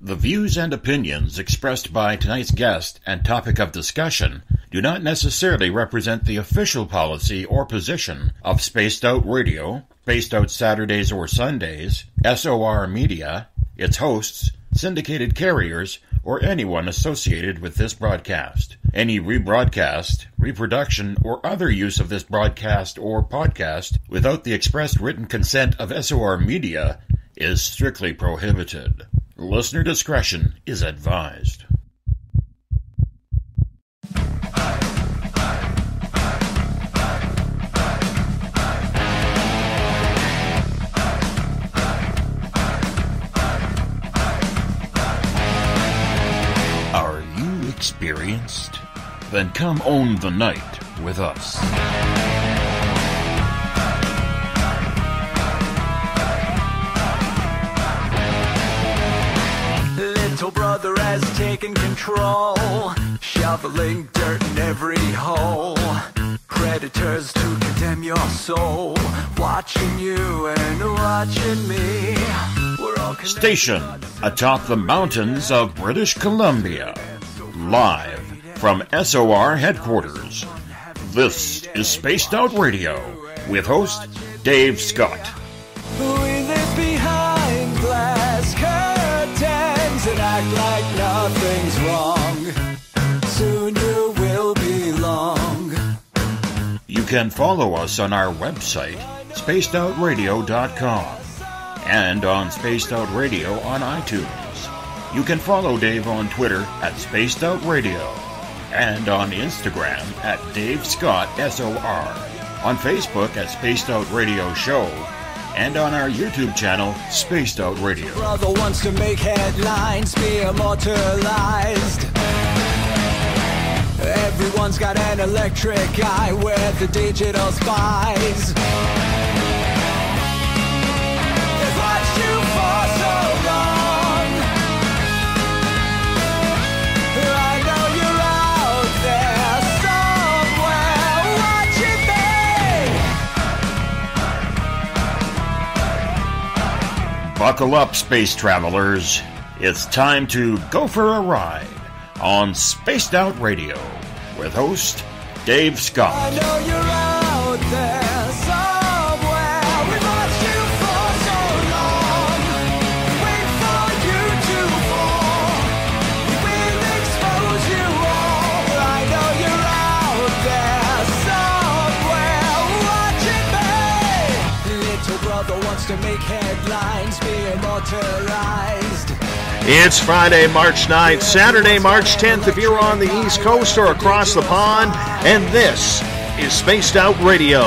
The views and opinions expressed by tonight's guest and topic of discussion do not necessarily represent the official policy or position of Spaced Out Radio, Spaced Out Saturdays or Sundays, SOR Media, its hosts, syndicated carriers, or anyone associated with this broadcast. Any rebroadcast, reproduction, or other use of this broadcast or podcast without the express written consent of SOR Media is strictly prohibited. Listener discretion is advised. Are you experienced? Then come own the night with us. Little brother has taken control, shoveling dirt in every hole. Predators to condemn your soul, watching you and watching me. We're all stationed atop the mountains of British Columbia, live from SOR headquarters. This is Spaced Out Radio with host Dave Scott. We live behind glass curtains and act like nothing's wrong. Soon you will belong. You can follow us on our website, spacedoutradio.com, and on Spaced Out Radio on iTunes. You can follow Dave on Twitter at Spaced Out Radio, and on Instagram at Dave Scott SOR, on Facebook at Spaced Out Radio Show, and on our YouTube channel, Spaced Out Radio. Brother wants to make headlines, be immortalized. Everyone's got an electric eye with the digital spies. They've watched you for so long. I know you're out there somewhere watching me. Buckle up, space travelers. It's time to go for a ride on Spaced Out Radio with host Dave Scott. I know you're out there somewhere. We've watched you for so long. Wait for you to fall. We will expose you all. I know you're out there somewhere watching me. Little brother wants to make headlines, be immortalized. It's Friday, March 9th, Saturday, March 10th if you're on the East Coast or across the pond, and this is Spaced Out Radio.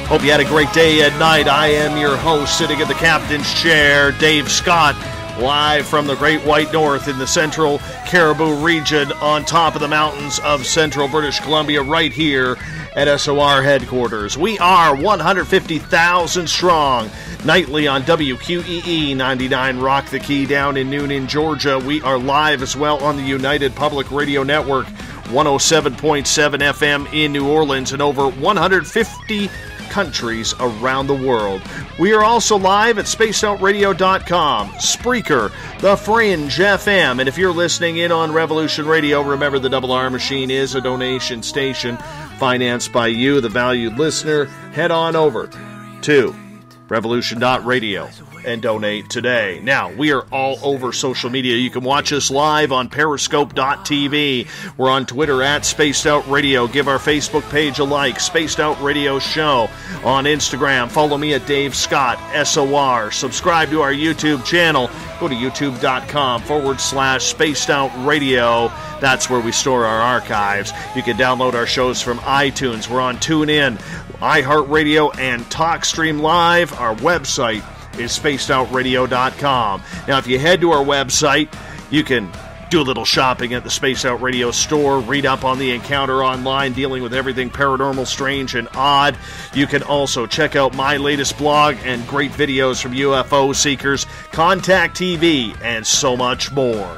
Hope you had a great day at night. I am your host, sitting in the captain's chair, Dave Scott, live from the Great White North in the Central Cariboo region on top of the mountains of central British Columbia, right here at SOR headquarters. We are 150,000 strong. Nightly on WQEE 99 Rock the Key down in Noonan, Georgia. We are live as well on the United Public Radio Network, 107.7 FM in New Orleans, and over 150 countries around the world. We are also live at spacedoutradio.com, Spreaker, The Fringe FM, and if you're listening in on Revolution Radio, remember the Double R Machine is a donation station financed by you, the valued listener. Head on over to revolution.radio and donate today. Now, we are all over social media. You can watch us live on periscope.tv. We're on Twitter at Spaced Out Radio. Give our Facebook page a like, Spaced Out Radio Show. On Instagram, follow me at Dave Scott SOR. Subscribe to our YouTube channel. Go to youtube.com/Spaced Out Radio. That's where we store our archives. You can download our shows from iTunes. We're on TuneIn, iHeartRadio, and TalkStream Live. Our website is spacedoutradio.com. Now, if you head to our website, you can do a little shopping at the Spaced Out Radio store, read up on the encounter online, dealing with everything paranormal, strange, and odd. You can also check out my latest blog and great videos from UFO seekers, Contact TV, and so much more.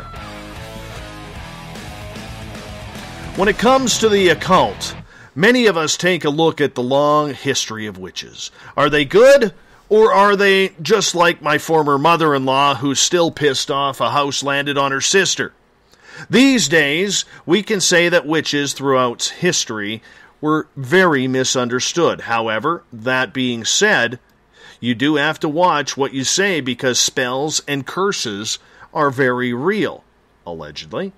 When it comes to the occult, many of us take a look at the long history of witches. Are they good Or are they just like my former mother-in-law who's still pissed off a house landed on her sister? These days, we can say that witches throughout history were very misunderstood. However, that being said, you do have to watch what you say because spells and curses are very real, allegedly,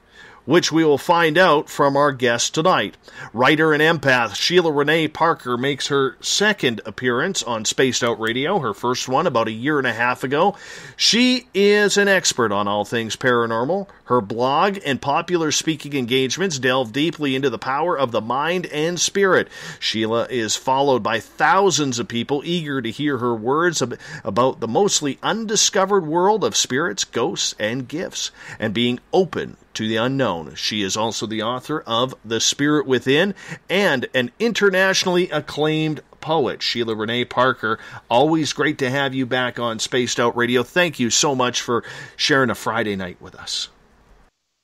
which we will find out from our guest tonight. Writer and empath Sheila Renee Parker makes her second appearance on Spaced Out Radio, her first one about a year and a half ago. She is an expert on all things paranormal. Her blog and popular speaking engagements delve deeply into the power of the mind and spirit. Sheila is followed by thousands of people eager to hear her words about the mostly undiscovered world of spirits, ghosts, and gifts, and being open to the unknown. She is also the author of The Spirit Within and an internationally acclaimed poet. Sheila Renee Parker, always great to have you back on Spaced Out Radio. Thank you so much for sharing a Friday night with us.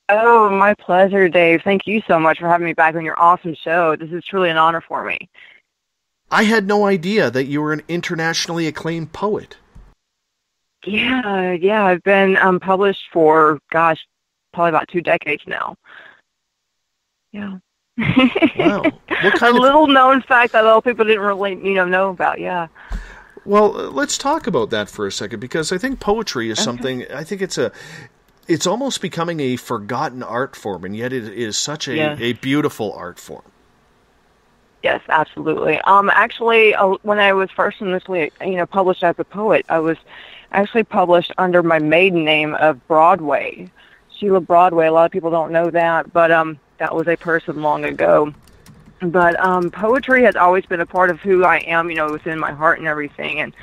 Oh, my pleasure, Dave. Thank you so much for having me back on your awesome show. This is truly an honor for me. I had no idea that you were an internationally acclaimed poet. Yeah. I've been published for, probably about 2 decades now. Yeah. Wow. What kind a little known fact that a lot of people didn't really, know about, yeah. Well, let's talk about that for a second, because I think poetry is something, I think it's almost becoming a forgotten art form, and yet it is such a beautiful art form. Yes, absolutely. Actually, when I was first initially, published as a poet, I was actually published under my maiden name of Broadway. Sheila Broadway. A lot of people don't know that, but that was a person long ago. But poetry has always been a part of who I am, within my heart and everything. And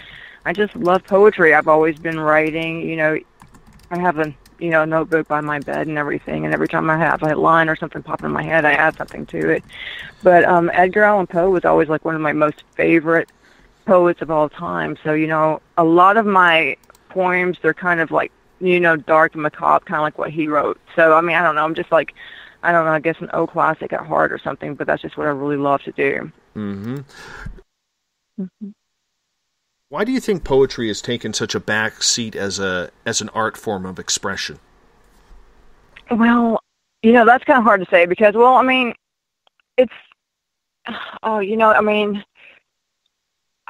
I just love poetry. I've always been writing. I have a notebook by my bed and everything. And every time I have a line or something pop in my head, I add something to it. But Edgar Allan Poe was always like one of my most favorite poets of all time. So a lot of my poems, they're kind of like, dark and macabre, kind of like what he wrote. So, I don't know, I'm just like, I guess an old classic at heart or something, but that's just what I really love to do. Mm-hmm. Mm-hmm. Why do you think poetry has taken such a back seat as an art form of expression? Well, that's kind of hard to say because, it's,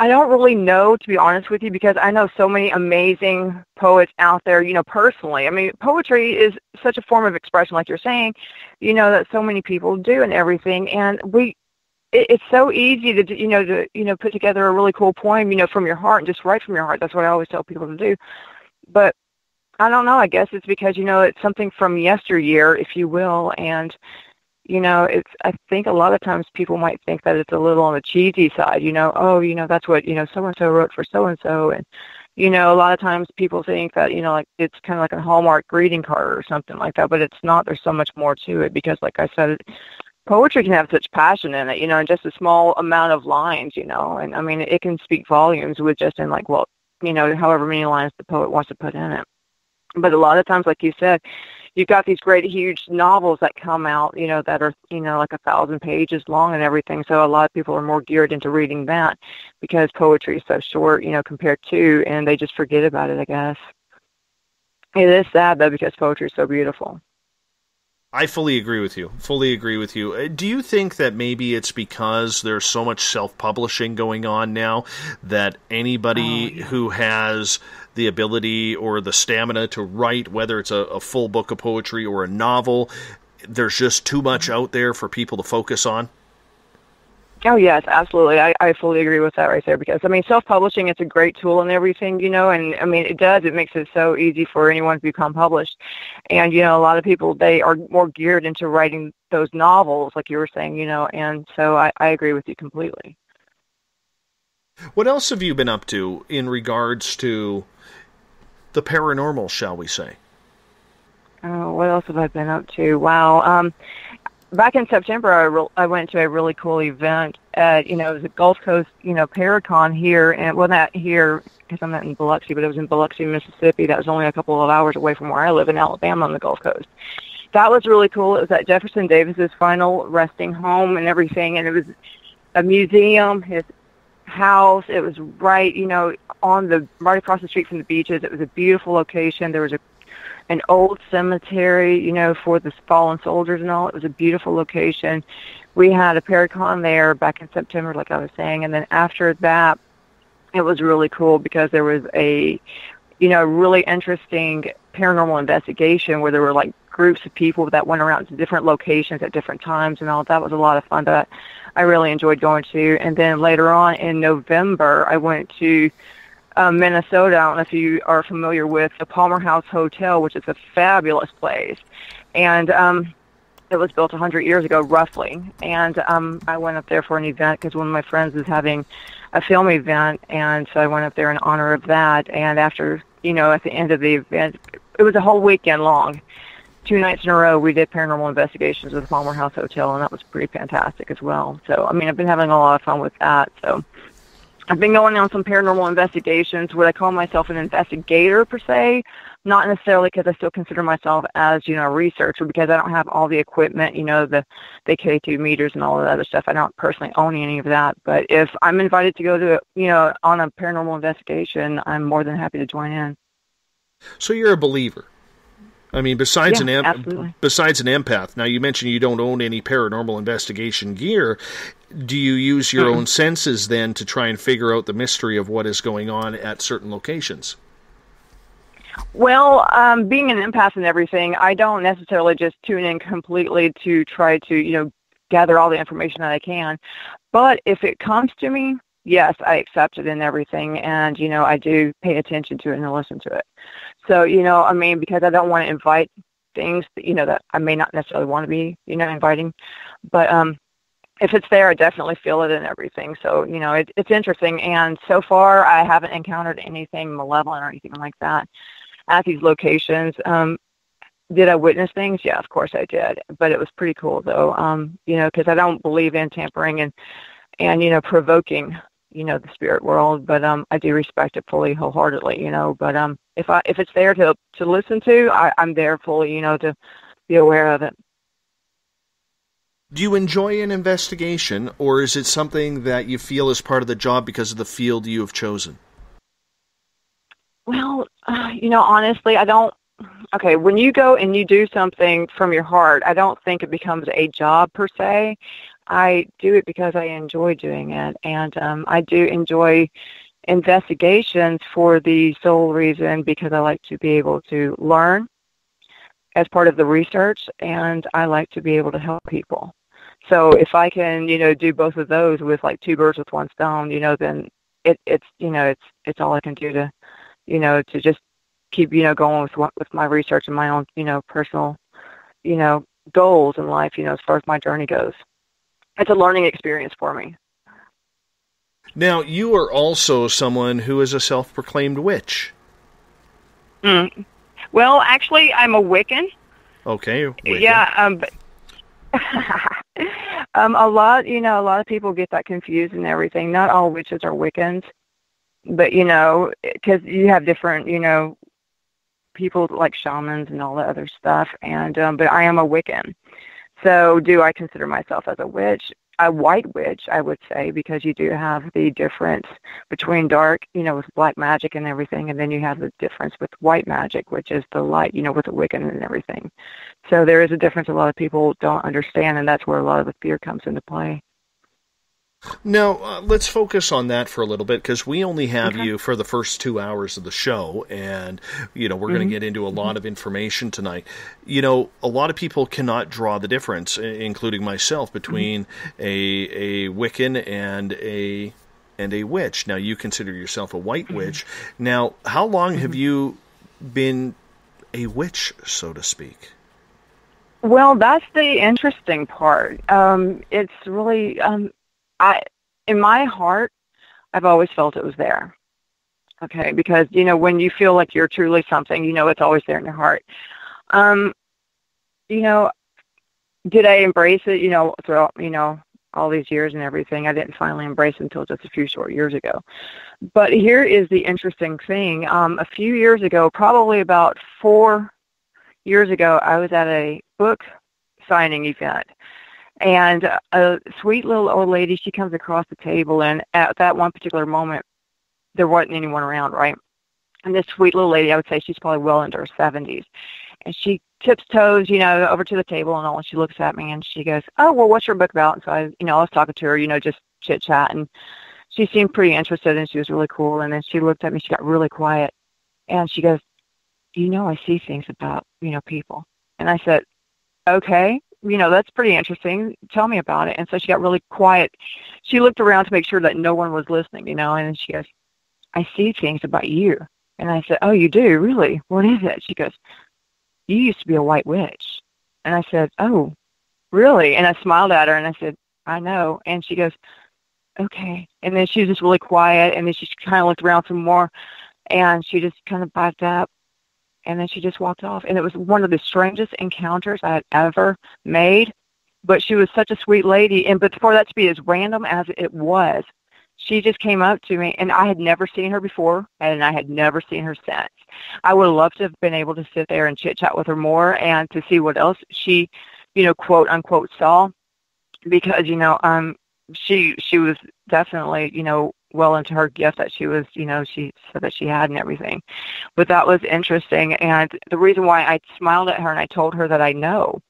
I don't really know, to be honest with you, because I know so many amazing poets out there, personally. Poetry is such a form of expression, like you're saying, that so many people do and everything. And it's so easy to put together a really cool poem, from your heart and just write from your heart. That's what I always tell people to do. But I don't know, I guess it's because, it's something from yesteryear, if you will, and I think a lot of times people might think that it's a little on the cheesy side, that's what, so-and-so wrote for so-and-so. And, a lot of times people think that, like it's kind of like a Hallmark greeting card or something like that, but it's not. There's so much more to it because, like I said, poetry can have such passion in it, in just a small amount of lines, and it can speak volumes with just in however many lines the poet wants to put in it. But a lot of times, like you said, you've got these great, huge novels that come out, that are, like 1,000 pages long and everything. So a lot of people are more geared into reading that because poetry is so short, compared to, and they just forget about it, I guess. It is sad, though, because poetry is so beautiful. I fully agree with you. Do you think that maybe it's because there's so much self-publishing going on now that anybody who has the ability or the stamina to write, whether it's a full book of poetry or a novel, there's just too much out there for people to focus on? Oh, yes, absolutely. I fully agree with that right there because, self-publishing, it's a great tool and everything, and, it makes it so easy for anyone to become published. And, a lot of people, they are more geared into writing those novels, like you were saying, and so I agree with you completely. What else have you been up to in regards to the paranormal, shall we say? Oh, what else have I been up to? Wow. Back in September, I went to a really cool event at, it was a Gulf Coast, Paracon here, and well, not here because I'm not in Biloxi, but it was in Biloxi, Mississippi. That was only a couple of hours away from where I live in Alabama on the Gulf Coast. That was really cool. It was at Jefferson Davis's final resting home and everything, and it was a museum, his house. It was right, right across the street from the beaches. It was a beautiful location. There was an old cemetery, for the fallen soldiers and all. It was a beautiful location. We had a Paracon there back in September, like I was saying, and then after that, it was really cool because there was a, really interesting paranormal investigation where there were like groups of people that went around to different locations at different times and all. That was a lot of fun that I really enjoyed going to. And then later on in November, I went to Minnesota. I don't know if you are familiar with the Palmer House Hotel, which is a fabulous place. And it was built 100 years ago, roughly. And I went up there for an event because one of my friends was having a film event, and so I went up there in honor of that. And after, at the end of the event, it was a whole weekend long. 2 nights in a row, we did paranormal investigations at the Palmer House Hotel, and that was pretty fantastic as well. So, I've been having a lot of fun with that. So I've been going on some paranormal investigations. Would I call myself an investigator per se? Not necessarily, because I still consider myself as, a researcher, because I don't have all the equipment, the K2 meters and all of that other stuff. I don't personally own any of that. But if I'm invited to go to, on a paranormal investigation, I'm more than happy to join in. So you're a believer. Besides absolutely. Besides an empath. Now, you mentioned you don't own any paranormal investigation gear. Do you use your own senses then to try and figure out the mystery of what is going on at certain locations? Well, being an empath and everything, I don't necessarily just tune in completely to try to, gather all the information that I can. But if it comes to me, yes, I accept it and everything, and, I do pay attention to it and listen to it. So, because I don't want to invite things, that I may not necessarily want to be, inviting. But if it's there, I definitely feel it and everything. So, it's interesting. And so far, I haven't encountered anything malevolent or anything like that at these locations. Did I witness things? Yeah, of course I did. But it was pretty cool, though, because I don't believe in tampering and provoking, the spirit world, but I do respect it fully, wholeheartedly, but if it's there to listen to, I'm there fully, to be aware of it. Do you enjoy an investigation, or is it something that you feel is part of the job because of the field you have chosen? Well, honestly, I don't. Okay, when you go and you do something from your heart, I don't think it becomes a job per se. I do it because I enjoy doing it, and I do enjoy investigations for the sole reason because I like to be able to learn as part of the research, and I like to be able to help people. So if I can, do both of those with like 2 birds with 1 stone, then it's all I can do to, to just keep, going with my research and my own, personal, goals in life, as far as my journey goes. It's a learning experience for me. Now, you are also someone who is a self-proclaimed witch. Well, actually, I'm a Wiccan. Okay. Wiccan. Yeah. A lot of people get that confused and everything. Not all witches are Wiccans, but because you have different, people like shamans and all that other stuff. And but I am a Wiccan. So do I consider myself as a witch? A white witch, I would say, because you do have the difference between dark, with black magic and everything, and then you have the difference with white magic, which is the light, with the Wiccan and everything. So there is a difference a lot of people don't understand, and that's where a lot of the fear comes into play. Now, let's focus on that for a little bit, because we only have you for the first 2 hours of the show, and, we're going to get into a lot of information tonight. A lot of people cannot draw the difference, including myself, between a Wiccan and a witch. Now, you consider yourself a white witch. Now, how long have you been a witch, so to speak? Well, that's the interesting part. It's really... in my heart, I've always felt it was there. Okay, because, when you feel like you're truly something, it's always there in your heart. Did I embrace it, throughout, all these years and everything? I didn't finally embrace it until just a few short years ago. But here is the interesting thing. A few years ago, probably about 4 years ago, I was at a book signing event. And a sweet little old lady, she comes across the table, and at that one particular moment, there wasn't anyone around, right? And this sweet little lady, I would say she's probably well into her 70s. And she tiptoes, over to the table and all, and she looks at me and she goes, "Oh, well, what's your book about?" And so I was talking to her, just chit-chat, and she seemed pretty interested, and she was really cool. And then she looked at me, she got really quiet, and she goes, "I see things about, people." And I said, "Okay, that's pretty interesting. Tell me about it." And so she got really quiet. She looked around to make sure that no one was listening, and then she goes, "I see things about you." And I said, "Oh, you do? Really? What is it?" She goes, "You used to be a white witch." And I said, "Oh, really?" And I smiled at her and I said, "I know." And she goes, "Okay." And then she was just really quiet, and then she kind of looked around some more, and she just kind of backed up, and then she just walked off. And it was one of the strangest encounters I had ever made, but she was such a sweet lady. But for that to be as random as it was, she just came up to me, and I had never seen her before, and I had never seen her since. I would have loved to have been able to sit there and chit-chat with her more and to see what else she, quote, unquote, saw, because, she was definitely, well into her gift that she was, she said that she had and everything. But that was interesting, and the reason why I smiled at her and I told her that I know,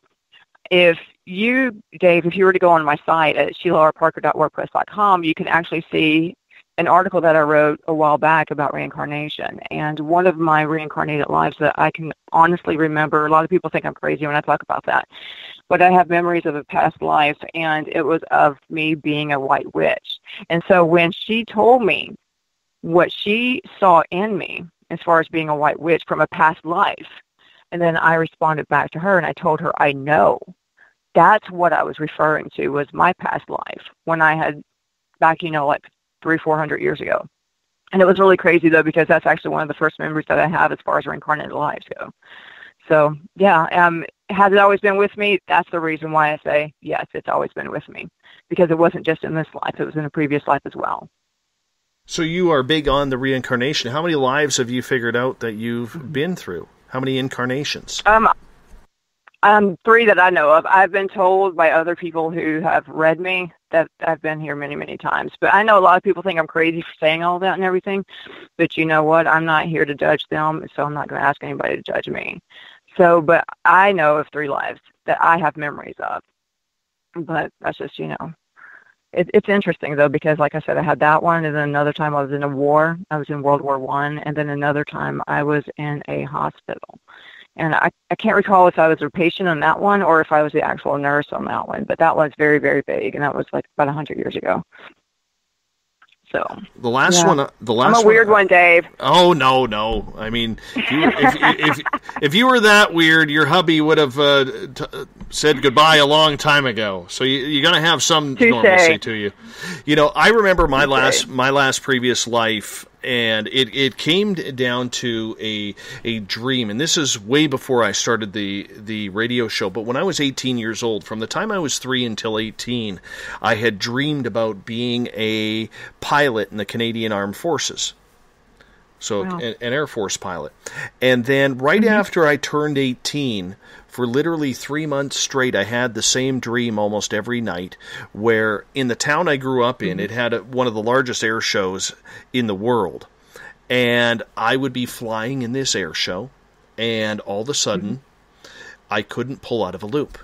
if you, Dave, if you were to go on my site at SheilaRParker.wordpress.com, you can actually see an article that I wrote a while back about reincarnation. And one of my reincarnated lives that I can honestly remember, a lot of people think I'm crazy when I talk about that, but I have memories of a past life, and it was of me being a white witch. And so when she told me what she saw in me as far as being a white witch from a past life, and then I responded back to her and I told her, I know. That's what I was referring to, was my past life when I had back, like 300-400 years ago. And it was really crazy, though, because that's actually one of the first memories that I have as far as reincarnated lives go. So, yeah, has it always been with me? That's the reason why I say, yes, it's always been with me, because it wasn't just in this life. It was in a previous life as well. So you are big on the reincarnation. How many lives have you figured out that you've been through? How many incarnations? 3 that I know of. I've been told by other people who have read me that I've been here many, many times. But I know a lot of people think I'm crazy for saying all that and everything. But you know what? I'm not here to judge them, so I'm not going to ask anybody to judge me. So, but I know of 3 lives that I have memories of. But that's just, it's interesting, though, because like I said, I had that one, and then another time I was in a war. I was in World War I, and then another time I was in a hospital. And I can't recall if I was a patient on that one or if I was the actual nurse on that one, but that was very, very vague, and that was like about 100 years ago. So the last one, I'm a weird one, Dave. Oh no! I mean, if you were that weird, your hubby would have said goodbye a long time ago. So you're gonna have some normalcy to you. I remember my last previous life, and it came down to a dream, and this is way before I started the radio show, but when I was 18 years old, from the time I was 3 until 18, I had dreamed about being a pilot in the Canadian Armed Forces. So wow. an Air Force pilot. And then right after I turned 18, for literally 3 months straight, I had the same dream almost every night, where in the town I grew up in, it had one of the largest air shows in the world. And I would be flying in this air show, and all of a sudden, I couldn't pull out of a loop.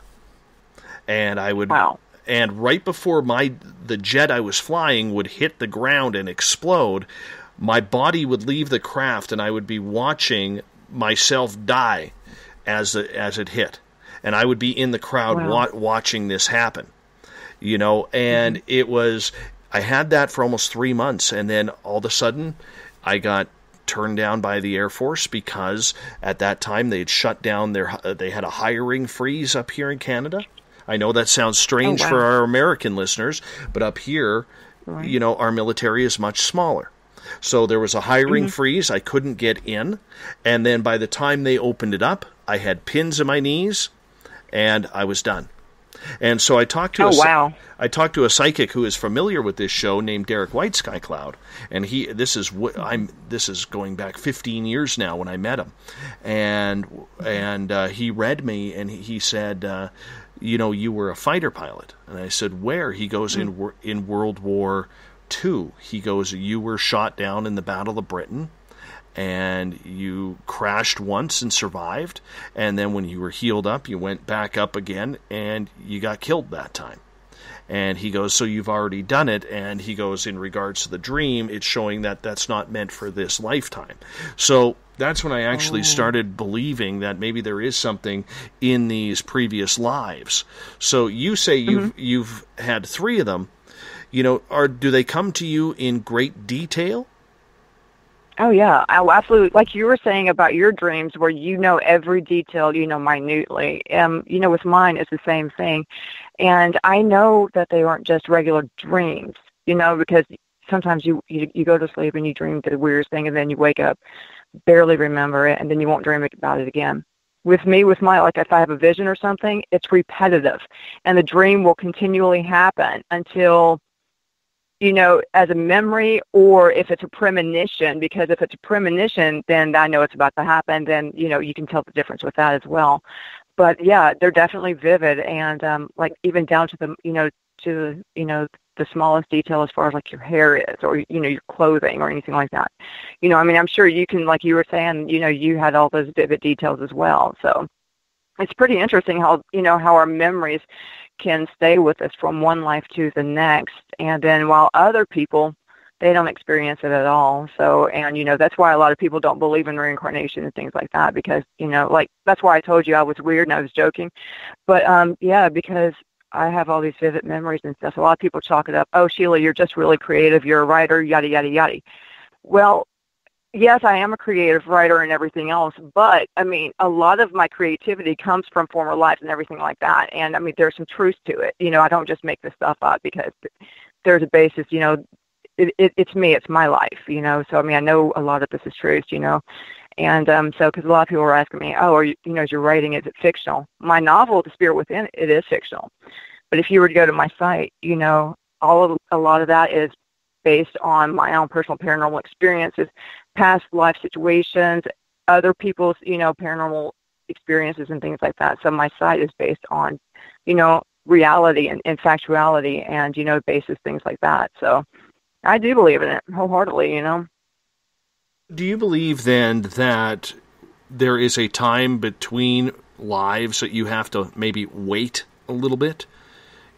And I would... Wow. And right before the jet I was flying would hit the ground and explode, my body would leave the craft, and I would be watching myself die as it hit. And I would be in the crowd watching this happen. And it was... I had that for almost 3 months, and then all of a sudden, I got turned down by the Air Force because at that time they had shut down they had a hiring freeze up here in Canada. I know that sounds strange for our American listeners, but up here, our military is much smaller. So there was a hiring freeze. I couldn't get in. And then by the time they opened it up, I had pins in my knees, and I was done. And so I talked to a psychic who is familiar with this show named Derek White Sky Cloud, and this is going back 15 years now when I met him, and he read me, and he said, you were a fighter pilot. And I said, where? He goes, in World War II. He goes, you were shot down in the Battle of Britain, and you crashed once and survived, and then when you were healed up, you went back up again, and you got killed that time. And he goes, so you've already done it. And he goes, in regards to the dream, it's showing that that's not meant for this lifetime. So that's when I actually started believing that maybe there is something in these previous lives. So you say you've had 3 of them. Do they come to you in great detail? Oh, yeah. Oh, absolutely. Like you were saying about your dreams where every detail, minutely. With mine, it's the same thing. And I know that they aren't just regular dreams, because sometimes you go to sleep and you dream the weirdest thing, and then you wake up, barely remember it, and then you won't dream about it again. With me, with my, like if I have a vision or something, it's repetitive. And the dream will continually happen until as a memory, or if it's a premonition, because if it's a premonition, then I know it's about to happen, then, you can tell the difference with that as well. But yeah, they're definitely vivid, and like even down to the smallest detail as far as like your hair is, or, your clothing or anything like that. I'm sure you can, like you were saying, you had all those vivid details as well. So it's pretty interesting how, how our memories can stay with us from one life to the next, and then while other people, they don't experience it at all. So, and that's why a lot of people don't believe in reincarnation and things like that, because like that's why I told you I was weird and I was joking, but yeah, because I have all these vivid memories and stuff. A lot of people chalk it up, oh, Sheila, you're just really creative, you're a writer, yada yada yada. Well, yes, I am a creative writer and everything else, but, a lot of my creativity comes from former lives and everything like that, and, there's some truth to it. I don't just make this stuff up because there's a basis, it's me, it's my life, so, I know a lot of this is truth, and so, because a lot of people were asking me, oh, is your writing, is it fictional? My novel, The Spirit Within, it is fictional, but if you were to go to my site, a lot of that is based on my own personal paranormal experiences, past life situations, other people's, paranormal experiences and things like that. So my site is based on, reality and factuality and, basis, things like that. So I do believe in it wholeheartedly, Do you believe then that there is a time between lives that you have to maybe wait a little bit?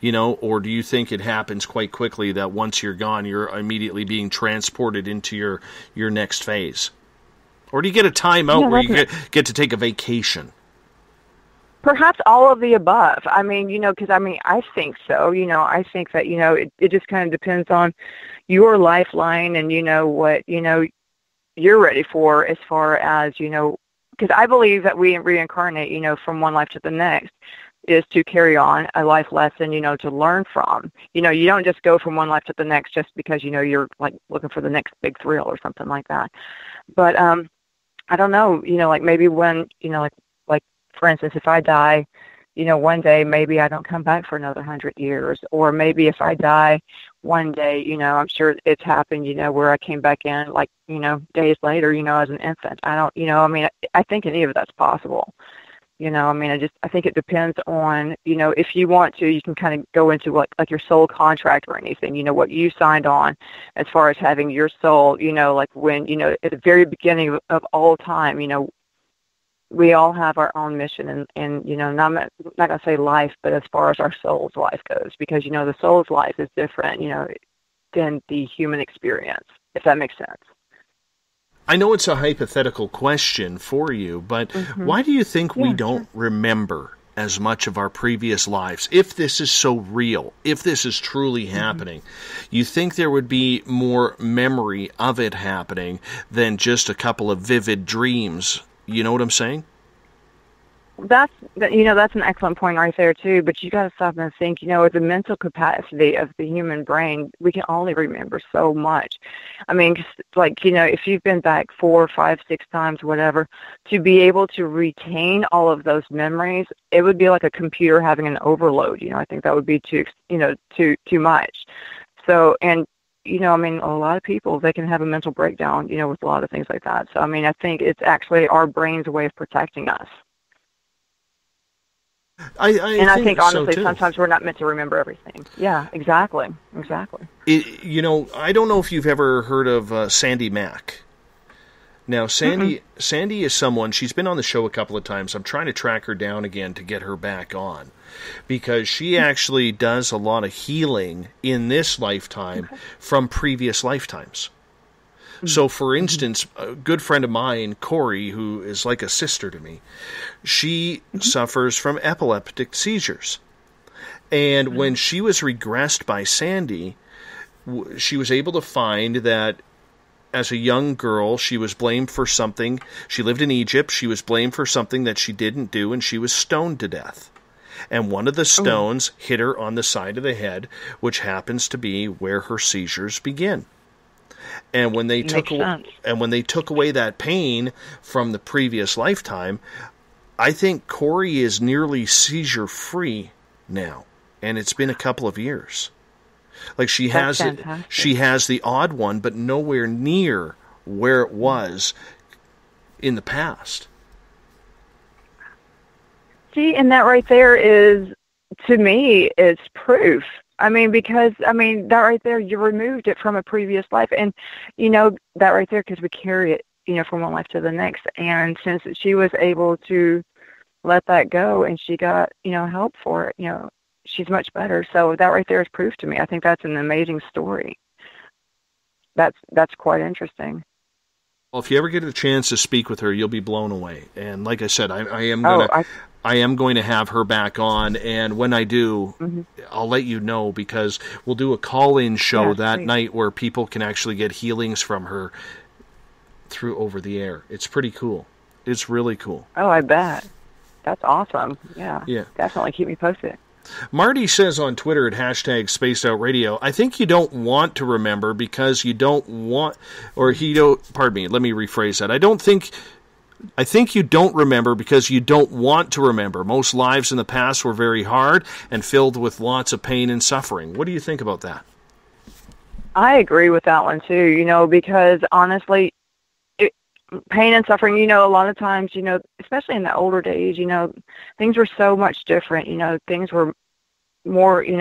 Or do you think it happens quite quickly that once you're gone, you're immediately being transported into your next phase? Or do you get a time out where you get to take a vacation? Perhaps all of the above. Because I think so. I think that, it just kind of depends on your lifeline and, what, you're ready for as far as, because I believe that we reincarnate, from one life to the next, is to carry on a life lesson, to learn from. You don't just go from one life to the next just because, you're like looking for the next big thrill or something like that. But I don't know, like maybe when, like for instance, if I die, one day maybe I don't come back for another 100 years, or maybe if I die one day, I'm sure it's happened, where I came back in like, days later, as an infant. I don't, I think any of that's possible. I think it depends on, if you want to, you can kind of go into like your soul contract or anything, what you signed on as far as having your soul, like when, at the very beginning of all time, we all have our own mission and I'm not going to say life, but as far as our soul's life goes, because, the soul's life is different, than the human experience, if that makes sense. I know it's a hypothetical question for you, but why do you think we don't remember as much of our previous lives? If this is so real, if this is truly happening, you think there would be more memory of it happening than just a couple of vivid dreams? You know what I'm saying? That's an excellent point right there too, but you got to stop and think, the mental capacity of the human brain, we can only remember so much. If you've been back 4, 5, 6 times, whatever, to be able to retain all of those memories, it would be like a computer having an overload. I think that would be too much. So, and a lot of people, they can have a mental breakdown, with a lot of things like that. So, I think it's actually our brain's way of protecting us. I think honestly, so too. sometimes we're not meant to remember everything. Yeah, exactly. I don't know if you've ever heard of Sandy Mack. Now, Sandy is someone, she's been on the show a couple of times. I'm trying to track her down again to get her back on, because she actually does a lot of healing in this lifetime from previous lifetimes. So, for instance, a good friend of mine, Corey, who is like a sister to me, she suffers from epileptic seizures. And when she was regressed by Sandy, she was able to find that as a young girl, she was blamed for something. She lived in Egypt. She was blamed for something that she didn't do, and she was stoned to death. And one of the stones hit her on the side of the head, which happens to be where her seizures begin. And when they took away that pain from the previous lifetime, I think Corey is nearly seizure free now, and it's been a couple of years. Like she has the odd one, but nowhere near where it was in the past. See, and that right there is, to me, is proof. I mean, because, that right there, you removed it from a previous life. And, that right there, because we carry it, from one life to the next. And since she was able to let that go and she got, help for it, she's much better. So that right there is proof to me. I think that's an amazing story. That's quite interesting. Well, if you ever get a chance to speak with her, you'll be blown away. And like I said, I am going to have her back on, and when I do, I'll let you know, because we'll do a call-in show that night where people can actually get healings from her through over the air. It's pretty cool. It's really cool. Oh, I bet. That's awesome. Yeah. Definitely keep me posted. Marty says on Twitter at #SpacedOutRadio, I think you don't want to remember because you don't want, or he don't, pardon me, let me rephrase that. I think you don't remember because you don't want to remember. Most lives in the past were very hard and filled with lots of pain and suffering. What do you think about that? I agree with that one too, because honestly, pain and suffering, a lot of times, especially in the older days, things were so much different, things were more, they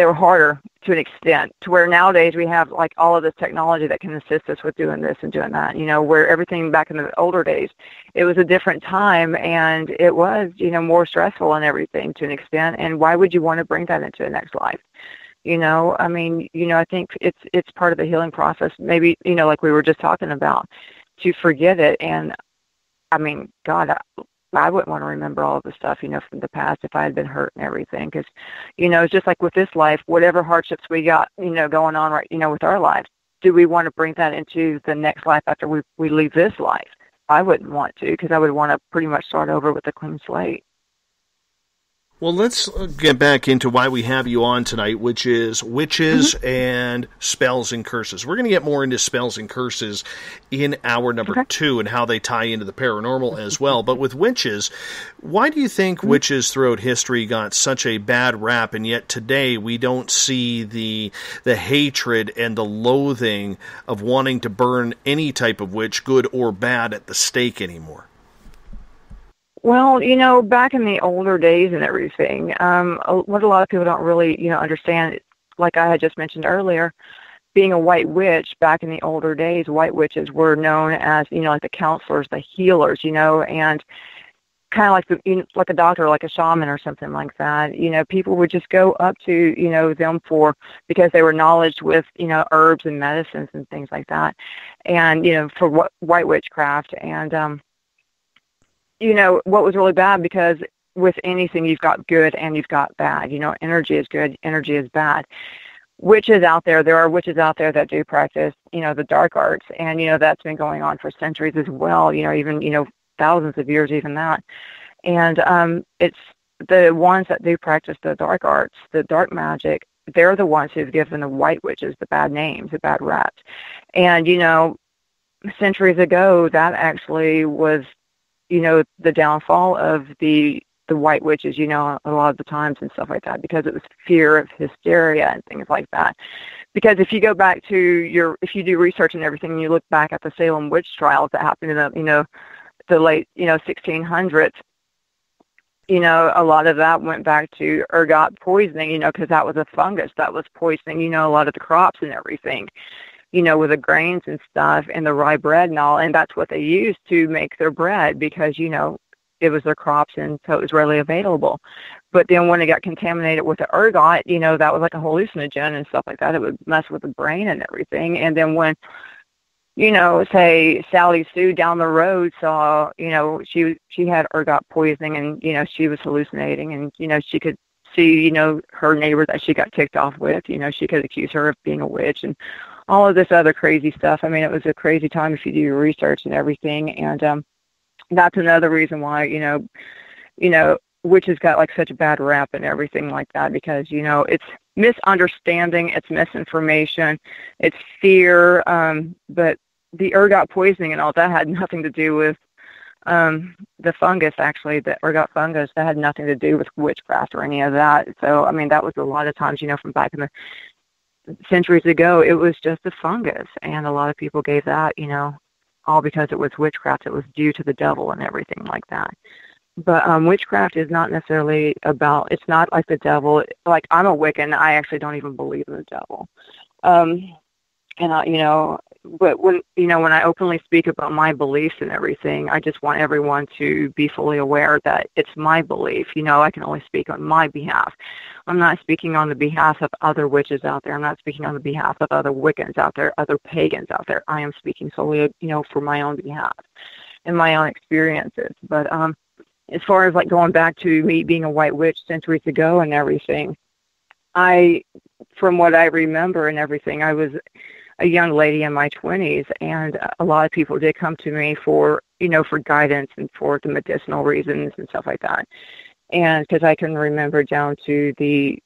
were harder to an extent, to where nowadays we have like all of this technology that can assist us with doing this and doing that, where everything back in the older days, it was a different time and it was, more stressful and everything to an extent. And why would you want to bring that into the next life? I think it's part of the healing process, maybe, like we were just talking about, to forget it. And God, I wouldn't want to remember all of the stuff, from the past if I had been hurt and everything. Because, it's just like with this life, whatever hardships we got, going on right, with our lives, do we want to bring that into the next life after we leave this life? I wouldn't want to, because I would want to pretty much start over with a clean slate. Well, let's get back into why we have you on tonight, which is witches and spells and curses. We're going to get more into spells and curses in hour number 2 and how they tie into the paranormal as well. But with witches, why do you think witches throughout history got such a bad rap, and yet today we don't see the hatred and the loathing of wanting to burn any type of witch, good or bad, at the stake anymore? Well, back in the older days and everything, what a lot of people don't really, understand, like I had just mentioned earlier, being a white witch back in the older days, white witches were known as, like the counselors, the healers, and kind of like like a doctor, like a shaman or something like that. People would just go up to, them because they were knowledge with, herbs and medicines and things like that. And, for white witchcraft. And, what was really bad, because with anything you've got good and you've got bad. Energy is good, energy is bad. Witches out there, there are witches out there that do practice, the dark arts, and, that's been going on for centuries as well, even, thousands of years, even that. And it's the ones that do practice the dark arts, the dark magic, they're the ones who've given the white witches the bad names, the bad raps. And, centuries ago, that actually was, the downfall of the white witches, a lot of the times and stuff like that, because it was fear of hysteria and things like that. Because if you go back to if you do research and everything, and you look back at the Salem witch trials that happened in the, the late, 1600s, a lot of that went back to ergot poisoning, because that was a fungus that was poisoning, a lot of the crops and everything, with the grains and stuff and the rye bread and all. And that's what they used to make their bread because, it was their crops and so it was readily available. But then when it got contaminated with the ergot, that was like a hallucinogen and stuff like that. It would mess with the brain and everything. And then when, say Sally Sue down the road saw, she had ergot poisoning and, she was hallucinating and, she could see, her neighbor that she got ticked off with, she could accuse her of being a witch and all of this other crazy stuff. I mean, it was a crazy time if you do your research and everything. And that's another reason why, witches got like such a bad rap and everything like that because, it's misunderstanding, it's misinformation, it's fear. But the ergot poisoning and all that had nothing to do with the fungus, actually, the ergot fungus. That had nothing to do with witchcraft or any of that. So, I mean, that was a lot of times, from back in the centuries ago, it was just a fungus. And a lot of people gave that, all because it was witchcraft. It was due to the devil and everything like that. But witchcraft is not necessarily it's not like the devil. Like, I'm a Wiccan. I actually don't even believe in the devil. But when I openly speak about my beliefs and everything, I just want everyone to be fully aware that it's my belief. I can only speak on my behalf. I'm not speaking on the behalf of other witches out there. I'm not speaking on the behalf of other Wiccans out there, other pagans out there. I am speaking solely, for my own behalf and my own experiences. But as far as like going back to me being a white witch centuries ago and everything, from what I remember and everything, I was a young lady in my 20s, and a lot of people did come to me for guidance and for the medicinal reasons and stuff like that. And because I can remember down to the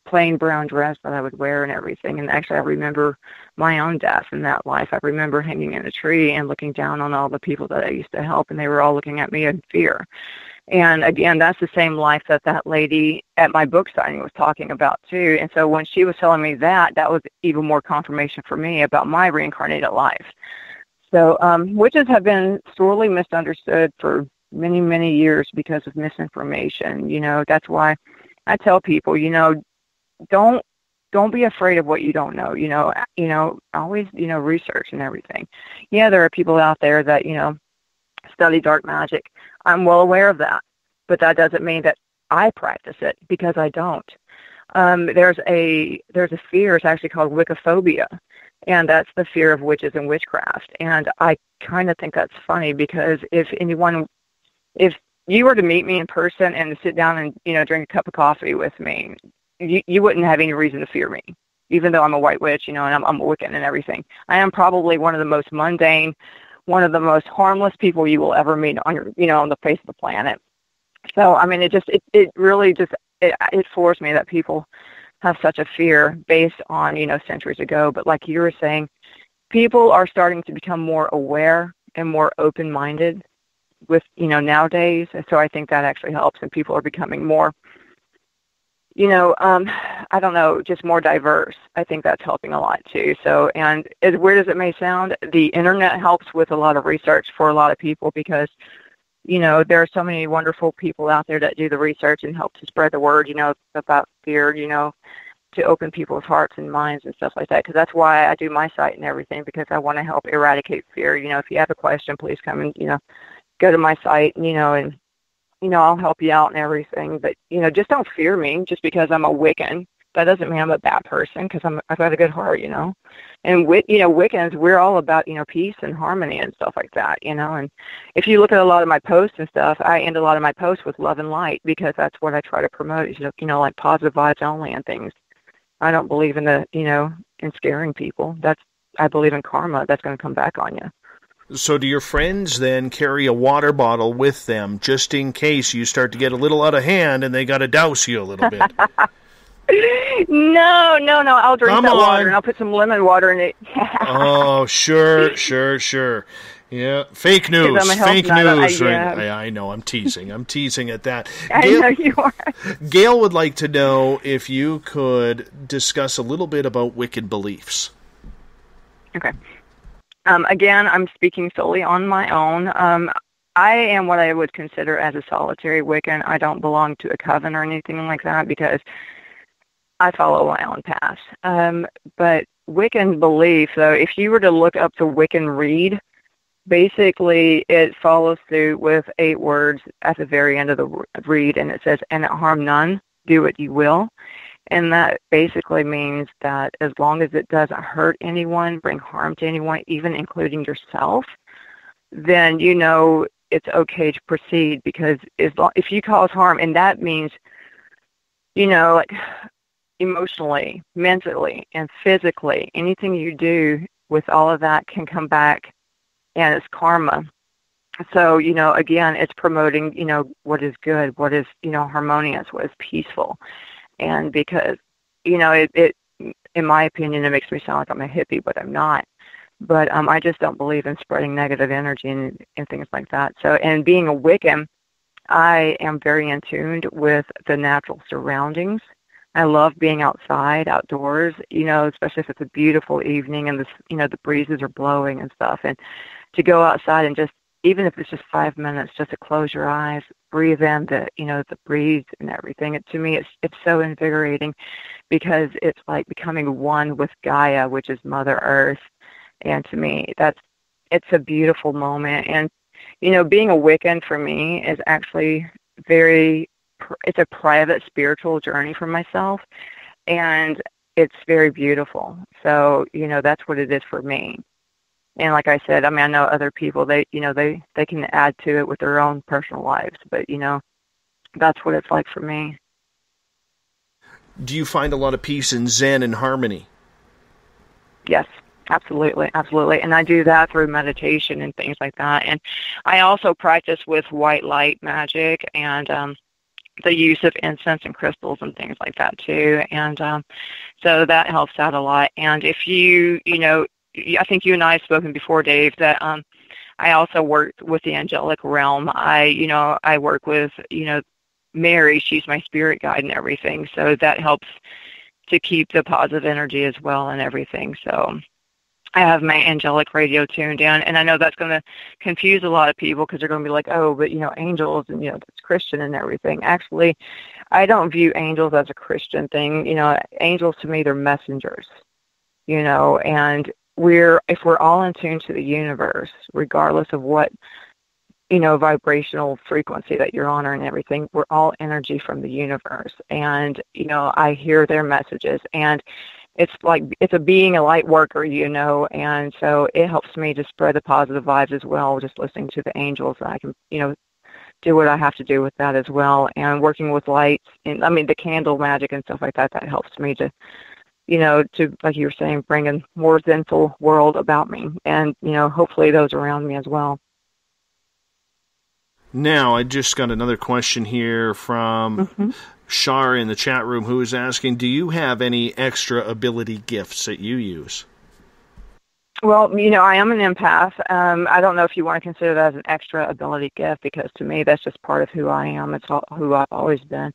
plain brown dress that I would wear and everything. And actually, I remember my own death in that life. I remember hanging in a tree and looking down on all the people that I used to help, and they were all looking at me in fear. And again, that's the same life that lady at my book signing was talking about too. And so when she was telling me that was even more confirmation for me about my reincarnated life. So witches have been sorely misunderstood for many, many years because of misinformation. That's why I tell people, don't be afraid of what you don't know. Always, research and everything. Yeah, there are people out there that, study dark magic. I'm well aware of that, but that doesn't mean that I practice it because I don't. There's a fear. It's actually called wiccophobia, and that's the fear of witches and witchcraft. And I kind of think that's funny because if you were to meet me in person and to sit down and drink a cup of coffee with me, you wouldn't have any reason to fear me, even though I'm a white witch, and I'm a Wiccan and everything. I am probably one of the most mundane, one of the most harmless people you will ever meet on on the face of the planet. So, I mean, it really floors me that people have such a fear based on, centuries ago. But like you were saying, people are starting to become more aware and more open-minded with, nowadays. And so I think that actually helps, and people are becoming more, I don't know, just more diverse. I think that's helping a lot too. So, and as weird as it may sound, the internet helps with a lot of research for a lot of people because, there are so many wonderful people out there that do the research and help to spread the word, about fear, to open people's hearts and minds and stuff like that. Because that's why I do my site and everything, because I want to help eradicate fear. If you have a question, please come and, go to my site, and I'll help you out and everything. But, just don't fear me just because I'm a Wiccan. That doesn't mean I'm a bad person because I've got a good heart, And, Wiccans, we're all about, peace and harmony and stuff like that, And if you look at a lot of my posts and stuff, I end a lot of my posts with love and light because that's what I try to promote is, like positive vibes only and things. I don't believe in in scaring people. I believe in karma. That's going to come back on you. So do your friends then carry a water bottle with them just in case you start to get a little out of hand and they got to douse you a little bit? No. I'll drink water and I'll put some lemon water in it. Oh, sure. Yeah, fake news. I know, I'm teasing. I'm teasing at that. I know you are. Gail would like to know if you could discuss a little bit about Wiccan beliefs. Okay. Again, I'm speaking solely on my own. I am what I would consider as a solitary Wiccan. I don't belong to a coven or anything like that because I follow my own path. But Wiccan belief, though, if you were to look up the Wiccan read, basically it follows through with 8 words at the very end of the read, and it says, "And it harm none, do what you will." And that basically means that as long as it doesn't hurt anyone, bring harm to anyone, even including yourself, then you know it's okay to proceed, because if you cause harm, and that means, you know, like emotionally, mentally, and physically, anything you do with all of that can come back, and it's karma. So, you know, again, it's promoting, you know, what is good, what is, you know, harmonious, what is peaceful. And because, you know, it in my opinion, it makes me sound like I'm a hippie, but I'm not. But I just don't believe in spreading negative energy and things like that. So, and being a Wiccan, I am very in tune with the natural surroundings. I love being outside, outdoors, you know, especially if it's a beautiful evening and the breezes are blowing and stuff. And to go outside and just, even if it's just 5 minutes, just to close your eyes, breathe in the breeze and everything. To me, it's so invigorating, because it's like becoming one with Gaia, which is Mother Earth. And to me, it's a beautiful moment. And, you know, being a Wiccan for me is actually it's a private spiritual journey for myself, and it's very beautiful. So, you know, that's what it is for me. And like I said, I mean, I know other people, they can add to it with their own personal lives, but, you know, that's what it's like for me. Do you find a lot of peace and zen and harmony? Yes, absolutely, absolutely. And I do that through meditation and things like that. And I also practice with white light magic and the use of incense and crystals and things like that too. And so that helps out a lot. And if you know, I think you and I have spoken before, Dave, that I also work with the angelic realm. I work with, you know, Mary. She's my spirit guide and everything. So that helps to keep the positive energy as well and everything. So I have my angelic radio tuned in, and I know that's going to confuse a lot of people, because they're going to be like, oh, but, you know, angels, and, you know, it's Christian and everything. Actually, I don't view angels as a Christian thing. You know, angels to me, they're messengers, you know, and if we're all in tune to the universe, regardless of what, you know, vibrational frequency that you're on and everything, we're all energy from the universe. And, you know, I hear their messages, and it's like, it's being a light worker, you know, and so it helps me to spread the positive vibes as well, just listening to the angels. I can, you know, do what I have to do with that as well. And working with lights, and I mean, the candle magic and stuff like that, that helps me to, you know, to, like you were saying, bring a more zenful world about me, and, you know, hopefully those around me as well. Now, I just got another question here from Shar in the chat room, who is asking, do you have any extra ability gifts that you use? Well, you know, I am an empath. I don't know if you want to consider that as an extra ability gift, because to me, that's just part of who I am. It's who I've always been.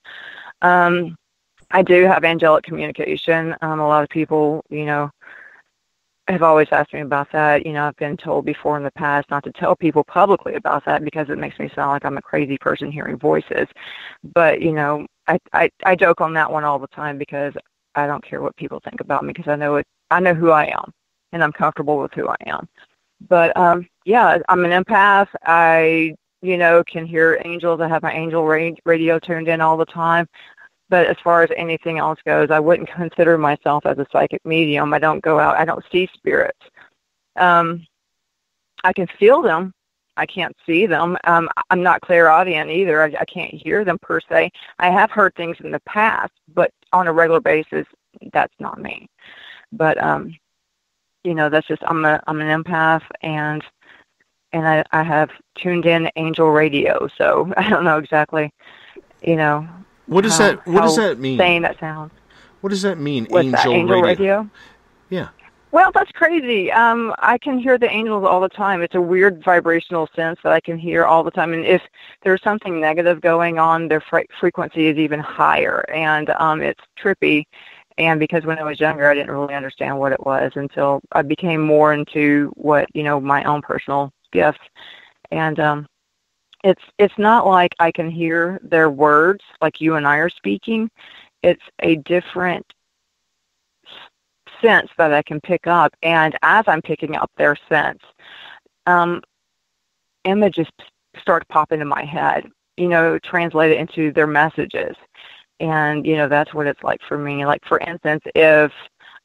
I do have angelic communication. A lot of people, you know, have always asked me about that. You know, I've been told before in the past not to tell people publicly about that, because it makes me sound like I'm a crazy person hearing voices. But, you know, I joke on that one all the time, because I don't care what people think about me, because I know who I am, and I'm comfortable with who I am. But, yeah, I'm an empath. I, you know, can hear angels. I have my angel radio tuned in all the time. But as far as anything else goes, I wouldn't consider myself as a psychic medium. I don't go out. I don't see spirits. I can feel them. I can't see them. I'm not clairaudient either. I can't hear them per se. I have heard things in the past, but on a regular basis, that's not me. But you know, that's just, I'm an empath, and I have tuned in angel radio. So I don't know exactly, you know. What does that mean? Saying that sounds. What does that mean? What's that, angel radio? Yeah. Well, that's crazy. I can hear the angels all the time. It's a weird vibrational sense that I can hear all the time. And if there's something negative going on, their frequency is even higher. And it's trippy. And because when I was younger, I didn't really understand what it was until I became more into what, you know, my own personal gifts. And it's not like I can hear their words like you and I are speaking. It's a different sense that I can pick up, and as I'm picking up their sense, images start to pop into my head, translated into their messages. And, that's what it's like for me. Like, for instance, if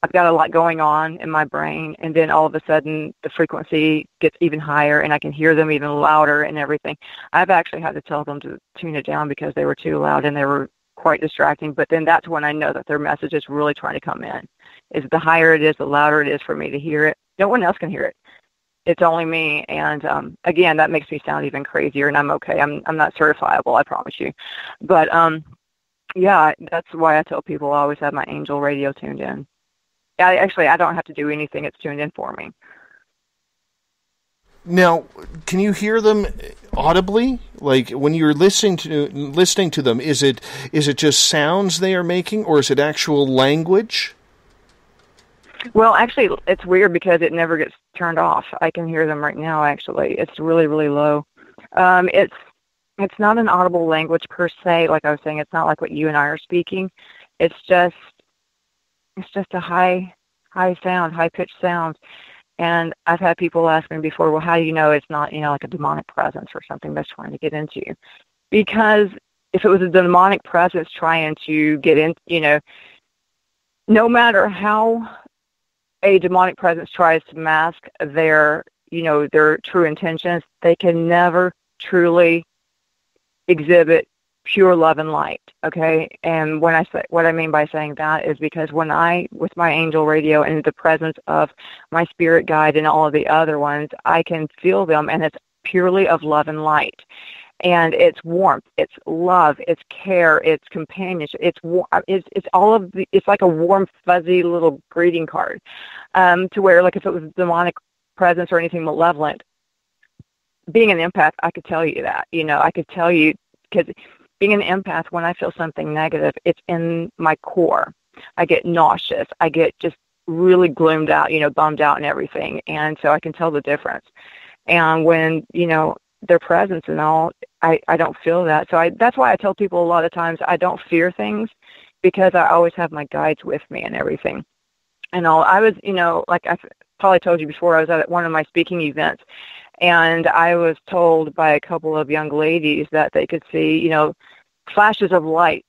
I've got a lot going on in my brain, and then all of a sudden the frequency gets even higher and I can hear them even louder and everything, I've actually had to tell them to tune it down because they were too loud and they were quite distracting. But then that's when I know that their message is really trying to come in. Is the higher it is, the louder it is for me to hear it. No one else can hear it. It's only me. And again, that makes me sound even crazier, and I'm okay. I'm not certifiable, I promise you. But yeah, that's why I tell people I always have my angel radio tuned in. I don't have to do anything. It's tuned in for me. Now, can you hear them audibly? Like, when you're listening to them, is it just sounds they are making, or is it actual language? Well, actually, it's weird because it never gets turned off. I can hear them right now, actually. It's really, really low. It's not an audible language per se. Like I was saying, it's not like what you and I are speaking. It's just a high sound, high-pitched sound. And I've had people ask me before, well, how do you know it's not, like a demonic presence or something that's trying to get into you? Because if it was a demonic presence trying to get in, no matter how a demonic presence tries to mask their true intentions, they can never truly exhibit pure love and light, okay? And when I say, what I mean by saying that is because when with my angel radio and the presence of my spirit guide and all of the other ones, I can feel them, and it's purely of love and light. And it's warmth, it's love, it's care, it's companionship, it's all of the, it's like a warm, fuzzy little greeting card, to where, like, if it was a demonic presence or anything malevolent, being an empath, I could tell you that, I could tell you, because being an empath, when I feel something negative, it's in my core. I get nauseous. I get just really gloomed out, bummed out and everything. And so I can tell the difference. And when, their presence and all, I don't feel that. So that's why I tell people a lot of times I don't fear things, because I always have my guides with me and everything. And all, I was, like I probably told you before, I was at one of my speaking events, and I was told by a couple of young ladies that they could see, flashes of light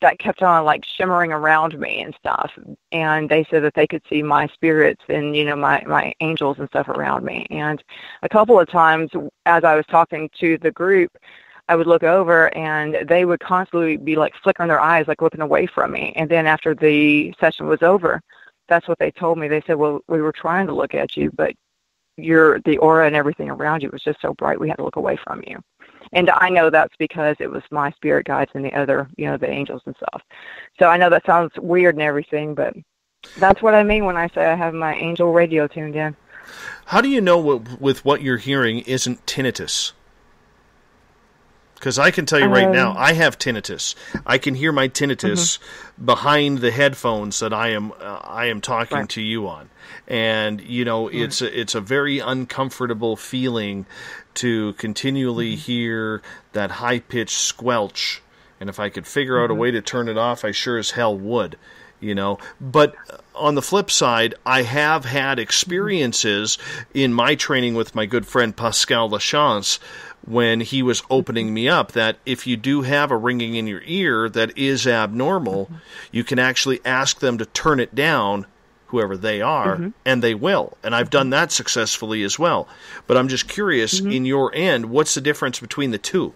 that kept on, like, shimmering around me and stuff. And they said that they could see my spirits and, my angels and stuff around me. And a couple of times as I was talking to the group, I would look over and they would constantly be, like, flickering their eyes, like looking away from me. And then after the session was over, that's what they told me. They said, well, we were trying to look at you, but the aura and everything around you was just so bright, we had to look away from you. And I know that's because it was my spirit guides and the other, the angels and stuff. So I know that sounds weird and everything, but that's what I mean when I say I have my angel radio tuned in. How do you know with what you're hearing isn't tinnitus? Because I can tell you right now, I have tinnitus. I can hear my tinnitus behind the headphones that I am talking to you on, and it's a very uncomfortable feeling to continually hear that high pitched squelch. And if I could figure out a way to turn it off, I sure as hell would. But on the flip side, I have had experiences in my training with my good friend Pascal Lachance, when he was opening me up, that if you do have a ringing in your ear that is abnormal, you can actually ask them to turn it down, whoever they are, and they will. And I've done that successfully as well. But I'm just curious, in your end, what's the difference between the two?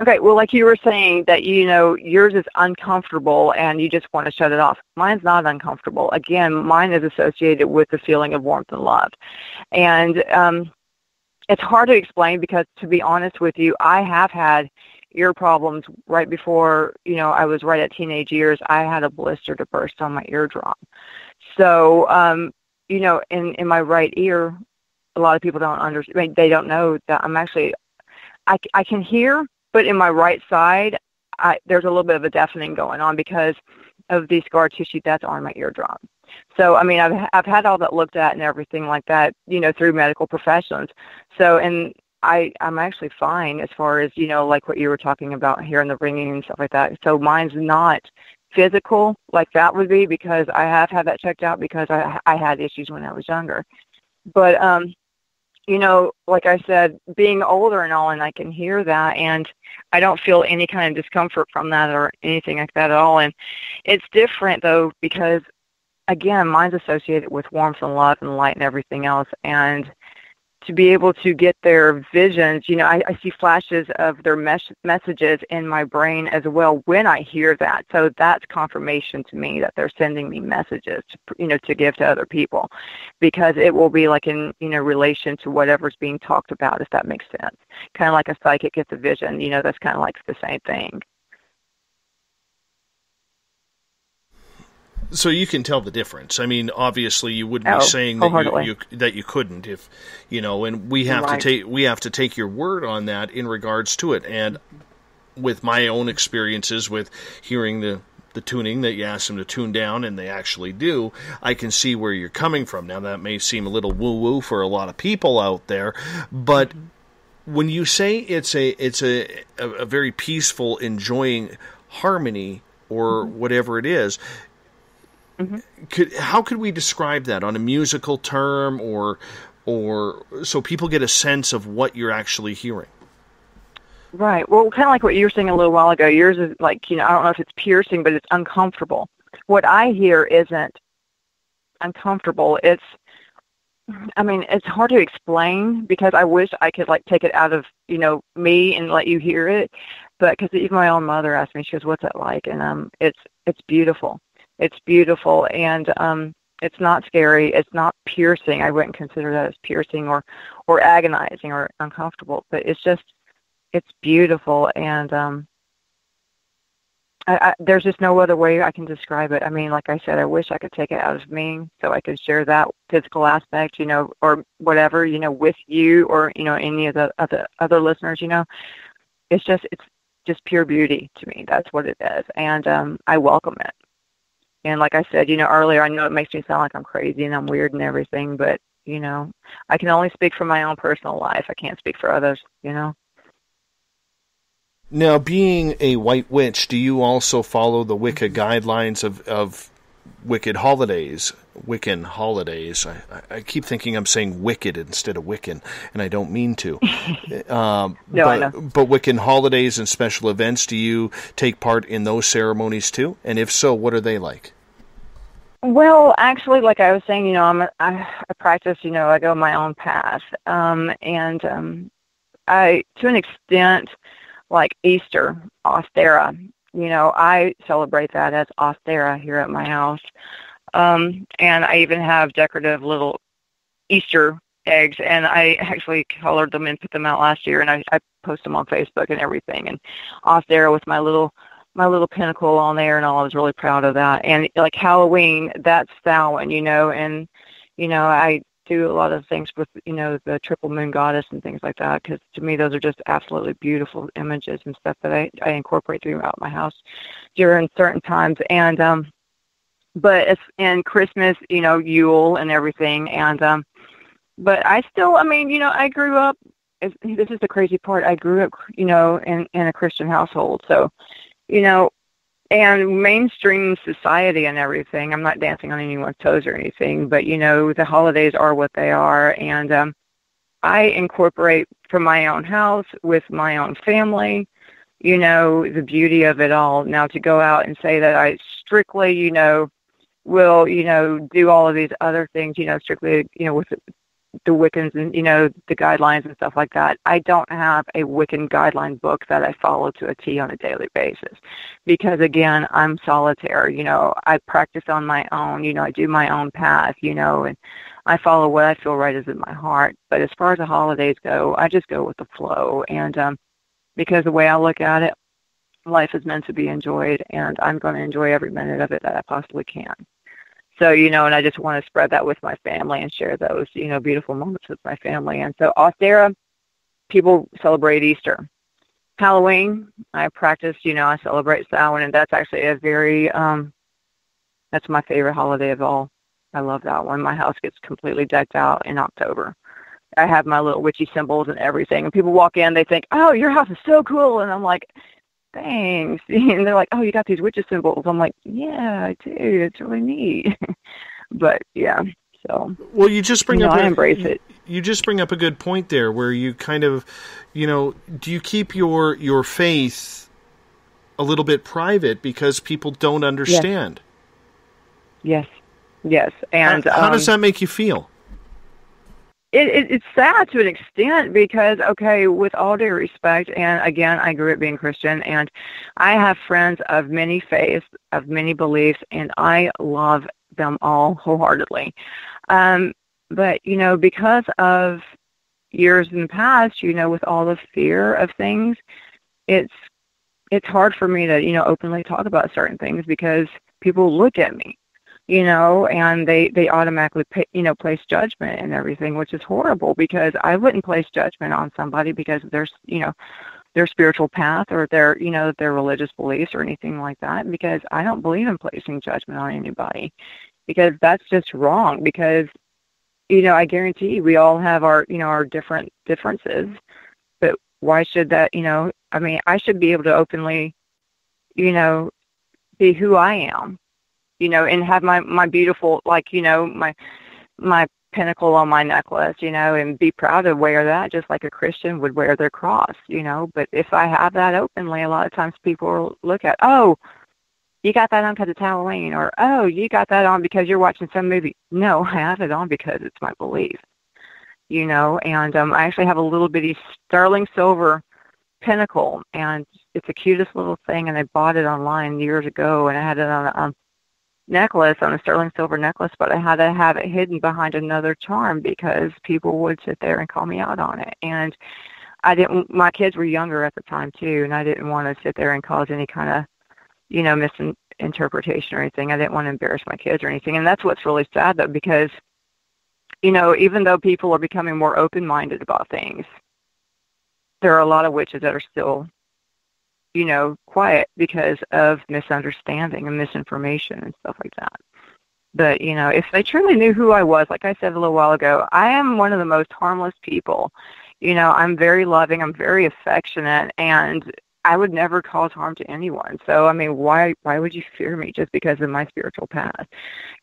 Okay, well, like you were saying that, yours is uncomfortable and you just want to shut it off. Mine's not uncomfortable. Again, mine is associated with the feeling of warmth and love. And it's hard to explain because, to be honest with you, I have had ear problems right before, I was right at teenage years. I had a blister to burst on my eardrum. So, in my right ear, a lot of people don't understand. They don't know that I'm actually, I can hear, but in my right side, there's a little bit of a deafening going on because of the scar tissue that's on my eardrum. So, I mean, I've had all that looked at and everything like that, through medical professions. So, and I'm actually fine as far as, like what you were talking about, hearing the ringing and stuff like that. So mine's not physical like that would be, because I have had that checked out because I had issues when I was younger. But, like I said, being older and all, and I can hear that, and I don't feel any kind of discomfort from that or anything like that at all. And it's different, though, because, again, mine's associated with warmth and love and light and everything else. And to be able to get their visions, I see flashes of their messages in my brain as well when I hear that. So that's confirmation to me that they're sending me messages, to give to other people, because it will be like in, relation to whatever's being talked about, if that makes sense. Kind of like a psychic gets a vision, that's kind of like the same thing. So you can tell the difference. I mean, obviously, you wouldn't be saying that you couldn't, if and we have to take your word on that in regards to it. And with my own experiences with hearing the tuning that you ask them to tune down, and they actually do, I can see where you're coming from. Now, that may seem a little woo-woo for a lot of people out there, but when you say it's a very peaceful, enjoying harmony or whatever it is. How could we describe that on a musical term, or so people get a sense of what you're actually hearing? Right. Well, kind of like what you were saying a little while ago. Yours is like, I don't know if it's piercing, but it's uncomfortable. What I hear isn't uncomfortable. It's hard to explain, because I wish I could take it out of, me and let you hear it. But because even my own mother asked me, she goes, "What's that like?" And it's beautiful. It's beautiful, and it's not scary. It's not piercing. I wouldn't consider that as piercing or agonizing or uncomfortable. But it's beautiful, and there's just no other way I can describe it. I mean, like I said, I wish I could take it out of me so I could share that physical aspect, or whatever, with you or any of the other listeners. It's just pure beauty to me. That's what it is, and I welcome it. And like I said, earlier, I know it makes me sound like I'm crazy and I'm weird and everything, but, I can only speak for my own personal life. I can't speak for others, Now, being a white witch, do you also follow the Wicca guidelines of Wiccan holidays? I keep thinking I'm saying wicked instead of Wiccan, and I don't mean to. I know. But Wiccan holidays and special events, do you take part in those ceremonies too? And if so, what are they like? Well, actually, like I was saying, I practice, I go my own path. And I, to an extent, like Easter, Ostera, I celebrate that as Ostera here at my house. And I even have decorative little Easter eggs, and I actually colored them and put them out last year, and I post them on Facebook and everything. And Ostera with my little pinnacle on there and all. I was really proud of that. And like Halloween, that's Samhain, and I do a lot of things with the triple moon goddess and things like that, because to me those are just absolutely beautiful images and stuff that I incorporate throughout my house during certain times. And but it's in Christmas, Yule and everything. And but I still, I grew up. This is the crazy part. I grew up, in a Christian household, so. And mainstream society and everything, I'm not dancing on anyone's toes or anything, but, the holidays are what they are. And I incorporate from my own house with my own family, the beauty of it all. Now, to go out and say that I strictly, will, do all of these other things, strictly, with the Wiccans and, the guidelines and stuff like that. I don't have a Wiccan guideline book that I follow to a T on a daily basis, because again, I'm solitaire, I practice on my own, I do my own path, and I follow what I feel right is in my heart. But as far as the holidays go, I just go with the flow. And because the way I look at it, life is meant to be enjoyed, and I'm going to enjoy every minute of it that I possibly can. So, and I just want to spread that with my family and share those, beautiful moments with my family. And so Ostera, people celebrate Easter. Halloween, I practice, I celebrate Samhain, and that's actually a very, that's my favorite holiday of all. I love that one. My house gets completely decked out in October. I have my little witchy symbols and everything. And people walk in, they think, "Oh, your house is so cool." And I'm like, "Thanks." And they're like, "Oh, you got these witchy symbols." I'm like, "Yeah, I do. It's really neat." But yeah, so. Well, you just bring up I embrace it. You just bring up a good point there, where you kind of, do you keep your faith a little bit private because people don't understand? Yes. And how does that make you feel? It's sad to an extent because, okay, with all due respect, and again, I grew up being Christian, and I have friends of many faiths, of many beliefs, and I love them all wholeheartedly. But, because of years in the past, with all the fear of things, it's hard for me to, openly talk about certain things because people look at me. And they automatically, place judgment and everything, which is horrible because I wouldn't place judgment on somebody because of their spiritual path or their religious beliefs or anything like that, because I don't believe in placing judgment on anybody, because that's just wrong. Because, I guarantee we all have our differences, but why should that, I should be able to openly, be who I am. And have my beautiful, my pinnacle on my necklace, and be proud to wear that just like a Christian would wear their cross, But if I have that openly, a lot of times people will look at, "Oh, you got that on because it's Halloween," or, "Oh, you got that on because you're watching some movie." No, I have it on because it's my belief, and I actually have a little bitty sterling silver pinnacle, and it's the cutest little thing, and I bought it online years ago, and I had it on a necklace, on a sterling silver necklace, but I had to have it hidden behind another charm because people would sit there and call me out on it. And my kids were younger at the time too, and I didn't want to sit there and cause any kind of, misinterpretation or anything. I didn't want to embarrass my kids or anything. And that's what's really sad though, because, even though people are becoming more open-minded about things, there are a lot of witches that are still quiet because of misunderstanding and misinformation and stuff like that. But, if they truly knew who I was, like I said a little while ago, I am one of the most harmless people. I'm very loving, I'm very affectionate, and I would never cause harm to anyone. So, why would you fear me just because of my spiritual path?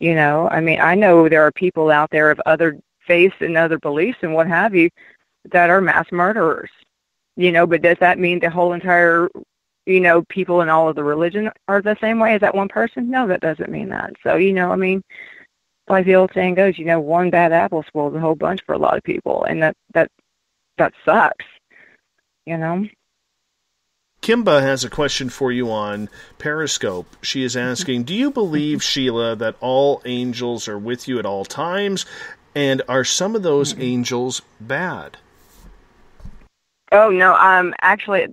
I know there are people out there of other faiths and other beliefs and what have you that are mass murderers, but does that mean the whole entire people in all of the religion are the same way as that one person? No, that doesn't mean that. So, like the old saying goes, one bad apple spoils the whole bunch for a lot of people, and that sucks, Kimba has a question for you on Periscope. She is asking, do you believe, Sheila, that all angels are with you at all times, and are some of those angels bad? Oh, no, actually,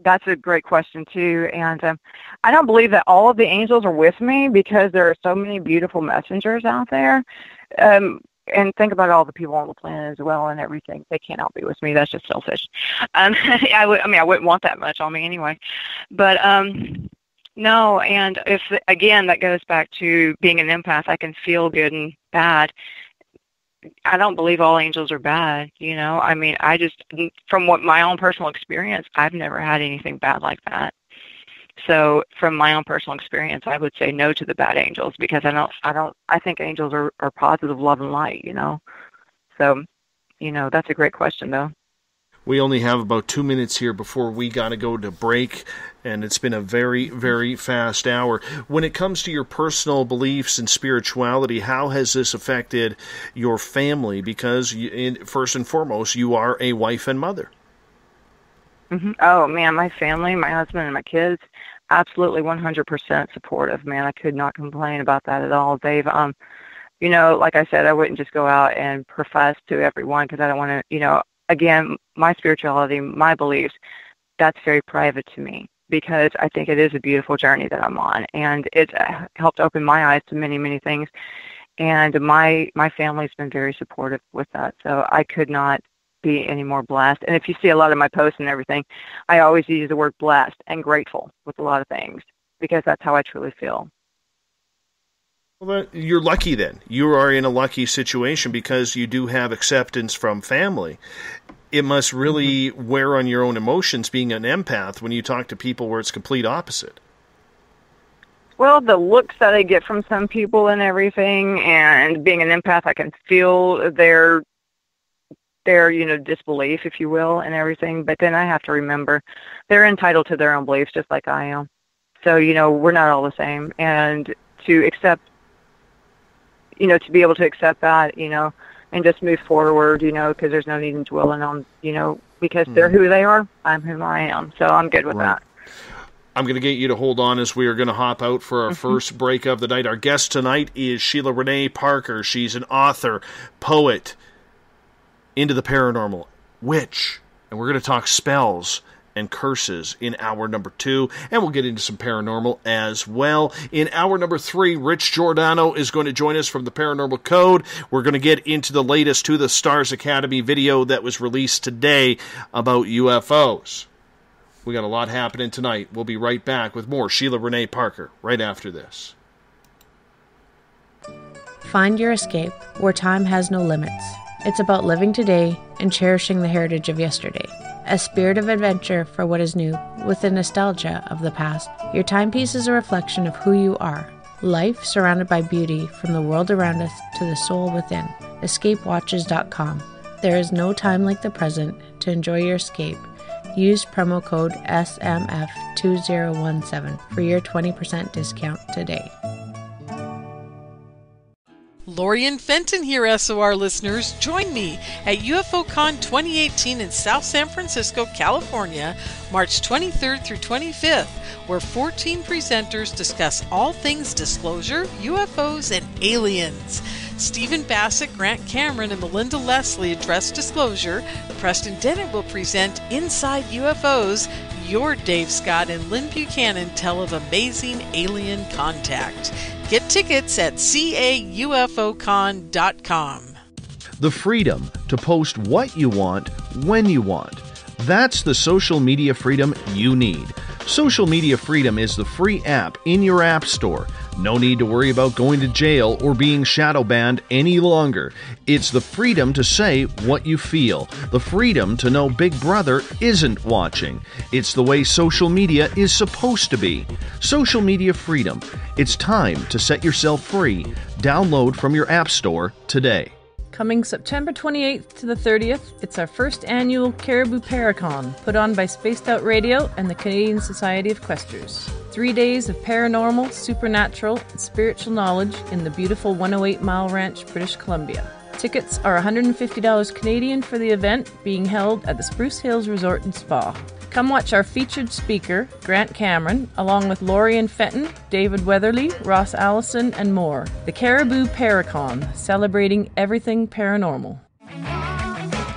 that's a great question, too. And I don't believe that all of the angels are with me because there are so many beautiful messengers out there. And think about all the people on the planet as well and everything. They can't all be with me. That's just selfish. I wouldn't want that much on me anyway. But no, and if, again, that goes back to being an empath, I can feel good and bad. I don't believe all angels are bad, I just, from what my own personal experience, I've never had anything bad like that. So from my own personal experience, I would say no to the bad angels because I think angels are positive love and light, So, that's a great question though. We only have about 2 minutes here before we got to go to break, and it's been a very, very fast hour. When it comes to your personal beliefs and spirituality, how has this affected your family? Because, first and foremost, you are a wife and mother. Mm-hmm. Oh, man, my family, my husband and my kids, absolutely 100% supportive, man. I could not complain about that at all. They've, like I said, I wouldn't just go out and profess to everyone because I don't want to, again, my spirituality, my beliefs, that's very private to me because I think it is a beautiful journey that I'm on, and it's helped open my eyes to many, many things. And my family's been very supportive with that, so I could not be any more blessed. And if you see a lot of my posts and everything, I always use the word blessed and grateful with a lot of things because that's how I truly feel. Well, you're lucky then. You are in a lucky situation because you do have acceptance from family. It must really wear on your own emotions being an empath when you talk to people where it's complete opposite. Well, the looks that I get from some people and everything, and being an empath, I can feel their disbelief, if you will, and everything. But then I have to remember they're entitled to their own beliefs just like I am. So, we're not all the same. And to accept, to be able to accept that, and just move forward, because there's no need in dwelling on, because they're who they are, I'm who I am. So I'm good with that. I'm going to get you to hold on as we are going to hop out for our first break of the night. Our guest tonight is Sheila Renee Parker. She's an author, poet, into the paranormal, witch, and we're going to talk spells and curses in hour number 2, and we'll get into some paranormal as well. In hour number 3, Rich Giordano is going to join us from the Paranormal Code. We're going to get into the latest To the Stars Academy video that was released today about UFOs. We got a lot happening tonight. We'll be right back with more Sheila Renee Parker right after this. Find your escape where time has no limits. It's about living today and cherishing the heritage of yesterday. A spirit of adventure for what is new, with the nostalgia of the past. Your timepiece is a reflection of who you are. Life surrounded by beauty from the world around us to the soul within. EscapeWatches.com. There is no time like the present to enjoy your escape. Use promo code SMF2017 for your 20% discount today. Lori and Fenton here, SOR listeners. Join me at UFOCon 2018 in South San Francisco, California, March 23rd through 25th, where 14 presenters discuss all things disclosure, UFOs, and aliens. Stephen Bassett, Grant Cameron, and Melinda Leslie address disclosure. Preston Dennett will present Inside UFOs. Your Dave Scott and Lynn Buchanan tell of amazing alien contact. Get tickets at caufocon.com. The freedom to post what you want, when you want. That's the social media freedom you need. Social Media Freedom is the free app in your app store. No need to worry about going to jail or being shadow banned any longer. It's the freedom to say what you feel. The freedom to know Big Brother isn't watching. It's the way social media is supposed to be. Social Media Freedom. It's time to set yourself free. Download from your app store today. Coming September 28th to the 30th, it's our first annual Caribou Paracon, put on by Spaced Out Radio and the Canadian Society of Questers. 3 days of paranormal, supernatural, and spiritual knowledge in the beautiful 108 Mile Ranch, British Columbia. Tickets are $150 Canadian for the event, being held at the Spruce Hills Resort and Spa. Come watch our featured speaker, Grant Cameron, along with Laurie and Fenton, David Weatherly, Ross Allison, and more. The Caribou Paracon, celebrating everything paranormal.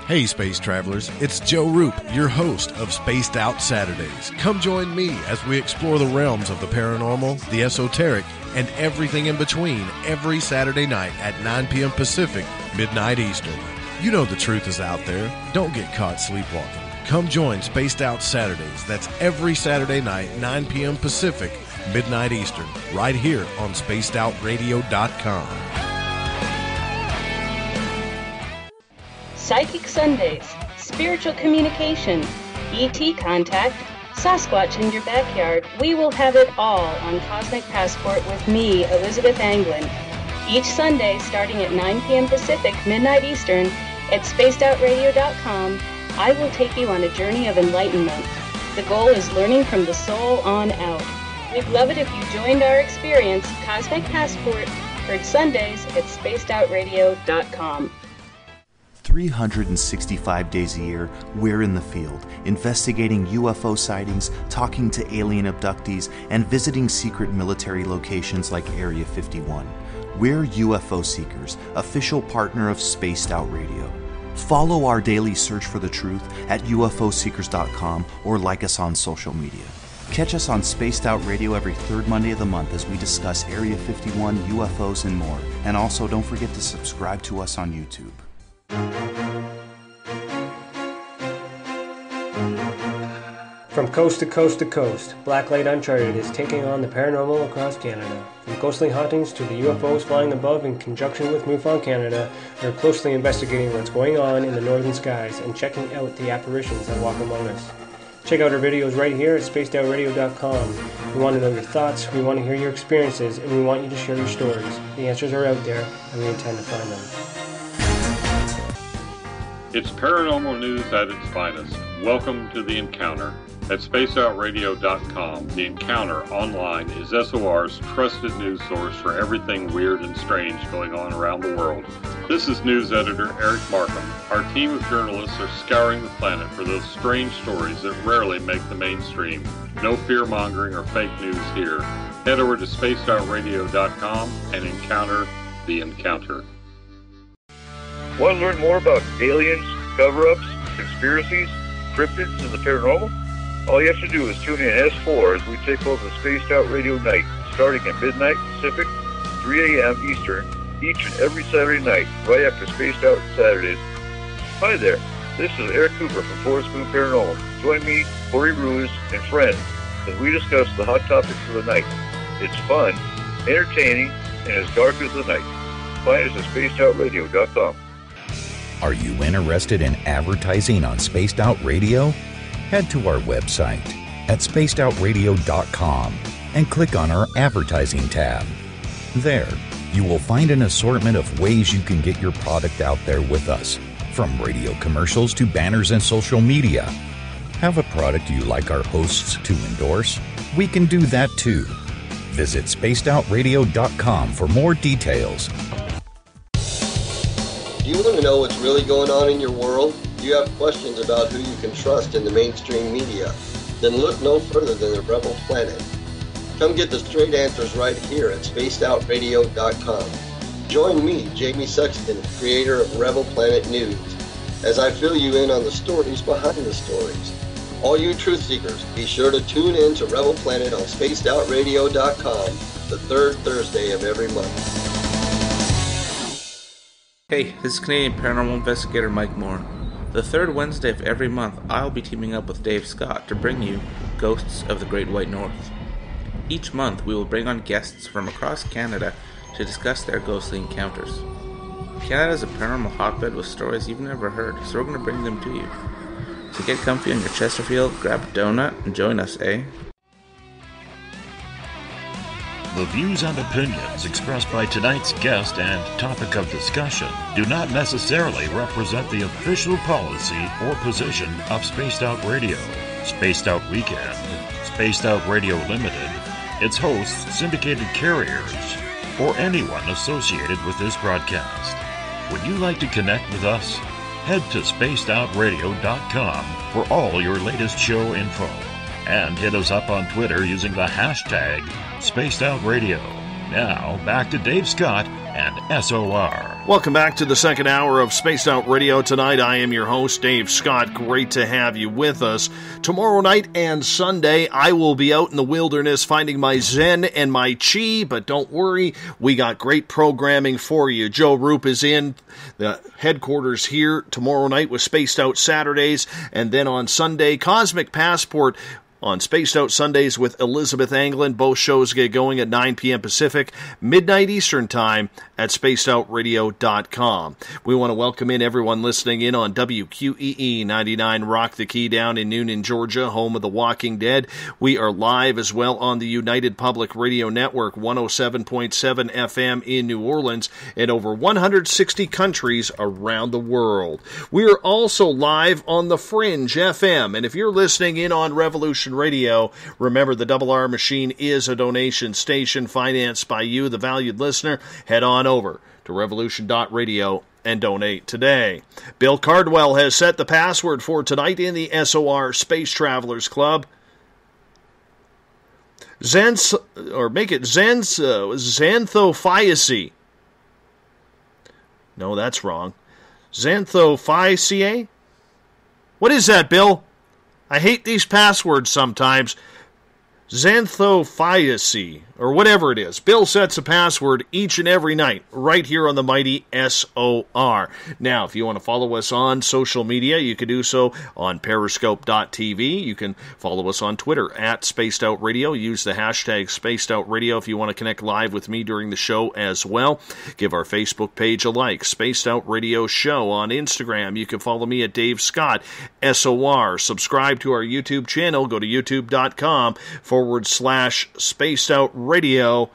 Hey Space Travelers, it's Joe Roop, your host of Spaced Out Saturdays. Come join me as we explore the realms of the paranormal, the esoteric, and everything in between every Saturday night at 9 p.m. Pacific, midnight Eastern. You know the truth is out there. Don't get caught sleepwalking. Come join Spaced Out Saturdays. That's every Saturday night, 9 p.m. Pacific, midnight Eastern, right here on SpacedOutRadio.com. Psychic Sundays, spiritual communication, ET contact, Sasquatch in your backyard. We will have it all on Cosmic Passport with me, Elizabeth Anglin. Each Sunday, starting at 9 p.m. Pacific, midnight Eastern, at SpacedOutRadio.com, I will take you on a journey of enlightenment. The goal is learning from the soul on out. We'd love it if you joined our experience. Cosmic Passport, heard Sundays at SpacedOutRadio.com. 365 days a year, we're in the field, investigating UFO sightings, talking to alien abductees, and visiting secret military locations like Area 51. We're UFO Seekers, official partner of Spaced Out Radio. Follow our daily search for the truth at ufoseekers.com or like us on social media. Catch us on Spaced Out Radio every third Monday of the month as we discuss Area 51, UFOs, and more. And also don't forget to subscribe to us on YouTube. From coast to coast to coast, Blacklight Uncharted is taking on the paranormal across Canada. From ghostly hauntings to the UFOs flying above in conjunction with MUFON Canada, we're closely investigating what's going on in the northern skies and checking out the apparitions that walk among us. Check out our videos right here at spacedoutradio.com. We want to know your thoughts, we want to hear your experiences, and we want you to share your stories. The answers are out there, and we intend to find them. It's paranormal news at its finest. Welcome to The Encounter. At spacedoutradio.com, The Encounter online is SOR's trusted news source for everything weird and strange going on around the world. This is news editor Eric Markham. Our team of journalists are scouring the planet for those strange stories that rarely make the mainstream. No fear-mongering or fake news here. Head over to spacedoutradio.com and encounter The Encounter. Want to learn more about aliens, cover-ups, conspiracies, cryptids, and the paranormal? All you have to do is tune in S4 as we take over the Spaced Out Radio Night, starting at midnight Pacific, 3 a.m. Eastern, each and every Saturday night, right after Spaced Out Saturdays. Hi there, this is Eric Cooper from Forest Moon Paranormal. Join me, Corey Ruse, and friends as we discuss the hot topics of the night. It's fun, entertaining, and as dark as the night. Find us at spacedoutradio.com. Are you interested in advertising on Spaced Out Radio? Head to our website at spacedoutradio.com and click on our advertising tab. There, you will find an assortment of ways you can get your product out there with us, from radio commercials to banners and social media. Have a product you like our hosts to endorse? We can do that too. Visit spacedoutradio.com for more details. Do you want to know what's really going on in your world? Do you have questions about who you can trust in the mainstream media? Then look no further than the Rebel Planet. Come get the straight answers right here at spacedoutradio.com. Join me, Jamie Sexton, creator of Rebel Planet News, as I fill you in on the stories behind the stories. All you truth seekers, be sure to tune in to Rebel Planet on spacedoutradio.com the third Thursday of every month. Hey, this is Canadian Paranormal Investigator Mike Moore. The third Wednesday of every month, I'll be teaming up with Dave Scott to bring you Ghosts of the Great White North. Each month, we will bring on guests from across Canada to discuss their ghostly encounters. Canada is a paranormal hotbed with stories you've never heard, so we're going to bring them to you. So get comfy on your Chesterfield, grab a donut, and join us, eh? The views and opinions expressed by tonight's guest and topic of discussion do not necessarily represent the official policy or position of Spaced Out Radio, Spaced Out Weekend, Spaced Out Radio Limited, its hosts, syndicated carriers, or anyone associated with this broadcast. Would you like to connect with us? Head to spacedoutradio.com for all your latest show info. And hit us up on Twitter using the hashtag SpacedOutRadio. Now, back to Dave Scott and SOR. Welcome back to the second hour of Spaced Out Radio. Tonight, I am your host, Dave Scott. Great to have you with us. Tomorrow night and Sunday, I will be out in the wilderness finding my Zen and my Chi, but don't worry, we got great programming for you. Joe Roop is in the headquarters here tomorrow night with Spaced Out Saturdays, and then on Sunday, Cosmic Passport on Spaced Out Sundays with Elizabeth Anglin. Both shows get going at 9 p.m. Pacific, midnight Eastern Time at spacedoutradio.com. We want to welcome in everyone listening in on WQEE 99 Rock the Key down in Noonan, Georgia, home of The Walking Dead. We are live as well on the United Public Radio Network, 107.7 FM in New Orleans, and over 160 countries around the world. We are also live on the Fringe FM, and if you're listening in on Revolution Radio, remember the Double R Machine is a donation station financed by you, the valued listener. Head on over to revolution.radio and donate today. Bill Cardwell has set the password for tonight in the SOR Space Travelers Club. Xanthophyaceae. No, that's wrong. Xanthophyaceae? What is that, Bill? I hate these passwords sometimes. xanthophiacy, or whatever it is. Bill sets a password each and every night right here on the mighty SOR. Now, if you want to follow us on social media, you can do so on periscope.tv. You can follow us on Twitter at Spaced Out Radio. Use the hashtag Spaced Out Radio if you want to connect live with me during the show as well. Give our Facebook page a like, Spaced Out Radio Show. On Instagram, you can follow me at Dave Scott, SOR. Subscribe to our YouTube channel. Go to youtube.com/Spaced Out Radio.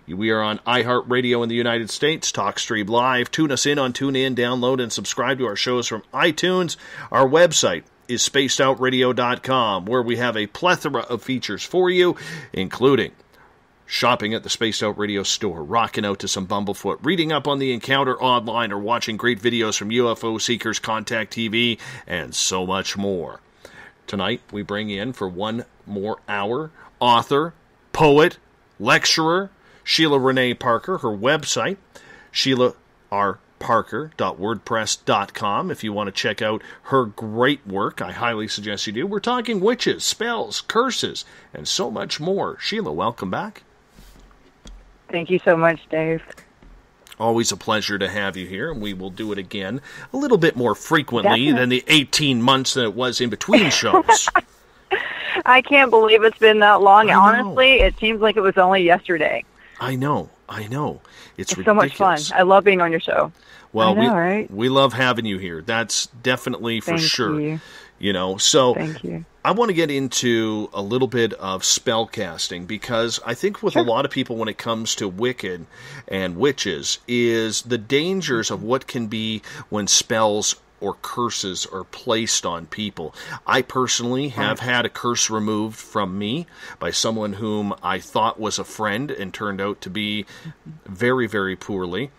We are on iHeartRadio in the United States, TalkStream Live. Tune us in on TuneIn, download and subscribe to our shows from iTunes. Our website is spacedoutradio.com, where we have a plethora of features for you, including shopping at the Spaced Out Radio store, rocking out to some Bumblefoot, reading up on the encounter online, or watching great videos from UFO Seekers, Contact TV, and so much more. Tonight, we bring in for one more hour author, poet, lecturer, Sheila Renee Parker. Her website, sheilarparker.wordpress.com. If you want to check out her great work, I highly suggest you do. We're talking witches, spells, curses, and so much more. Sheila, welcome back. Thank you so much, Dave. Always a pleasure to have you here, and we will do it again a little bit more frequently than the 18 months that it was in between shows. I can't believe it's been that long. Honestly, it seems like it was only yesterday. I know. It's ridiculous. So much fun. I love being on your show. Well, I know, right? we love having you here. That's definitely for sure. You. You know, so Thank you. I want to get into a little bit of spell casting, because I think with a lot of people when it comes to Wicked and witches is the dangers of what can be when spells or curses are placed on people. I personally have had a curse removed from me by someone whom I thought was a friend and turned out to be very, very poorly.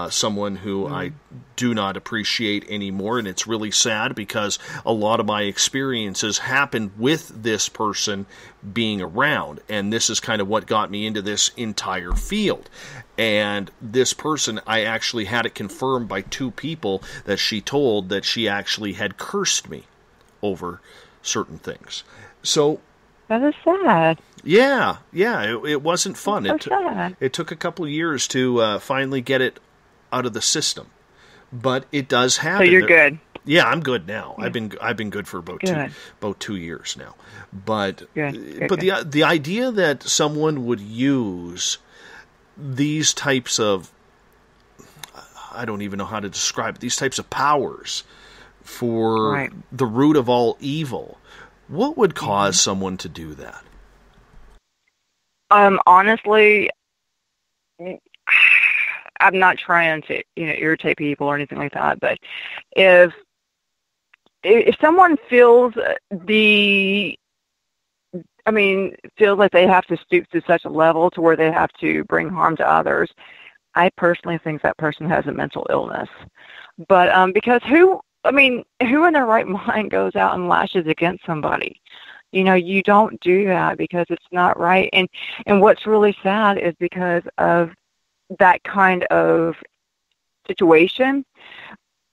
Someone who I do not appreciate anymore, and it's really sad because a lot of my experiences happened with this person being around, and this is kind of what got me into this entire field. And this person, I actually had it confirmed by two people that she told that she actually had cursed me over certain things. So that is sad. Yeah, it wasn't fun. That's so sad. It took a couple of years to finally get it out of the system, but it does happen. So you're good. Yeah, I'm good now. Yeah. I've been good for about 2 years now. But the idea that someone would use these types of, I don't even know how to describe it, these types of powers for the root of all evil. What would cause someone to do that? Honestly, I'm not trying to, irritate people or anything like that, but if someone feels feels like they have to stoop to such a level to where they have to bring harm to others, I personally think that person has a mental illness. But because who in their right mind goes out and lashes against somebody? You don't do that because it's not right. And what's really sad is because of that kind of situation,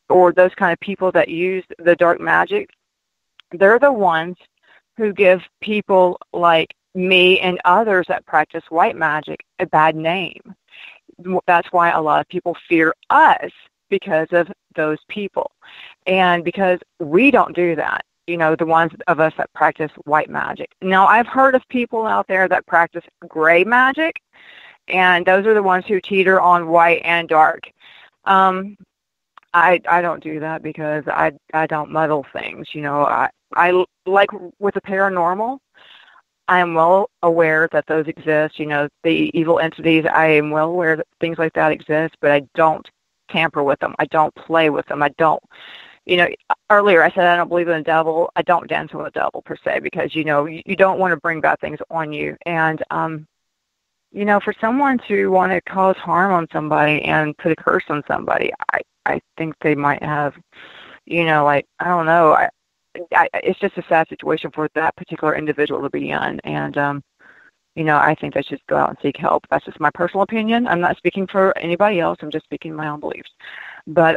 or those kind of people that use the dark magic, they're the ones who give people like me and others that practice white magic a bad name. That's why a lot of people fear us, because of those people. And because we don't do that, the ones of us that practice white magic. Now, I've heard of people out there that practice gray magic, and those are the ones who teeter on white and dark. I don't do that because I don't muddle things. I like with the paranormal, I am well aware that those exist. The evil entities, I am well aware that things like that exist, but I don't tamper with them. I don't play with them. I don't, earlier I said I don't believe in the devil. I don't dance with the devil per se, because, you don't want to bring bad things on you. And, for someone to want to cause harm on somebody and put a curse on somebody, I think they might have, I don't know. It's just a sad situation for that particular individual to be in. And, I think they should go out and seek help. That's just my personal opinion. I'm not speaking for anybody else. I'm just speaking my own beliefs. But,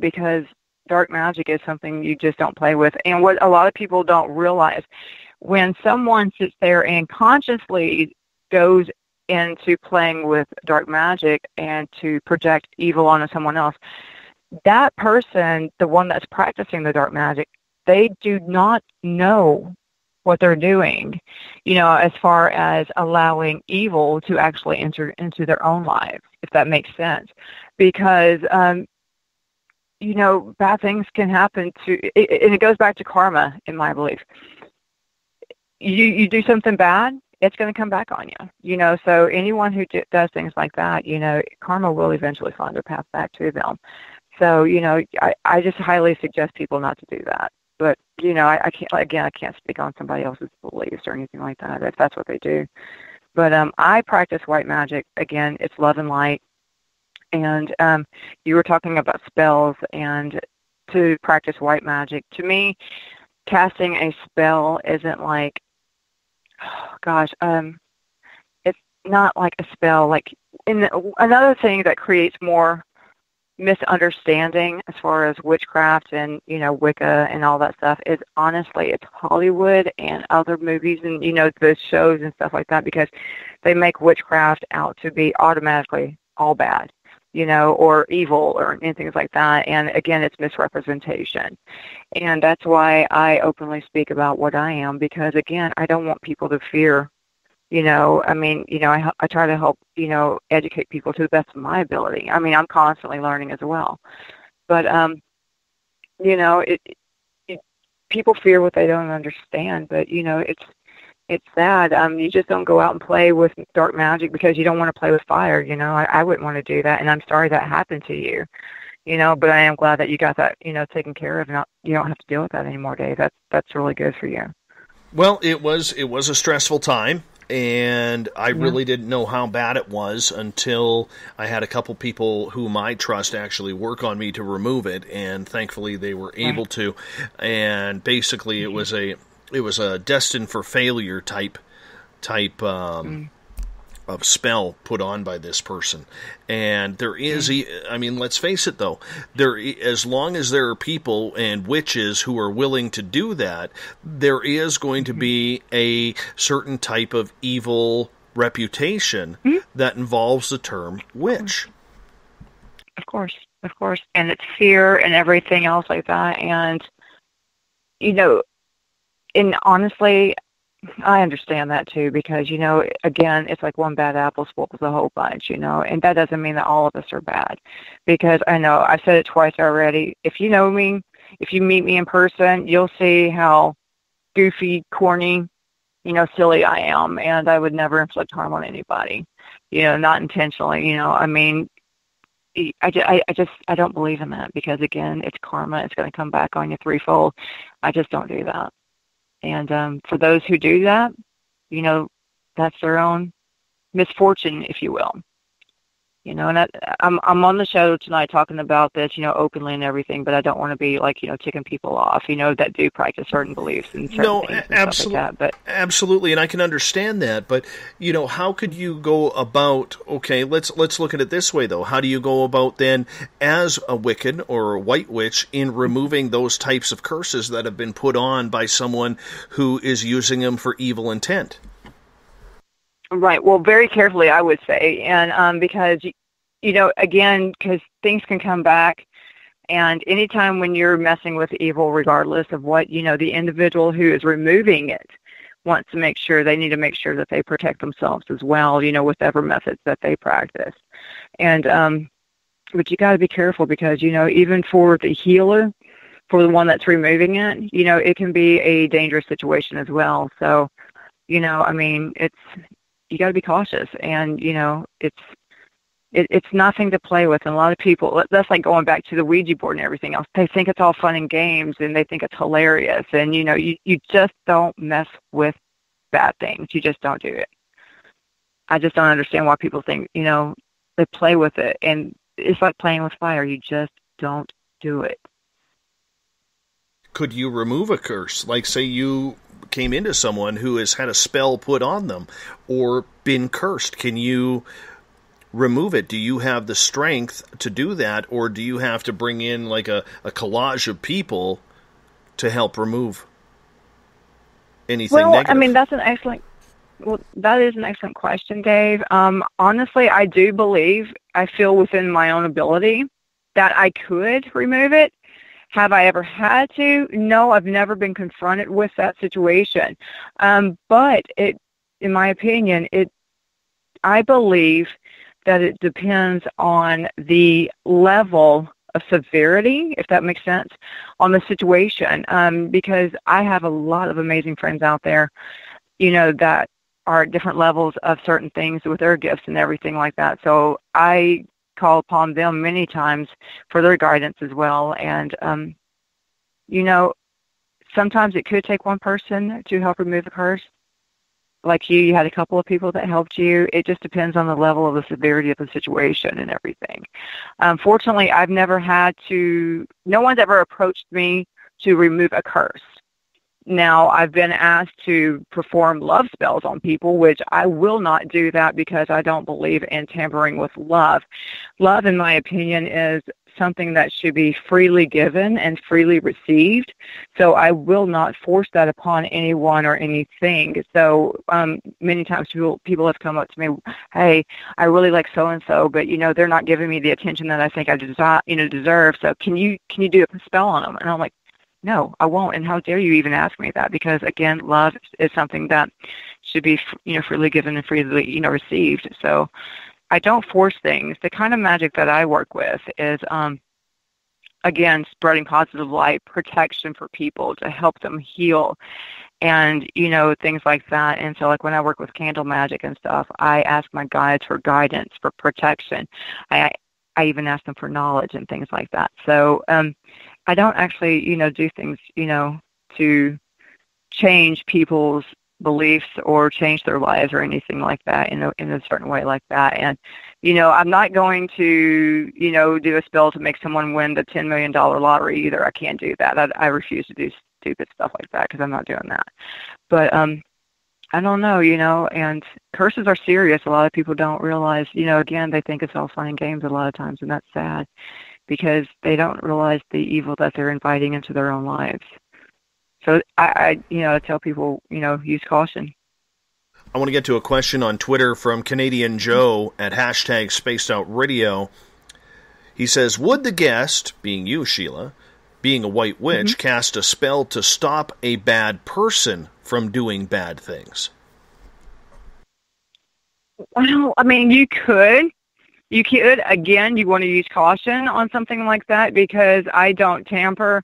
because dark magic is something you just don't play with. And what a lot of people don't realize, when someone sits there and consciously goes into playing with dark magic and to project evil onto someone else, that person, the one that's practicing the dark magic, they do not know what they're doing, as far as allowing evil to actually enter into their own lives, if that makes sense. Because, bad things can happen and it goes back to karma, in my belief. You do something bad, it's going to come back on you, so anyone who does things like that, karma will eventually find their path back to them. So, I just highly suggest people not to do that. But, I can't speak on somebody else's beliefs or anything like that, if that's what they do. But I practice white magic. Again, it's love and light. And you were talking about spells, and to practice white magic, to me, casting a spell isn't like, it's not like a spell. Like, another thing that creates more misunderstanding as far as witchcraft and Wicca and all that stuff is, honestly, it's Hollywood and other movies and the shows and stuff like that, because they make witchcraft out to be automatically all bad, or evil or anything like that. And again, it's misrepresentation, and that's why I openly speak about what I am, because again, I don't want people to fear. I try to help, educate people to the best of my ability. I'm constantly learning as well. But, people fear what they don't understand. But, it's sad. You just don't go out and play with dark magic because you don't want to play with fire. I wouldn't want to do that. And I'm sorry that happened to you, but I am glad that you got that, taken care of. And you don't have to deal with that anymore, Dave. That's really good for you. Well, it was a stressful time. And I really didn't know how bad it was until I had a couple people whom I trust actually work on me to remove it, and thankfully they were able to. And basically, it was a destined for failure type of spell put on by this person. And there is, let's face it though, as long as there are people and witches who are willing to do that, there is going to be a certain type of evil reputation that involves the term witch. Of course. And it's fear and everything else like that. And, and honestly, I understand that too, because, again, it's like one bad apple spoils the whole bunch, and that doesn't mean that all of us are bad, because I know I've said it twice already. If you know me, if you meet me in person, you'll see how goofy, corny, silly I am, and I would never inflict harm on anybody, not intentionally, I don't believe in that, because again, it's karma. It's going to come back on you threefold. I just don't do that. And for those who do that, that's their own misfortune, if you will. And I'm on the show tonight talking about this, openly and everything, but I don't want to be like, ticking people off, that do practice certain beliefs and certain things and stuff like that. But absolutely, and I can understand that. But how could you go about? Okay, let's look at it this way though. How do you go about then, as a Wiccan or a white witch, in removing those types of curses that have been put on by someone who is using them for evil intent? Right. Well, very carefully, I would say. And because, again, because things can come back. And anytime when you're messing with evil, regardless of what, the individual who is removing it wants to make sure, they need to make sure that they protect themselves as well, with whatever methods that they practice. And, but you got to be careful, because, even for the healer, for the one that's removing it, it can be a dangerous situation as well. So, you got to be cautious, and it's nothing to play with. And a lot of people, that's like going back to the Ouija board and everything else. They think it's all fun and games, and they think it's hilarious. And you just don't mess with bad things. You just don't do it. I just don't understand why people think they play with it, and it's like playing with fire. You just don't do it. Could you remove a curse? Like, say you came into someone who has had a spell put on them or been cursed. Can you remove it? Do you have the strength to do that, or do you have to bring in like a collage of people to help remove anything negative? I mean, that is an excellent question, Dave. Honestly, I do believe, I feel within my own ability that I could remove it. Have I ever had to? No, I've never been confronted with that situation. But in my opinion, I believe that it depends on the level of severity, if that makes sense, on the situation. Because I have a lot of amazing friends out there, that are at different levels of certain things with their gifts and everything like that. So I call upon them many times for their guidance as well. And, sometimes it could take one person to help remove a curse. Like you had a couple of people that helped you. It just depends on the level of the severity of the situation and everything. Fortunately, I've never no one's ever approached me to remove a curse. Now, I've been asked to perform love spells on people, which I will not do that because I don't believe in tampering with love. Love, in my opinion, is something that should be freely given and freely received. So I will not force that upon anyone or anything. So many times people have come up to me, hey, I really like so-and-so, but, they're not giving me the attention that I think I deserve. So can you do a spell on them? And I'm like, no, I won't. And how dare you even ask me that? Because again, love is something that should be, freely given and freely, received. So I don't force things. The kind of magic that I work with is, again, spreading positive light, protection for people to help them heal, and things like that. And so, like when I work with candle magic and stuff, I ask my guides for guidance, for protection. I even ask them for knowledge and things like that. So I don't actually, do things, to change people's beliefs or change their lives or anything like that in a certain way like that. And, I'm not going to, do a spell to make someone win the $10 million lottery either. I can't do that. I refuse to do stupid stuff like that because I'm not doing that. But I don't know, and curses are serious. A lot of people don't realize, again, they think it's all fun and games a lot of times, and that's sad because they don't realize the evil that they're inviting into their own lives. So I tell people, use caution. I want to get to a question on Twitter from Canadian Joe at #SpacedOutRadio. He says, would the guest, being you, Sheila, being a white witch, cast a spell to stop a bad person from doing bad things? Well, I mean, you could. You could. Again, you want to use caution on something like that because I don't tamper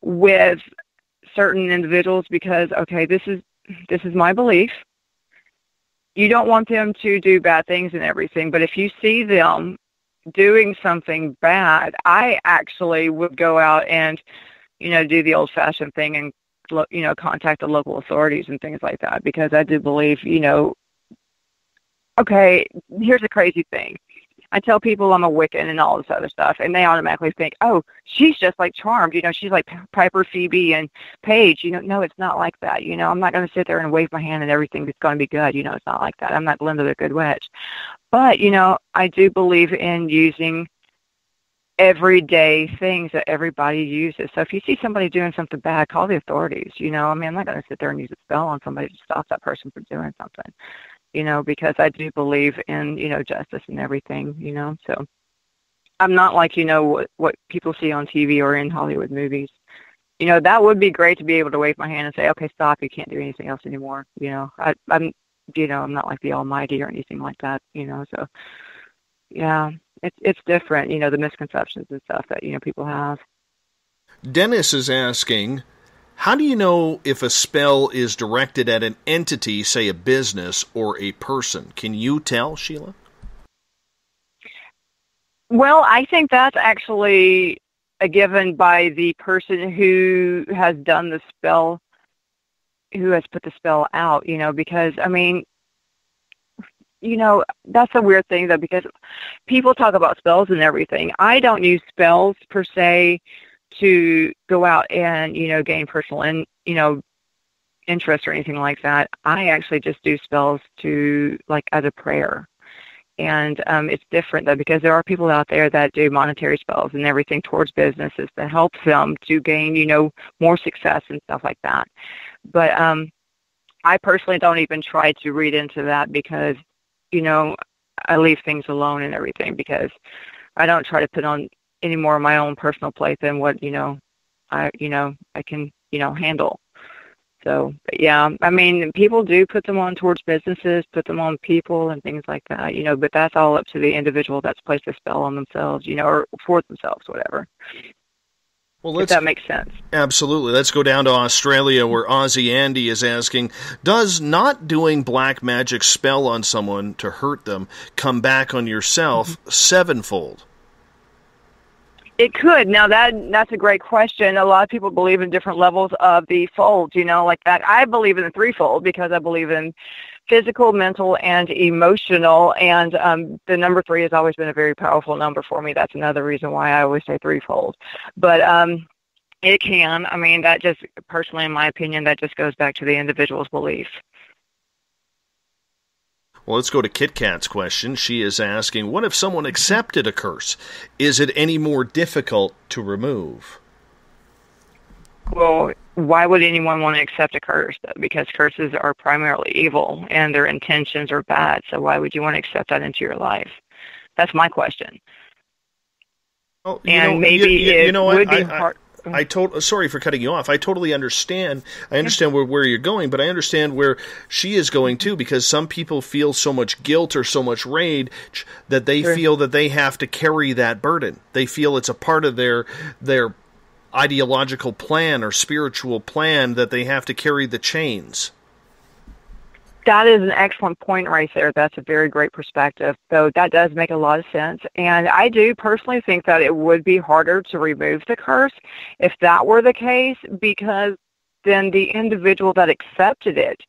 with certain individuals because, okay, this is my belief. You don't want them to do bad things and everything, but if you see them doing something bad, I actually would go out and, do the old-fashioned thing and, contact the local authorities and things like that because I do believe, okay, here's a crazy thing. I tell people I'm a Wiccan and all this other stuff, and they automatically think, oh, she's just like Charmed. She's like Piper, Phoebe, and Paige. No, it's not like that. I'm not going to sit there and wave my hand and everything is going to be good. It's not like that. I'm not Glinda the Good Witch. But, I do believe in using everyday things that everybody uses. So if you see somebody doing something bad, call the authorities. I'm not going to sit there and use a spell on somebody to stop that person from doing something. Because I do believe in, justice and everything, so I'm not like, what people see on TV or in Hollywood movies. That would be great to be able to wave my hand and say, okay, stop, you can't do anything else anymore. I'm not like the Almighty or anything like that, so yeah, it's different, the misconceptions and stuff that, people have. Dennis is asking, how do you know if a spell is directed at an entity, say a business, or a person? Can you tell, Sheila? Well, I think that's actually a given by the person who has done the spell, who has put the spell out, because, I mean, that's a weird thing, though, because people talk about spells and everything. I don't use spells, per se, to go out and, gain personal interest or anything like that. I actually just do spells to, like, as a prayer. And it's different, though, because there are people out there that do monetary spells and everything towards businesses that helps them to gain, more success and stuff like that. But I personally don't even try to read into that because, I leave things alone and everything because I don't try to put on any more of my own personal plate than what, I can, handle. So, yeah, I mean, people do put them on towards businesses, put them on people and things like that, but that's all up to the individual that's placed a spell on themselves, or for themselves, whatever. Well, if that makes sense. Absolutely. Let's go down to Australia where Aussie Andy is asking, does not doing black magic spell on someone to hurt them come back on yourself sevenfold? It could. Now, that's a great question. A lot of people believe in different levels of the fold, like that. I believe in the threefold because I believe in physical, mental, and emotional, and the number 3 has always been a very powerful number for me. That's another reason why I always say threefold. But it can. I mean, that just, personally, in my opinion, that just goes back to the individual's belief. Well, let's go to Kit Kat's question. She is asking, what if someone accepted a curse? Is it any more difficult to remove? Well, why would anyone want to accept a curse? Because curses are primarily evil and their intentions are bad. So why would you want to accept that into your life? That's my question. Well, maybe it would be hard. Sorry for cutting you off. I totally understand. I understand where you're going, but I understand where she is going too, because some people feel so much guilt or so much rage that they feel that they have to carry that burden. They feel it's a part of their ideological plan or spiritual plan that they have to carry the chains. That is an excellent point right there. That's a very great perspective. So that does make a lot of sense. And I do personally think that it would be harder to remove the curse if that were the case, because then the individual that accepted it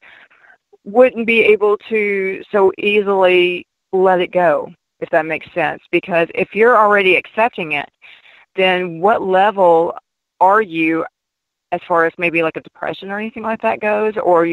wouldn't be able to so easily let it go, if that makes sense. Because if you're already accepting it, then what level are you as far as maybe like a depression or anything like that goes, or,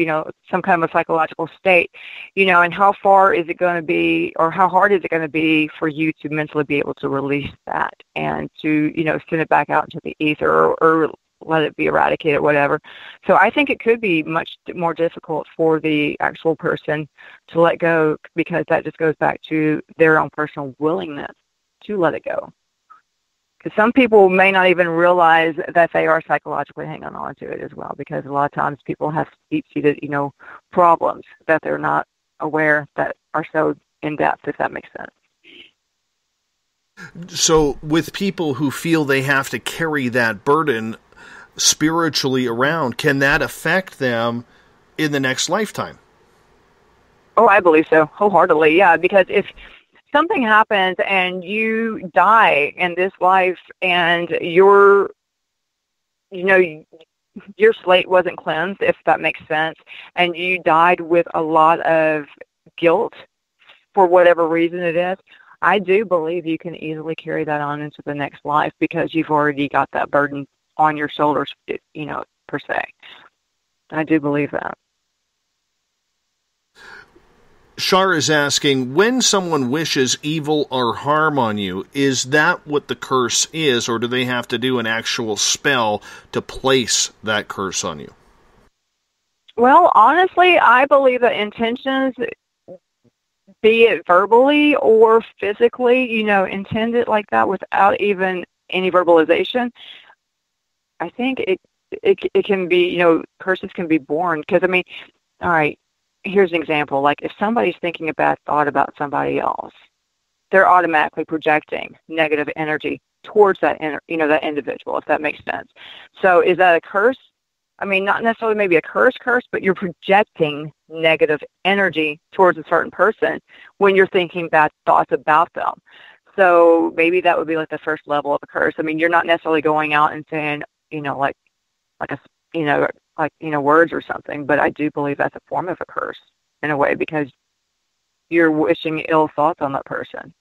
some kind of a psychological state, and how far is it going to be, or how hard is it going to be for you to mentally be able to release that and to, send it back out into the ether or let it be eradicated, whatever. So I think it could be much more difficult for the actual person to let go, because that just goes back to their own personal willingness to let it go. Some people may not even realize that they are psychologically hanging on to it as well, because a lot of times people have deep-seated, problems that they're not aware that are so in-depth, if that makes sense. So with people who feel they have to carry that burden spiritually around, can that affect them in the next lifetime? Oh, I believe so, wholeheartedly, yeah, because if something happens and you die in this life and your slate wasn't cleansed, if that makes sense, and you died with a lot of guilt for whatever reason it is, I do believe you can easily carry that on into the next life because you've already got that burden on your shoulders, per se. I do believe that. Shar is asking, when someone wishes evil or harm on you, is that what the curse is, or do they have to do an actual spell to place that curse on you? Well, honestly, I believe that intentions, be it verbally or physically, intended like that without even any verbalization, I think it can be, curses can be born. Because, all right, here's an example. Like, if somebody's thinking a bad thought about somebody else, they're automatically projecting negative energy towards that, that individual, if that makes sense. So is that a curse? Not necessarily maybe a curse, but you're projecting negative energy towards a certain person when you're thinking bad thoughts about them. So maybe that would be like the first level of a curse. You're not necessarily going out and saying, words or something, but I do believe that's a form of a curse in a way, because you're wishing ill thoughts on that person.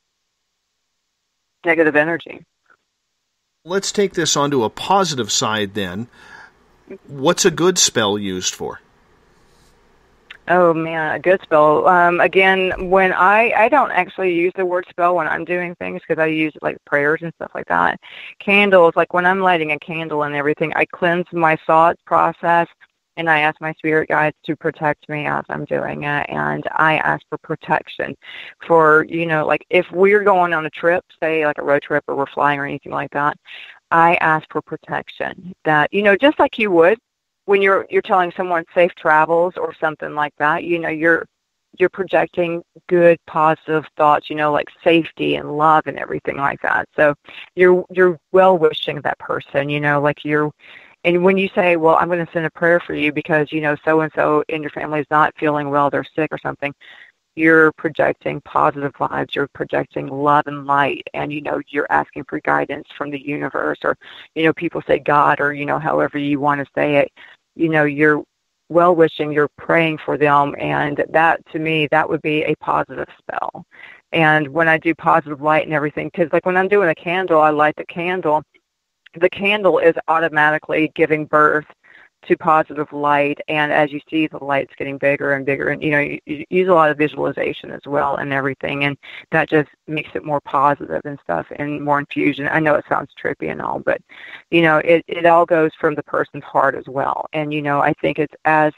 Negative energy. Let's take this onto a positive side then. What's a good spell used for? Oh man, a good spell. Again, when I don't actually use the word spell when I'm doing things because I use like prayers and stuff like that. Candles, like when I'm lighting a candle and everything, I cleanse my thought process and I ask my spirit guides to protect me as I'm doing it. And I ask for protection for, like if we're going on a trip, say like a road trip or we're flying or anything like that, I ask for protection that, just like you would when you're telling someone safe travels or something like that, you're projecting good, positive thoughts, like safety and love and everything like that. So you're well wishing that person, and when you say, well, I'm going to send a prayer for you because, so and so in your family is not feeling well, they're sick or something, you're projecting positive vibes, you're projecting love and light, and, you're asking for guidance from the universe, or, people say God, or, however you want to say it, you're well-wishing, you're praying for them, and that, to me, that would be a positive spell. And when I do positive light and everything, because, like, when I'm doing a candle, I light the candle is automatically giving birth to positive light, and as you see, the light's getting bigger and bigger, and you use a lot of visualization as well and everything, and that just makes it more positive and stuff and more infusion. I know it sounds trippy and all, but it all goes from the person's heart as well. And I think it's as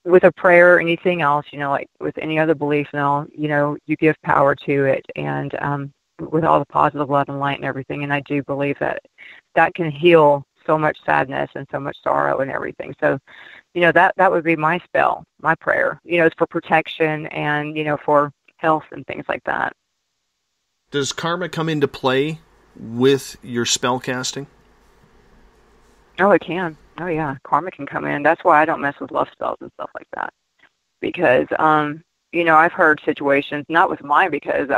with a prayer or anything else, like with any other belief and all, you give power to it, and with all the positive love and light and everything, and I do believe that can heal so much sadness and so much sorrow and everything. So, that would be my spell, my prayer. It's for protection and, for health and things like that. Does karma come into play with your spell casting? Oh, it can. Oh, yeah. Karma can come in. That's why I don't mess with love spells and stuff like that. Because, I've heard situations, not with mine because,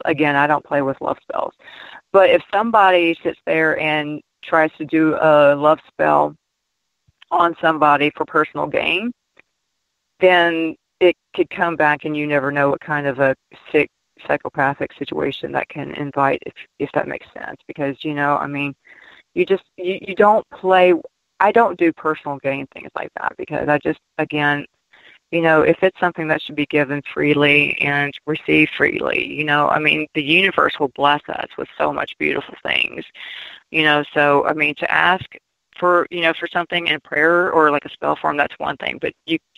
again, I don't play with love spells. But if somebody sits there and tries to do a love spell on somebody for personal gain, then it could come back and you never know what kind of a sick psychopathic situation that can invite, if that makes sense. Because, you don't play, I don't do personal gain things like that because I just, again, if it's something that should be given freely and received freely, the universe will bless us with so much beautiful things, so, to ask for, for something in prayer or like a spell form, that's one thing, but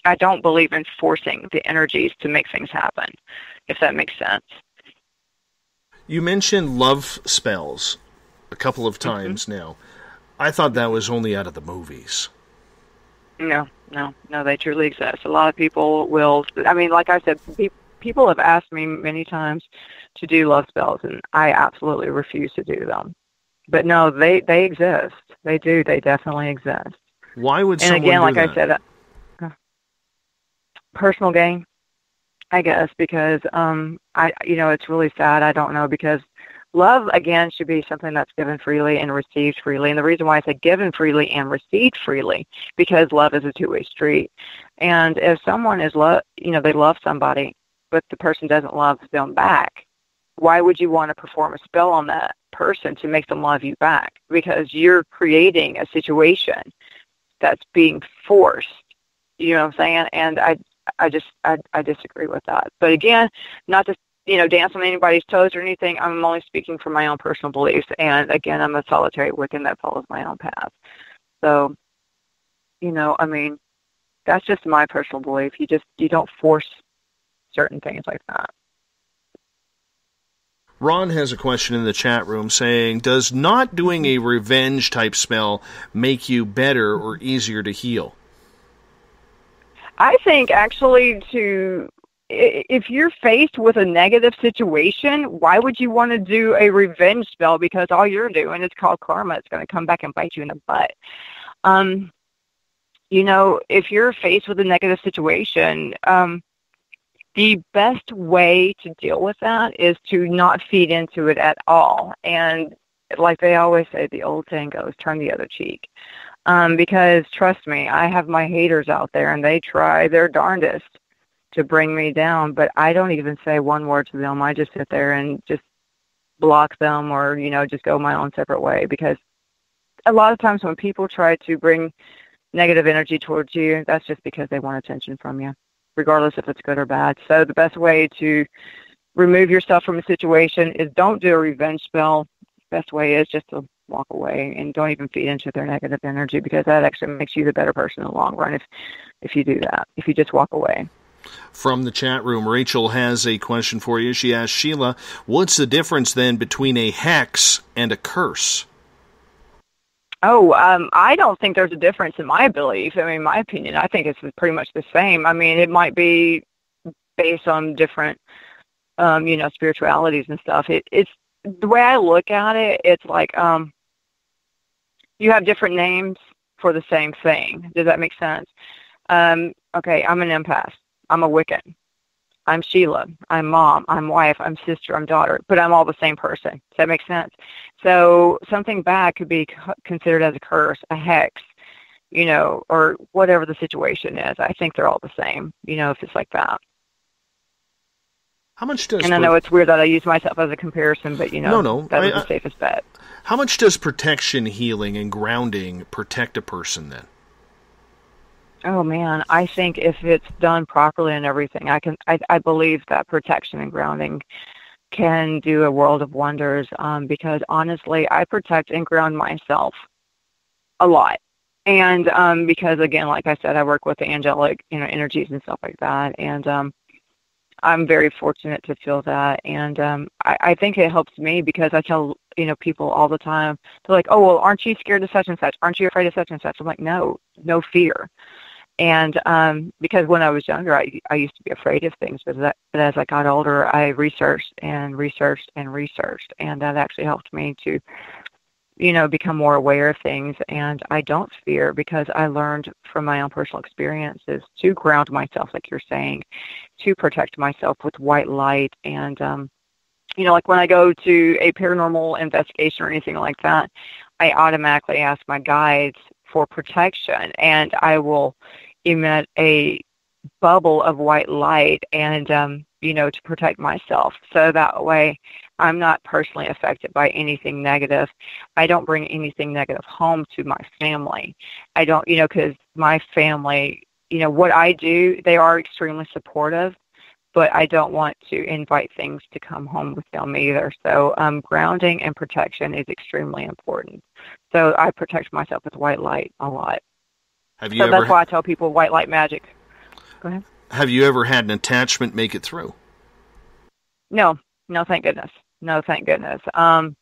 I don't believe in forcing the energies to make things happen, if that makes sense. You mentioned love spells a couple of times now. I thought that was only out of the movies. No, they truly exist. A lot of people will, like I said, people have asked me many times to do love spells, and I absolutely refuse to do them. But no, they exist. They do. They definitely exist. Why would someone do that? And again, that? like I said, personal gain, I guess, because, it's really sad. I don't know, because love, again, should be something that's given freely and received freely. And the reason why I say given freely and received freely, because love is a two-way street. And if someone is they love somebody, but the person doesn't love them back, why would you want to perform a spell on that person to make them love you back? Because you're creating a situation that's being forced. You know what I'm saying? And I disagree with that. But again, not to dance on anybody's toes or anything. I'm only speaking from my own personal beliefs. And again, I'm a solitary Wiccan that follows my own path. So, that's just my personal belief. You don't force certain things like that. Ron has a question in the chat room saying, does not doing a revenge type spell make you better or easier to heal? I think actually if you're faced with a negative situation, why would you want to do a revenge spell? Because all you're doing is called karma. It's going to come back and bite you in the butt. If you're faced with a negative situation, the best way to deal with that is to not feed into it at all. And like they always say, the old saying goes, turn the other cheek. Because trust me, I have my haters out there and they try their darndest to bring me down, but I don't even say one word to them. I just sit there and just block them or, just go my own separate way. Because a lot of times when people try to bring negative energy towards you, that's just because they want attention from you. regardless if it's good or bad. So the best way to remove yourself from a situation is don't do a revenge spell. The best way is just to walk away and don't even feed into their negative energy, because that actually makes you the better person in the long run if you do that, if you just walk away. From the chat room, Rachel has a question for you. She asks, Sheila, what's the difference then between a hex and a curse? Oh, I don't think there's a difference in my belief. I mean, my opinion, I think it's pretty much the same. I mean, it might be based on different, spiritualities and stuff. It's the way I look at it. It's like you have different names for the same thing. Does that make sense? Okay, I'm an empath. I'm a Wiccan. I'm Sheila. I'm mom. I'm wife. I'm sister. I'm daughter. But I'm all the same person. Does that make sense? So something bad could be considered as a curse, a hex, or whatever the situation is. I think they're all the same, if it's like that. How much does... And I know it's weird that I use myself as a comparison, but, No, that was the safest bet. How much does protection, healing, and grounding protect a person then? Oh man, I think if it's done properly and everything, I believe that protection and grounding can do a world of wonders. Because honestly, I protect and ground myself a lot, and because again, like I said, I work with the angelic, energies and stuff like that, and I'm very fortunate to feel that, and I think it helps me because I tell people all the time, they're like, oh well, aren't you scared of such and such? Aren't you afraid of such and such? I'm like, no fear. And because when I was younger, I used to be afraid of things, but as I got older, I researched, and that actually helped me to, become more aware of things. And I don't fear because I learned from my own personal experiences to ground myself, like you're saying, to protect myself with white light. And, like when I go to a paranormal investigation or anything like that, I automatically ask my guides for protection, and I will emit a bubble of white light and to protect myself, so that way I'm not personally affected by anything negative. I don't bring anything negative home to my family. I don't, because my family, what I do, they are extremely supportive, but I don't want to invite things to come home with them either. So grounding and protection is extremely important. So I protect myself with white light a lot. That's why I tell people white light magic. Go ahead. Have you ever had an attachment make it through? No, thank goodness. No, thank goodness. I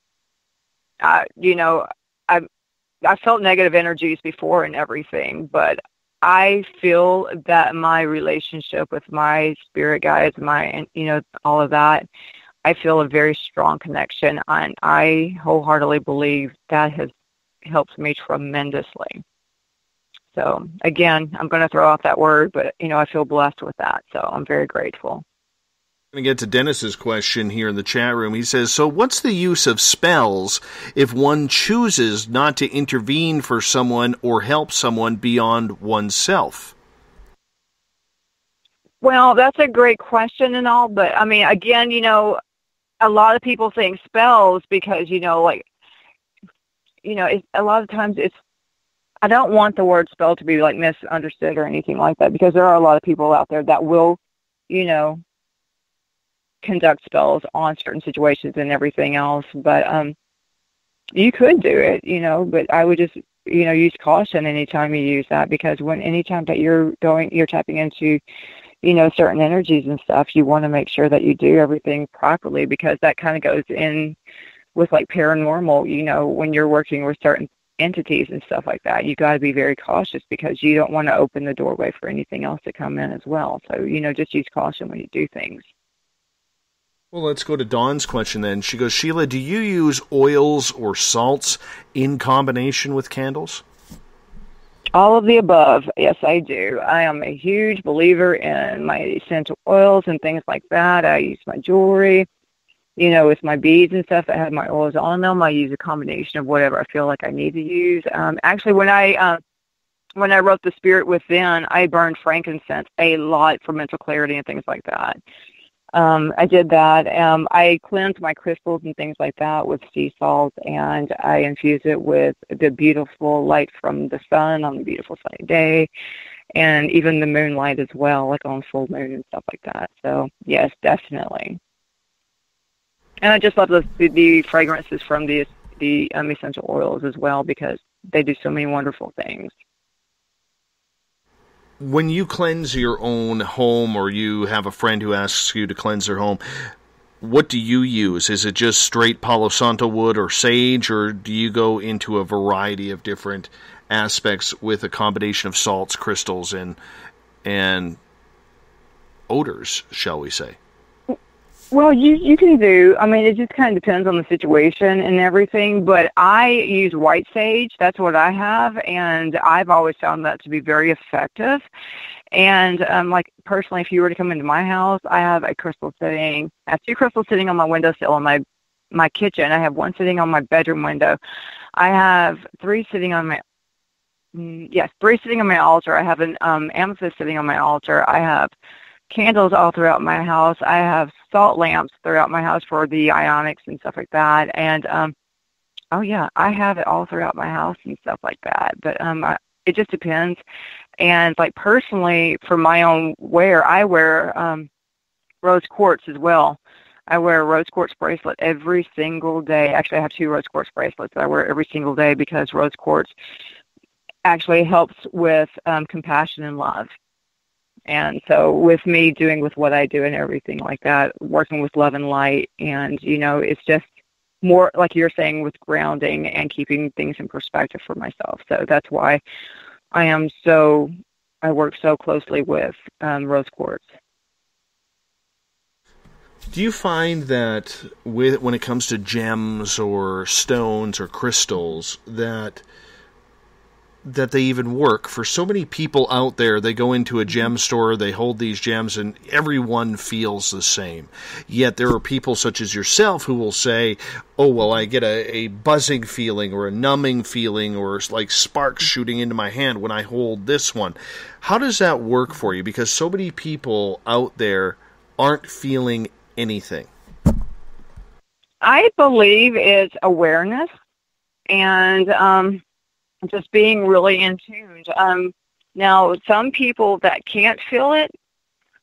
felt negative energies before and everything, but I feel that my relationship with my spirit guides, all of that, I feel a very strong connection, and I wholeheartedly believe that has helped me tremendously. So again, I'm going to throw out that word, but I feel blessed with that. So I'm very grateful. I'm going to get to Dennis's question here in the chat room. He says, so what's the use of spells if one chooses not to intervene for someone or help someone beyond oneself? Well, that's a great question and all, but I mean, again, a lot of people think spells because, a lot of times I don't want the word spell to be like misunderstood or anything like that, because there are a lot of people out there that will, conduct spells on certain situations and everything else. But you could do it, but I would just, use caution anytime you use that, because anytime that you're tapping into, certain energies and stuff, you want to make sure that you do everything properly, because that kind of goes in with like paranormal, when you're working with certain entities and stuff like that, you got to be very cautious because you don't want to open the doorway for anything else to come in as well. So, just use caution when you do things. Well, let's go to Dawn's question then. She goes, Sheila, do you use oils or salts in combination with candles? All of the above. Yes, I do. I am a huge believer in my essential oils and things like that. I use my jewelry. With my beads and stuff, I have my oils on them. I use a combination of whatever I feel like I need to use. Actually, when I wrote The Spirit Within, I burned frankincense a lot for mental clarity and things like that. I did that. I cleansed my crystals and things like that with sea salt, and I infused it with the beautiful light from the sun on a beautiful sunny day. and even the moonlight as well, like on full moon and stuff like that. So yes, definitely. And I just love the fragrances from the essential oils as well, because they do so many wonderful things. When you cleanse your own home, or you have a friend who asks you to cleanse their home, what do you use? Is it just straight Palo Santo wood or sage, or do you go into a variety of different aspects with a combination of salts, crystals, and odors, shall we say? Well, you can do, I mean, it just kind of depends on the situation and everything, but I use white sage. That's what I have, and I've always found that to be very effective. And, like, personally, if you were to come into my house, I have a crystal sitting, I have 2 crystals sitting on my windowsill in my kitchen. I have 1 sitting on my bedroom window. I have 3 sitting on my, 3 sitting on my altar. I have an amethyst sitting on my altar. I have candles all throughout my house. I have salt lamps throughout my house for the ionics and stuff like that. And, I have it all throughout my house and stuff like that. But it just depends. And, like, personally, for my own wear, I wear rose quartz as well. I wear a rose quartz bracelet every single day. Actually, I have 2 rose quartz bracelets that I wear every single day, because rose quartz actually helps with compassion and love. And so with me doing with what I do and everything like that, working with love and light, and, it's just more, like you're saying, with grounding and keeping things in perspective for myself. So that's why I work so closely with rose quartz. Do you find that when it comes to gems or stones or crystals, that they even work for so many people out there? They go into a gem store, they hold these gems, and everyone feels the same. Yet there are people such as yourself who will say, oh, well, I get a buzzing feeling or a numbing feeling, or like sparks shooting into my hand when I hold this one. How does that work for you? Because so many people out there aren't feeling anything. I believe it's awareness and just being really in tune. Now, some people that can't feel it,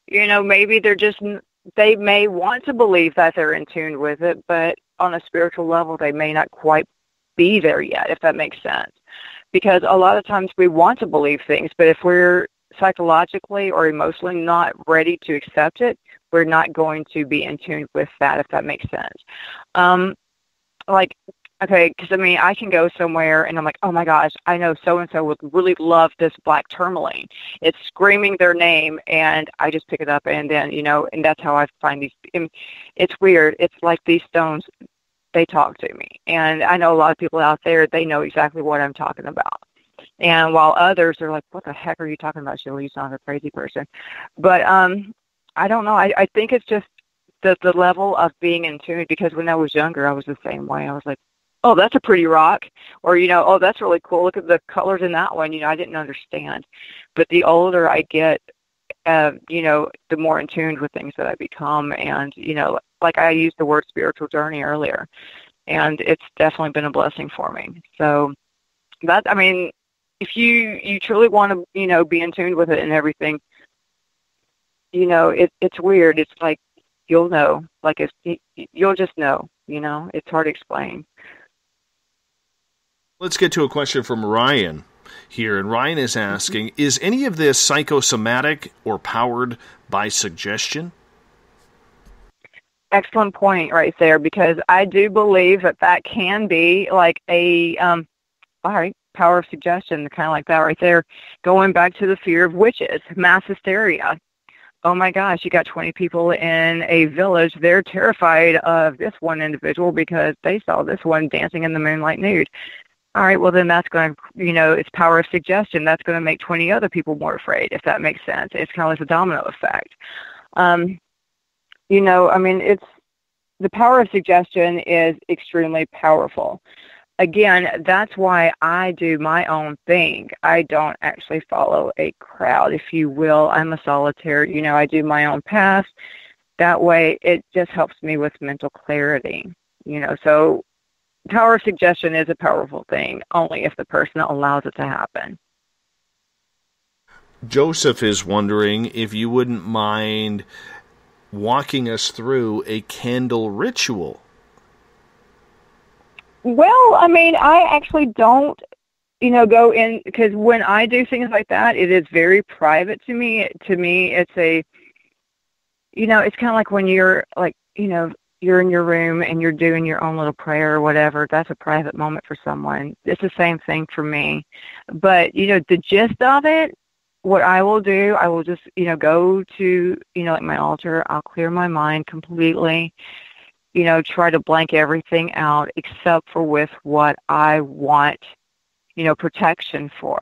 maybe they may want to believe that they're in tune with it, but on a spiritual level, they may not quite be there yet, if that makes sense. Because a lot of times we want to believe things, but if we're psychologically or emotionally not ready to accept it, we're not going to be in tune with that, if that makes sense. Okay, because, I can go somewhere and I'm like, oh, my gosh, I know so-and-so would really love this black tourmaline. It's screaming their name, and I just pick it up, and then, and that's how I find these. It's weird. It's like these stones, they talk to me. And I know a lot of people out there, they know exactly what I'm talking about. And while others are like, what the heck are you talking about, Sheila? You sound like a crazy person. But I don't know. I think it's just the level of being in tune, because when I was younger, I was the same way. I was like, oh, that's a pretty rock, or, oh, that's really cool. Look at the colors in that one. I didn't understand. But the older I get, the more in tune with things that I become. And, like I used the word spiritual journey earlier, and it's definitely been a blessing for me. So that, if you truly want to, be in tune with it and everything, it's weird. It's like, you'll know, like you'll just know, it's hard to explain. Let's get to a question from Ryan here. And Ryan is asking, is any of this psychosomatic or powered by suggestion? Excellent point right there, because I do believe that can be like a, power of suggestion, kind of like that right there, going back to the fear of witches, mass hysteria. Oh my gosh, you got 20 people in a village. They're terrified of this one individual because they saw this one dancing in the moonlight nude. All right, well, then that's going to, it's power of suggestion. That's going to make 20 other people more afraid, if that makes sense. It's kind of like a domino effect. It's the power of suggestion is extremely powerful. Again, that's why I do my own thing. I don't actually follow a crowd, if you will. I'm a solitary, I do my own path. That way, it just helps me with mental clarity, so power of suggestion is a powerful thing, only if the person allows it to happen. Joseph is wondering if you wouldn't mind walking us through a candle ritual. Well, I mean, I actually don't, go in, because when I do things like that, it is very private to me. To me, it's a, it's kind of like when you're like, you're in your room and you're doing your own little prayer or whatever. That's a private moment for someone. It's the same thing for me. But, the gist of it, what I will do, I will just, go to, like my altar. I'll clear my mind completely, try to blank everything out except for with what I want, protection for.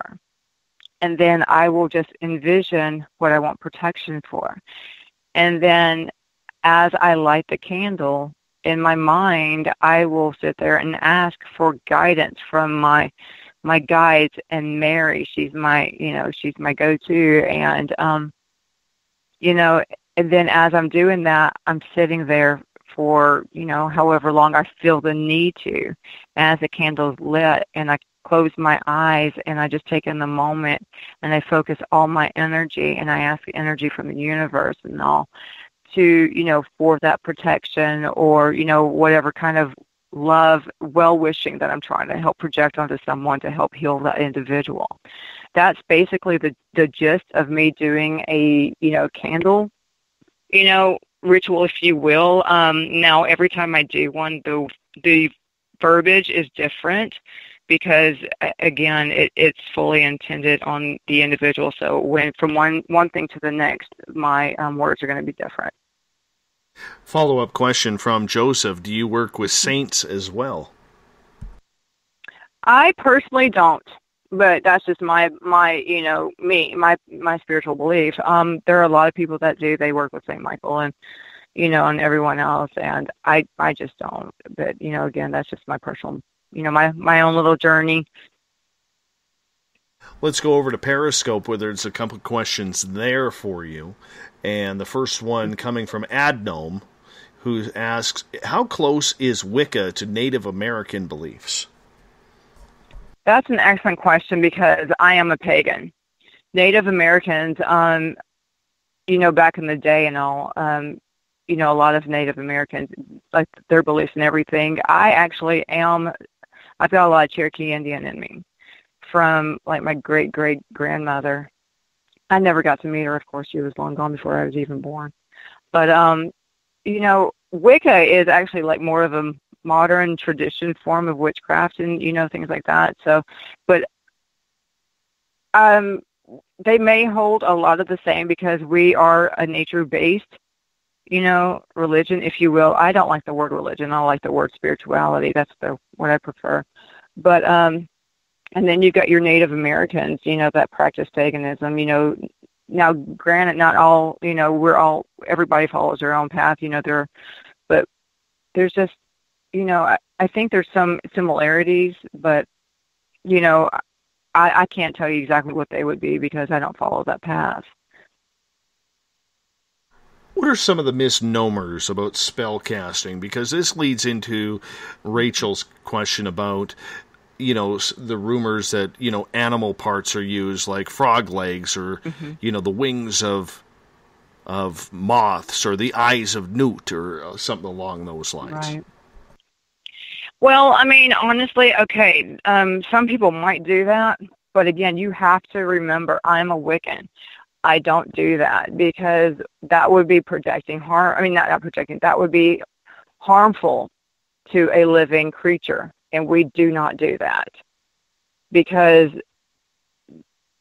And then I will just envision what I want protection for. And then as I light the candle, in my mind, I will sit there and ask for guidance from my guides and Mary. She's my, she's my go-to. And, and then as I'm doing that, I'm sitting there for, however long I feel the need to. As the candle's lit and I close my eyes and I just take in the moment and I focus all my energy and I ask the energy from the universe and all to, for that protection or, whatever kind of love, well-wishing that I'm trying to help project onto someone to help heal that individual. That's basically the gist of me doing a, candle, ritual, if you will. Now, every time I do one, the verbiage is different because, again, it's fully intended on the individual. So when from one thing to the next, my words are going to be different. Follow-up question from Joseph. Do you work with saints as well? I personally don't, but that's just my spiritual belief. There are a lot of people that do. They work with St. Michael and, and everyone else, and I just don't. But, again, that's just my personal, my own little journey. Let's go over to Periscope where there's a couple of questions there for you. And the first one coming from Adnome, who asks, how close is Wicca to Native American beliefs? That's an excellent question because I am a pagan. Native Americans, back in the day and all, a lot of Native Americans, like their beliefs and everything. I've got a lot of Cherokee Indian in me from like my great-great-grandmother. I never got to meet her. Of course, she was long gone before I was even born. But, Wicca is actually like more of a modern tradition form of witchcraft and, things like that. So, but they may hold a lot of the same because we are a nature-based, religion, if you will. I don't like the word religion. I like the word spirituality. That's what I prefer. But, and then you've got your Native Americans, that practice paganism, now granted, not all, everybody follows their own path, but there's just, I think there's some similarities, but, I can't tell you exactly what they would be because I don't follow that path. What are some of the misnomers about spell casting? Because this leads into Rachel's question about, the rumors that, animal parts are used, like frog legs or, the wings of moths or the eyes of newt or something along those lines. Right. Well, I mean, honestly, okay, some people might do that, but again, you have to remember I'm a Wiccan. I don't do that because that would be projecting harm. I mean, not projecting, that would be harmful to a living creature. And we do not do that because,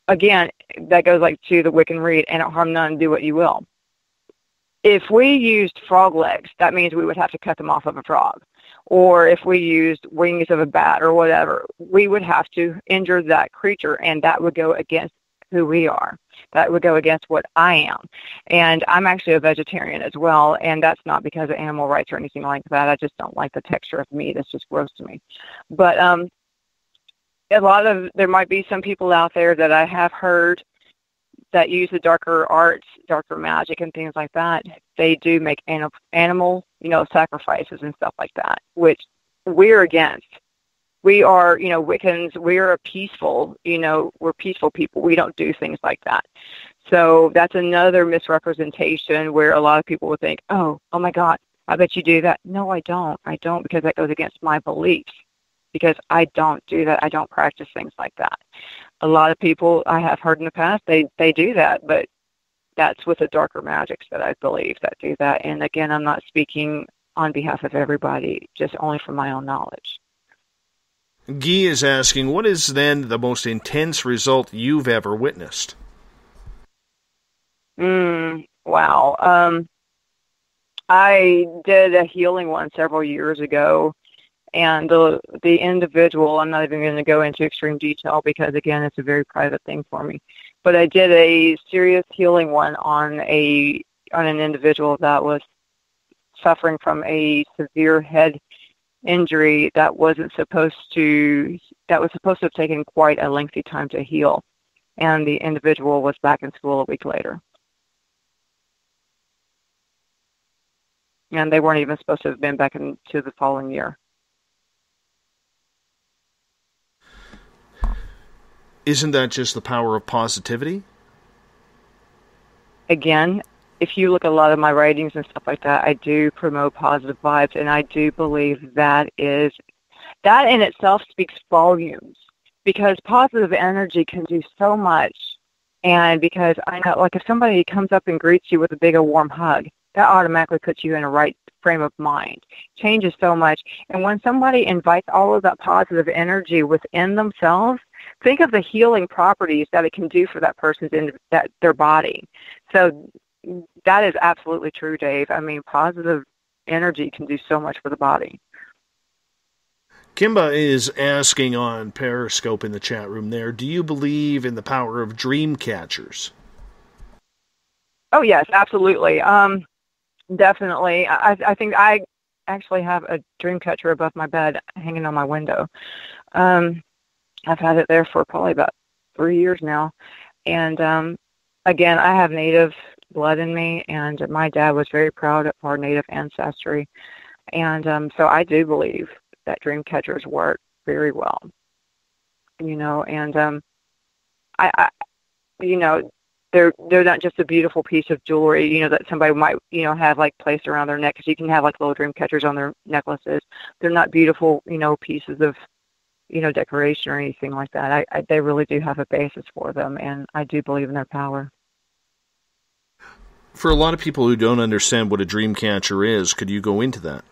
again, that goes like to the Wiccan Read, and harm none, do what you will. If we used frog legs, that means we would have to cut them off of a frog. Or if we used wings of a bat or whatever, we would have to injure that creature, and that would go against who we are. That would go against what I am. And I'm actually a vegetarian as well, and that's not because of animal rights or anything like that. I just don't like the texture of meat. It's just gross to me. But there might be some people out there that I have heard that use the darker arts, darker magic and things like that. They do make animal, sacrifices and stuff like that, which we're against. We are, Wiccans, we are we're peaceful people. We don't do things like that. So that's another misrepresentation where a lot of people would think, oh my God, I bet you do that. No, I don't. I don't, because that goes against my beliefs, because I don't do that. I don't practice things like that. A lot of people I have heard in the past, they do that, but that's with the darker magics that I believe that do that. And again, I'm not speaking on behalf of everybody, just only from my own knowledge. Guy is asking, what is then the most intense result you've ever witnessed? Wow. I did a healing one several years ago, and the individual, I'm not even going to go into extreme detail because, again, it's a very private thing for me, but I did a serious healing one on an individual that was suffering from a severe head injury that was supposed to have taken quite a lengthy time to heal, and the individual was back in school a week later. And they weren't even supposed to have been back into the following year. Isn't that just the power of positivity? Again, if you look at a lot of my writings and stuff like that, I do promote positive vibes, and I do believe that in itself speaks volumes, because positive energy can do so much. And because I know, like, if somebody comes up and greets you with a big, warm hug, that automatically puts you in a right frame of mind. Changes so much. And when somebody invites all of that positive energy within themselves, think of the healing properties that it can do for that person's their body. So that is absolutely true, Dave. I mean, positive energy can do so much for the body. Kimba is asking on Periscope in the chat room there, do you believe in the power of dream catchers? Oh, yes, absolutely. Definitely. I think I actually have a dream catcher above my bed hanging on my window. I've had it there for probably about 3 years now. And again, I have Native blood in me, and my dad was very proud of our Native ancestry. And so I do believe that dream catchers work very well. And they're not just a beautiful piece of jewelry, that somebody might, have like placed around their neck, because you can have like little dream catchers on their necklaces. They're not beautiful, pieces of, decoration or anything like that. They really do have a basis for them, and I do believe in their power. For a lot of people who don't understand what a dream catcher is, could you go into that?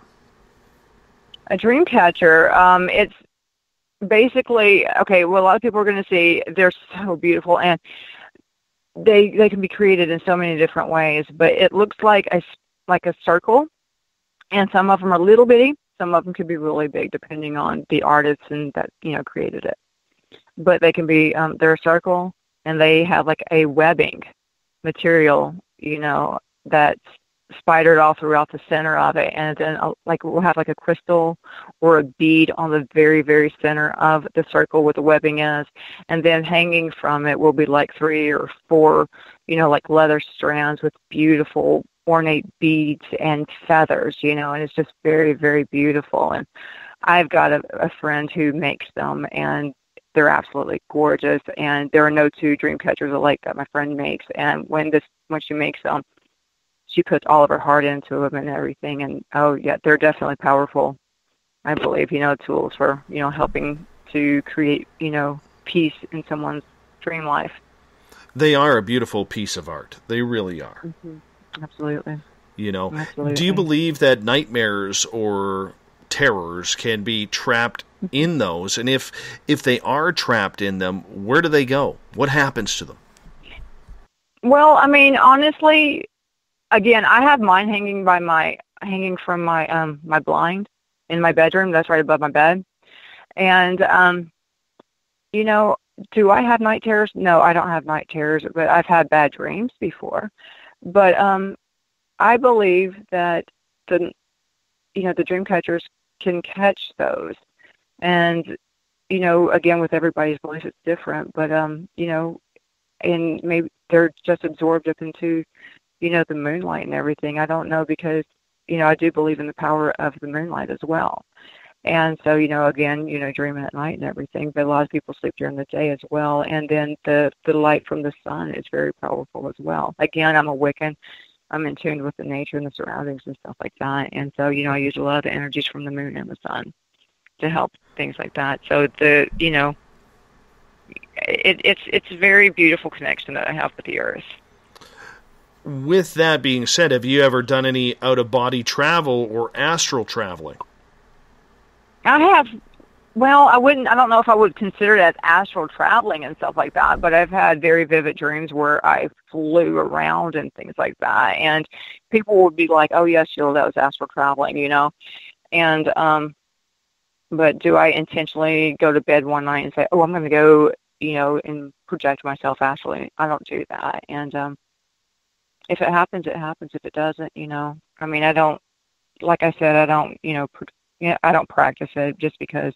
A dream catcher, it's basically, okay, well, a lot of people are going to see they're so beautiful, and they can be created in so many different ways, but it looks like a circle, and some of them are little bitty, some of them could be really big depending on the artist and that created it. But they can be they're a circle, and they have like a webbing material, that's spidered all throughout the center of it, and then like we'll have like a crystal or a bead on the very, very center of the circle where the webbing is, and then hanging from it will be like 3 or 4 like leather strands with beautiful ornate beads and feathers, and it's just very, very beautiful. And I've got a friend who makes them, and they're absolutely gorgeous, and there are no two dream catchers alike that my friend makes. And when she makes them, she puts all of her heart into them and everything. And, oh, yeah, they're definitely powerful, I believe, tools for, helping to create, peace in someone's dream life. They are a beautiful piece of art. They really are. Mm-hmm. Absolutely. Absolutely. Do you believe that nightmares or terrors can be trapped in those? And if they are trapped in them, where do they go? What happens to them? Well, I mean, honestly, again, I have mine hanging from my blind in my bedroom. That's right above my bed. And, do I have night terrors? No, I don't have night terrors, but I've had bad dreams before. But I believe that the dream catchers can catch those. And, again, with everybody's belief, it's different. But, and maybe they're just absorbed up into, the moonlight and everything. I don't know, because, I do believe in the power of the moonlight as well. And so, again, dreaming at night and everything, but a lot of people sleep during the day as well. And then the light from the sun is very powerful as well. Again, I'm a Wiccan. I'm in tune with the nature and the surroundings and stuff like that. And so, I use a lot of the energies from the moon and the sun to help things like that. So it's a very beautiful connection that I have with the earth. With that being said, have you ever done any out-of-body travel or astral traveling? I have. Well, I don't know if I would consider it as astral traveling and stuff like that, but I've had very vivid dreams where I flew around and things like that. And people would be like, oh, yes, Sheila, that was astral traveling, And, but do I intentionally go to bed one night and say, oh, I'm going to go, and project myself astrally? I don't do that. And if it happens, it happens. If it doesn't, I mean, I don't, like I said, I don't, I don't practice it just because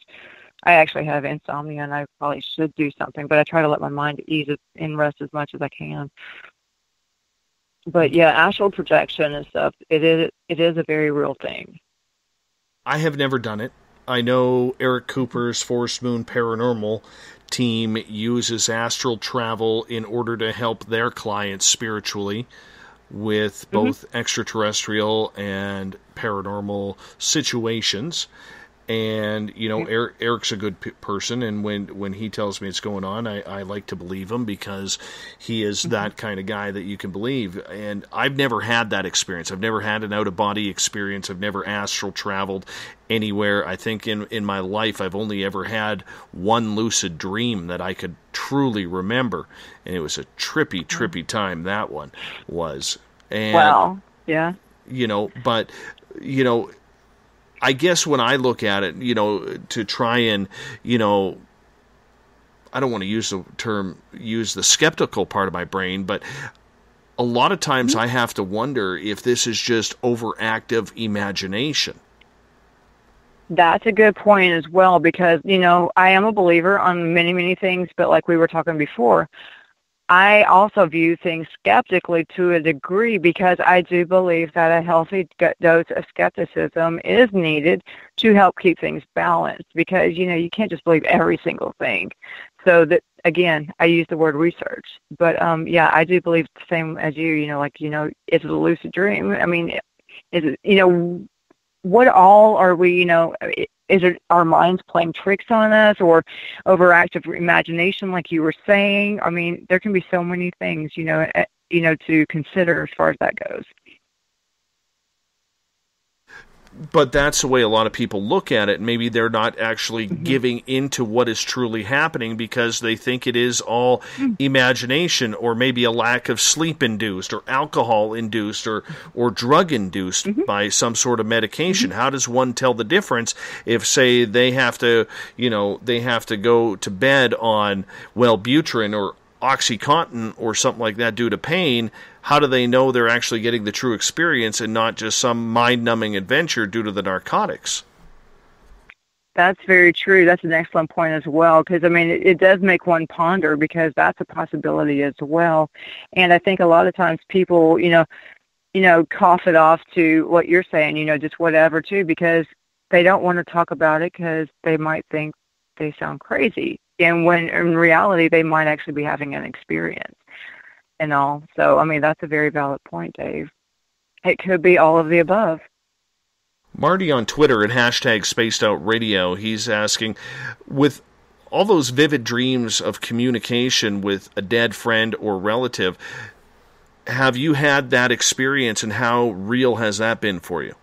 I actually have insomnia and I probably should do something, but I try to let my mind ease and rest as much as I can. But yeah, astral projection and stuff, it is a very real thing. I have never done it. I know Eric Cooper's Forest Moon Paranormal team uses astral travel in order to help their clients spiritually with both extraterrestrial and paranormal situations. And, Eric's a good person, and when he tells me it's going on, I like to believe him because he is that kind of guy that you can believe. And I've never had that experience. I've never had an out-of-body experience. I've never astral traveled anywhere. I think in my life I've only ever had one lucid dream that I could truly remember, and it was a trippy time, that one was. And, wow, yeah. But, I guess when I look at it, to try and, I don't want to use the skeptical part of my brain, but a lot of times I have to wonder if this is just overactive imagination. That's a good point as well, because, I am a believer on many, many things, but like we were talking before, I also view things skeptically to a degree because I do believe that a healthy dose of skepticism is needed to help keep things balanced because, you can't just believe every single thing. So that, again, I use the word research. But, yeah, I do believe the same as you, is it a lucid dream? I mean, is it, what all are we, is it our minds playing tricks on us or overactive imagination like you were saying? I mean, there can be so many things, to consider as far as that goes. But that's the way a lot of people look at it. Maybe they're not actually giving into what is truly happening because they think it is all imagination, or maybe a lack of sleep-induced or alcohol-induced or drug-induced by some sort of medication. How does one tell the difference if, say, they have to go to bed on Wellbutrin or OxyContin or something like that due to pain? How do they know they're actually getting the true experience and not just some mind-numbing adventure due to the narcotics? That's very true. That's an excellent point as well, because, I mean, it does make one ponder because that's a possibility as well. And I think a lot of times people, cough it off to what you're saying, just whatever, too, because they don't want to talk about it because they might think they sound crazy. And when in reality, they might actually be having an experience and all. So, I mean, that's a very valid point, Dave. It could be all of the above. Marty on Twitter at #SpacedOutRadio, he's asking, with all those vivid dreams of communication with a dead friend or relative, have you had that experience and how real has that been for you?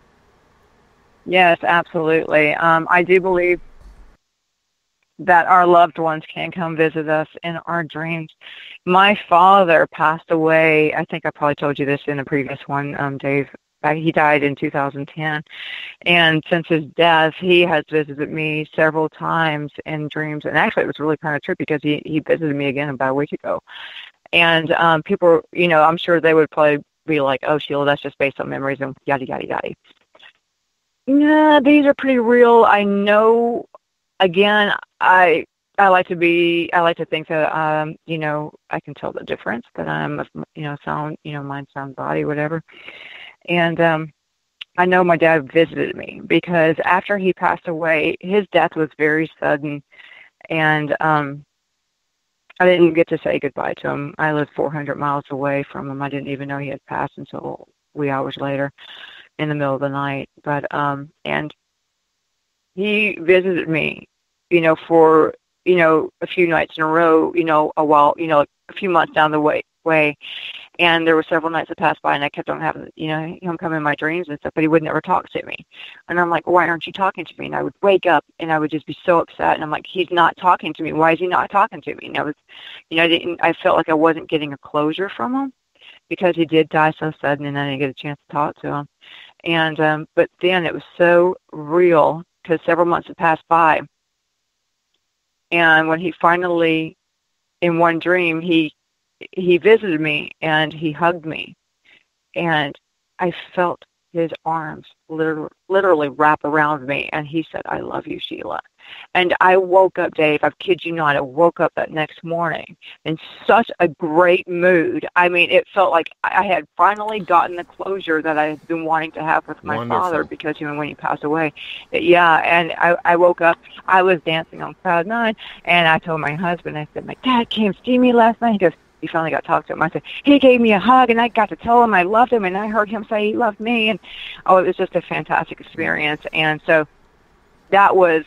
Yes, absolutely. I do believe that our loved ones can come visit us in our dreams. My father passed away, I think I probably told you this in a previous one, Dave. He died in 2010. And since his death, he has visited me several times in dreams. And actually, it was really kind of trippy because he visited me again about a week ago. And people, I'm sure they would probably be like, oh, Sheila, that's just based on memories and yada, yada, yada. Nah, these are pretty real. I know. Again, I like to think that, I can tell the difference, that I'm, sound, mind, sound, body, whatever. And I know my dad visited me, because after he passed away, his death was very sudden, and I didn't get to say goodbye to him. I lived 400 miles away from him. I didn't even know he had passed until wee hours later in the middle of the night. But and he visited me, for, a few nights in a row, a while, a few months down the way. And there were several nights that passed by, and I kept on having, him come in my dreams and stuff, but he would never talk to me. And I'm like, why aren't you talking to me? And I would wake up, and I would just be so upset. And I'm like, he's not talking to me. Why is he not talking to me? And I was, I felt like I wasn't getting a closure from him, because he did die so sudden, and I didn't get a chance to talk to him. And but then it was so real, because several months had passed by. And when he finally, in one dream, he visited me, and he hugged me, and I felt his arms literally wrap around me, and he said, I love you, Sheila. And I woke up, Dave, I kid you not, I woke up that next morning in such a great mood. I mean, it felt like I had finally gotten the closure that I had been wanting to have with my father, because, when he passed away. Yeah, and I woke up, I was dancing on cloud nine, and I told my husband, I said, my dad came to see me last night. He goes, he finally got to talk to him. I said, he gave me a hug, and I got to tell him I loved him, and I heard him say he loved me. And, it was just a fantastic experience. And so that was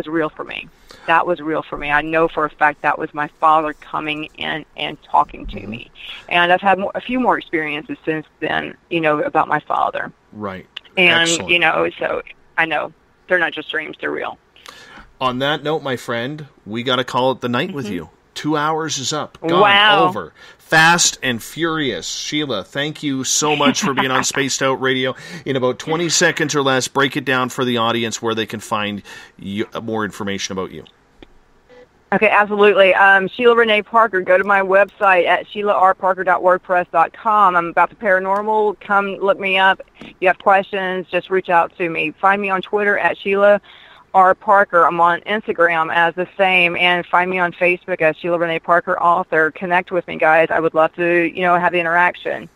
real for me. That was real for me. I know for a fact that was my father coming in and talking to me. And I've had a few more experiences since then, about my father. Right. And, Excellent. So I know they're not just dreams, they're real. On that note, my friend, we got to call it the night with you. 2 hours is up. Gone. Wow. Over. Fast and furious. Sheila, thank you so much for being on Spaced Out Radio. In about 20 seconds or less, break it down for the audience where they can find more information about you. Okay, absolutely. Sheila Renee Parker. Go to my website at sheilarparker.wordpress.com. I'm about the paranormal. Come look me up. If you have questions, just reach out to me. Find me on Twitter at Sheila R. Parker. I'm on Instagram as the same, and find me on Facebook as Sheila Renee Parker Author. Connect with me, guys. I would love to, have the interaction.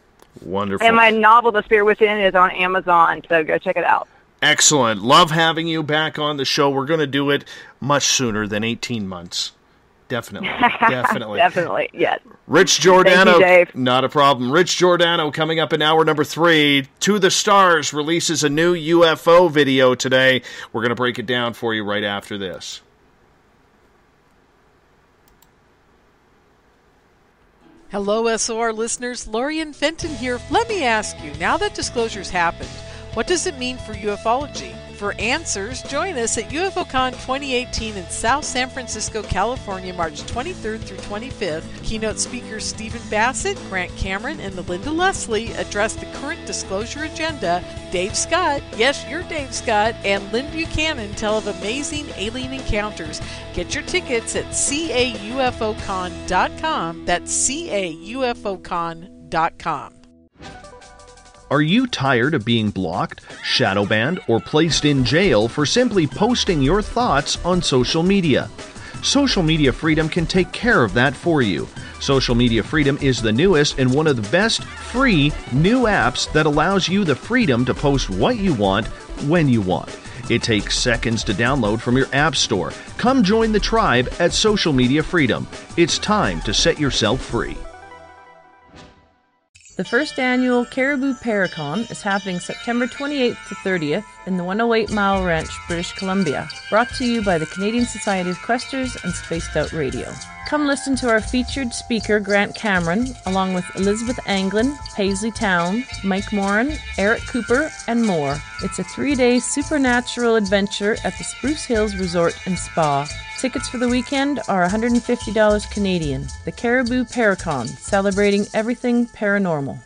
Wonderful. And my novel, The Spirit Within, is on Amazon, so go check it out. Excellent. Love having you back on the show. We're going to do it much sooner than 18 months. Definitely. Definitely, yes. Rich Giordano. Thank you, Dave. Not a problem. Rich Giordano coming up in hour number 3. To the Stars releases a new UFO video today. We're going to break it down for you right after this. Hello, SOR listeners. Lorian Fenton here. Let me ask you, now that disclosure's happened, what does it mean for ufology? For answers, join us at UFOCon 2018 in South San Francisco, California, March 23rd through 25th. Keynote speakers Stephen Bassett, Grant Cameron, and Melinda Leslie address the current disclosure agenda. Dave Scott, yes, you're Dave Scott, and Lynn Buchanan tell of amazing alien encounters. Get your tickets at caufocon.com. That's caufocon.com. Are you tired of being blocked, shadow banned, or placed in jail for simply posting your thoughts on social media? Social Media Freedom can take care of that for you. Social Media Freedom is the newest and one of the best free new apps that allows you the freedom to post what you want, when you want. It takes seconds to download from your app store. Come join the tribe at Social Media Freedom. It's time to set yourself free. The first annual Caribou Paracon is happening September 28th to 30th in the 108 Mile Ranch, British Columbia. Brought to you by the Canadian Society of Questers and Spaced Out Radio. Come listen to our featured speaker, Grant Cameron, along with Elizabeth Anglin, Paisley Town, Mike Moran, Eric Cooper, and more. It's a 3-day supernatural adventure at the Spruce Hills Resort and Spa. Tickets for the weekend are $150 Canadian. The Caribou Paracon, celebrating everything paranormal.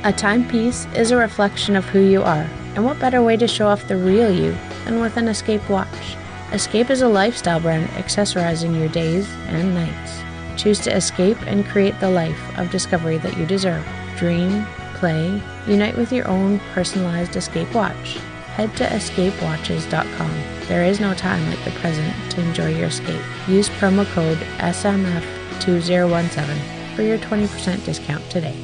A timepiece is a reflection of who you are, and what better way to show off the real you than with an Escape watch? Escape is a lifestyle brand accessorizing your days and nights. Choose to escape and create the life of discovery that you deserve. Dream, play, unite with your own personalized Escape watch. Head to escapewatches.com. There is no time like the present to enjoy your escape. Use promo code SMF2017 for your 20% discount today.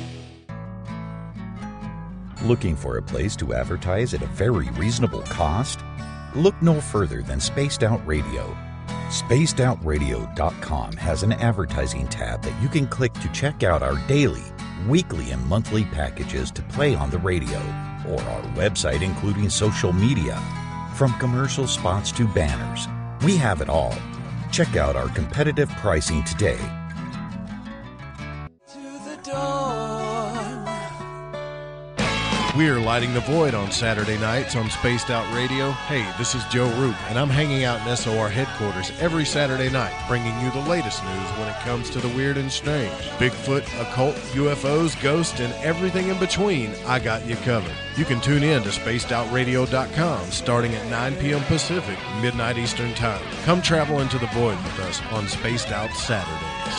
Looking for a place to advertise at a very reasonable cost? Look no further than Spaced Out Radio. SpacedOutRadio.com has an advertising tab that you can click to check out our daily, weekly, and monthly packages to play on the radio, or our website including social media. From commercial spots to banners, we have it all. Check out our competitive pricing today. We're lighting the void on Saturday nights on Spaced Out Radio. Hey, this is Joe Roop, and I'm hanging out in SOR headquarters every Saturday night, bringing you the latest news when it comes to the weird and strange. Bigfoot, occult, UFOs, ghosts, and everything in between, I got you covered. You can tune in to SpacedOutRadio.com starting at 9 p.m. Pacific, midnight Eastern Time. Come travel into the void with us on Spaced Out Saturdays.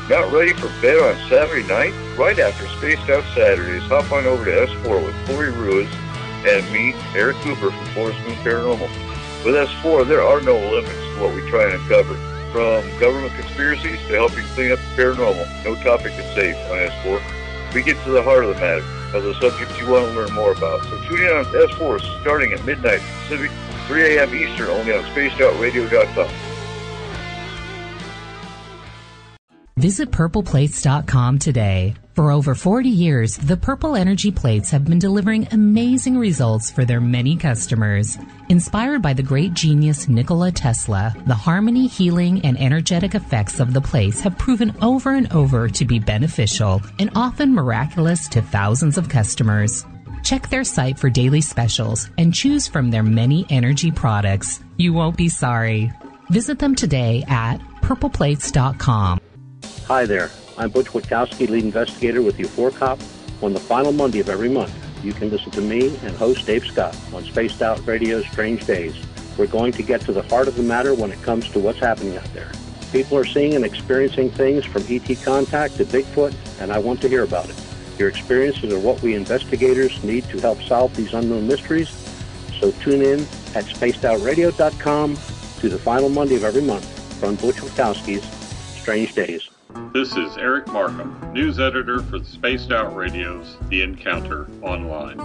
Not ready for bed on Saturday night? Right after Spaced Out Saturdays, hop on over to S4 with Corey Ruiz and me, Eric Cooper from Forest Moon Paranormal. With S4, there are no limits to what we try and uncover. From government conspiracies to helping clean up the paranormal, no topic is safe on S4. We get to the heart of the matter, of the subjects you want to learn more about. So tune in on S4 starting at midnight Pacific, 3 a.m. Eastern, only on SpacedOutRadio.com. Visit purpleplates.com today. For over 40 years, the Purple Energy Plates have been delivering amazing results for their many customers. Inspired by the great genius Nikola Tesla, the harmony, healing, and energetic effects of the plates have proven over and over to be beneficial and often miraculous to thousands of customers. Check their site for daily specials and choose from their many energy products. You won't be sorry. Visit them today at purpleplates.com. Hi there, I'm Butch Witkowski, lead investigator with U4COP. On the final Monday of every month, you can listen to me and host Dave Scott on Spaced Out Radio's Strange Days. We're going to get to the heart of the matter when it comes to what's happening out there. People are seeing and experiencing things from ET contact to Bigfoot, and I want to hear about it. Your experiences are what we investigators need to help solve these unknown mysteries, so tune in at spacedoutradio.com to the final Monday of every month from Butch Witkowski's Strange Days. This is Eric Markham, news editor for the Spaced Out Radio's The Encounter Online.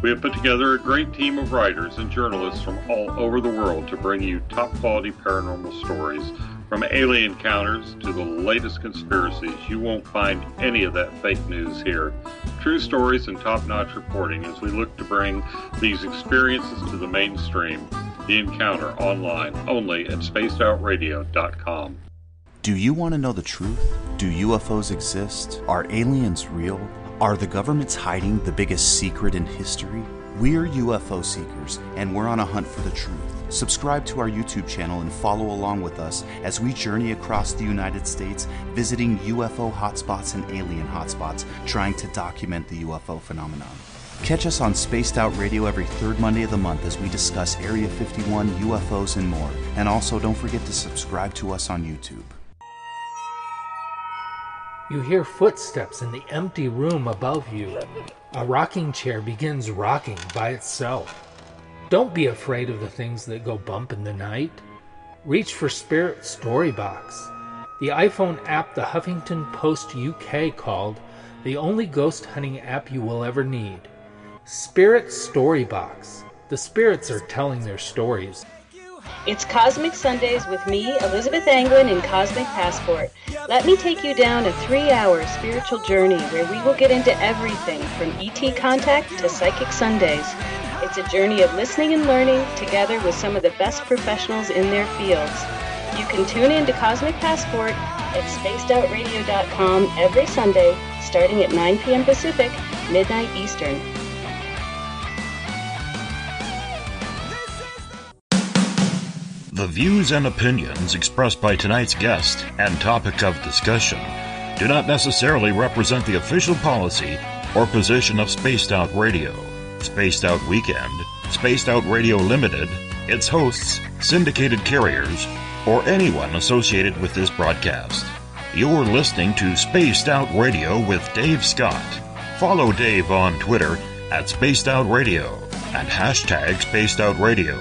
We have put together a great team of writers and journalists from all over the world to bring you top-quality paranormal stories, from alien encounters to the latest conspiracies. You won't find any of that fake news here. True stories and top-notch reporting as we look to bring these experiences to the mainstream. The Encounter Online, only at spacedoutradio.com. Do you want to know the truth? Do UFOs exist? Are aliens real? Are the governments hiding the biggest secret in history? We're UFO seekers, and we're on a hunt for the truth. Subscribe to our YouTube channel and follow along with us as we journey across the United States, visiting UFO hotspots and alien hotspots, trying to document the UFO phenomenon. Catch us on Spaced Out Radio every third Monday of the month as we discuss Area 51, UFOs, and more. And also, don't forget to subscribe to us on YouTube. You hear footsteps in the empty room above you. A rocking chair begins rocking by itself. Don't be afraid of the things that go bump in the night. Reach for Spirit Storybox, the iPhone app the Huffington Post UK called the only ghost hunting app you will ever need. Spirit Storybox. The spirits are telling their stories. It's Cosmic Sundays with me, Elizabeth Anglin, in Cosmic Passport. Let me take you down a 3-hour spiritual journey where we will get into everything from ET contact to Psychic Sundays. It's a journey of listening and learning together with some of the best professionals in their fields. You can tune in to Cosmic Passport at spacedoutradio.com every Sunday, starting at 9 p.m. Pacific, midnight Eastern. The views and opinions expressed by tonight's guest and topic of discussion do not necessarily represent the official policy or position of Spaced Out Radio, Spaced Out Weekend, Spaced Out Radio Limited, its hosts, syndicated carriers, or anyone associated with this broadcast. You're listening to Spaced Out Radio with Dave Scott. Follow Dave on Twitter at Spaced Out Radio and hashtag Spaced Out Radio,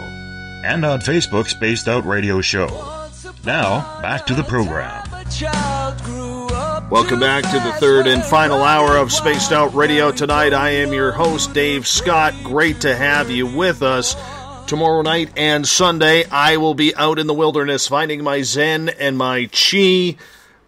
and on Facebook, Spaced Out Radio Show. Now, back to the program. A child grew up Welcome back to the third and final hour of Spaced Out Radio tonight. I am your host, Dave Scott. Great to have you with us. Tomorrow night and Sunday, I will be out in the wilderness finding my Zen and my Chi.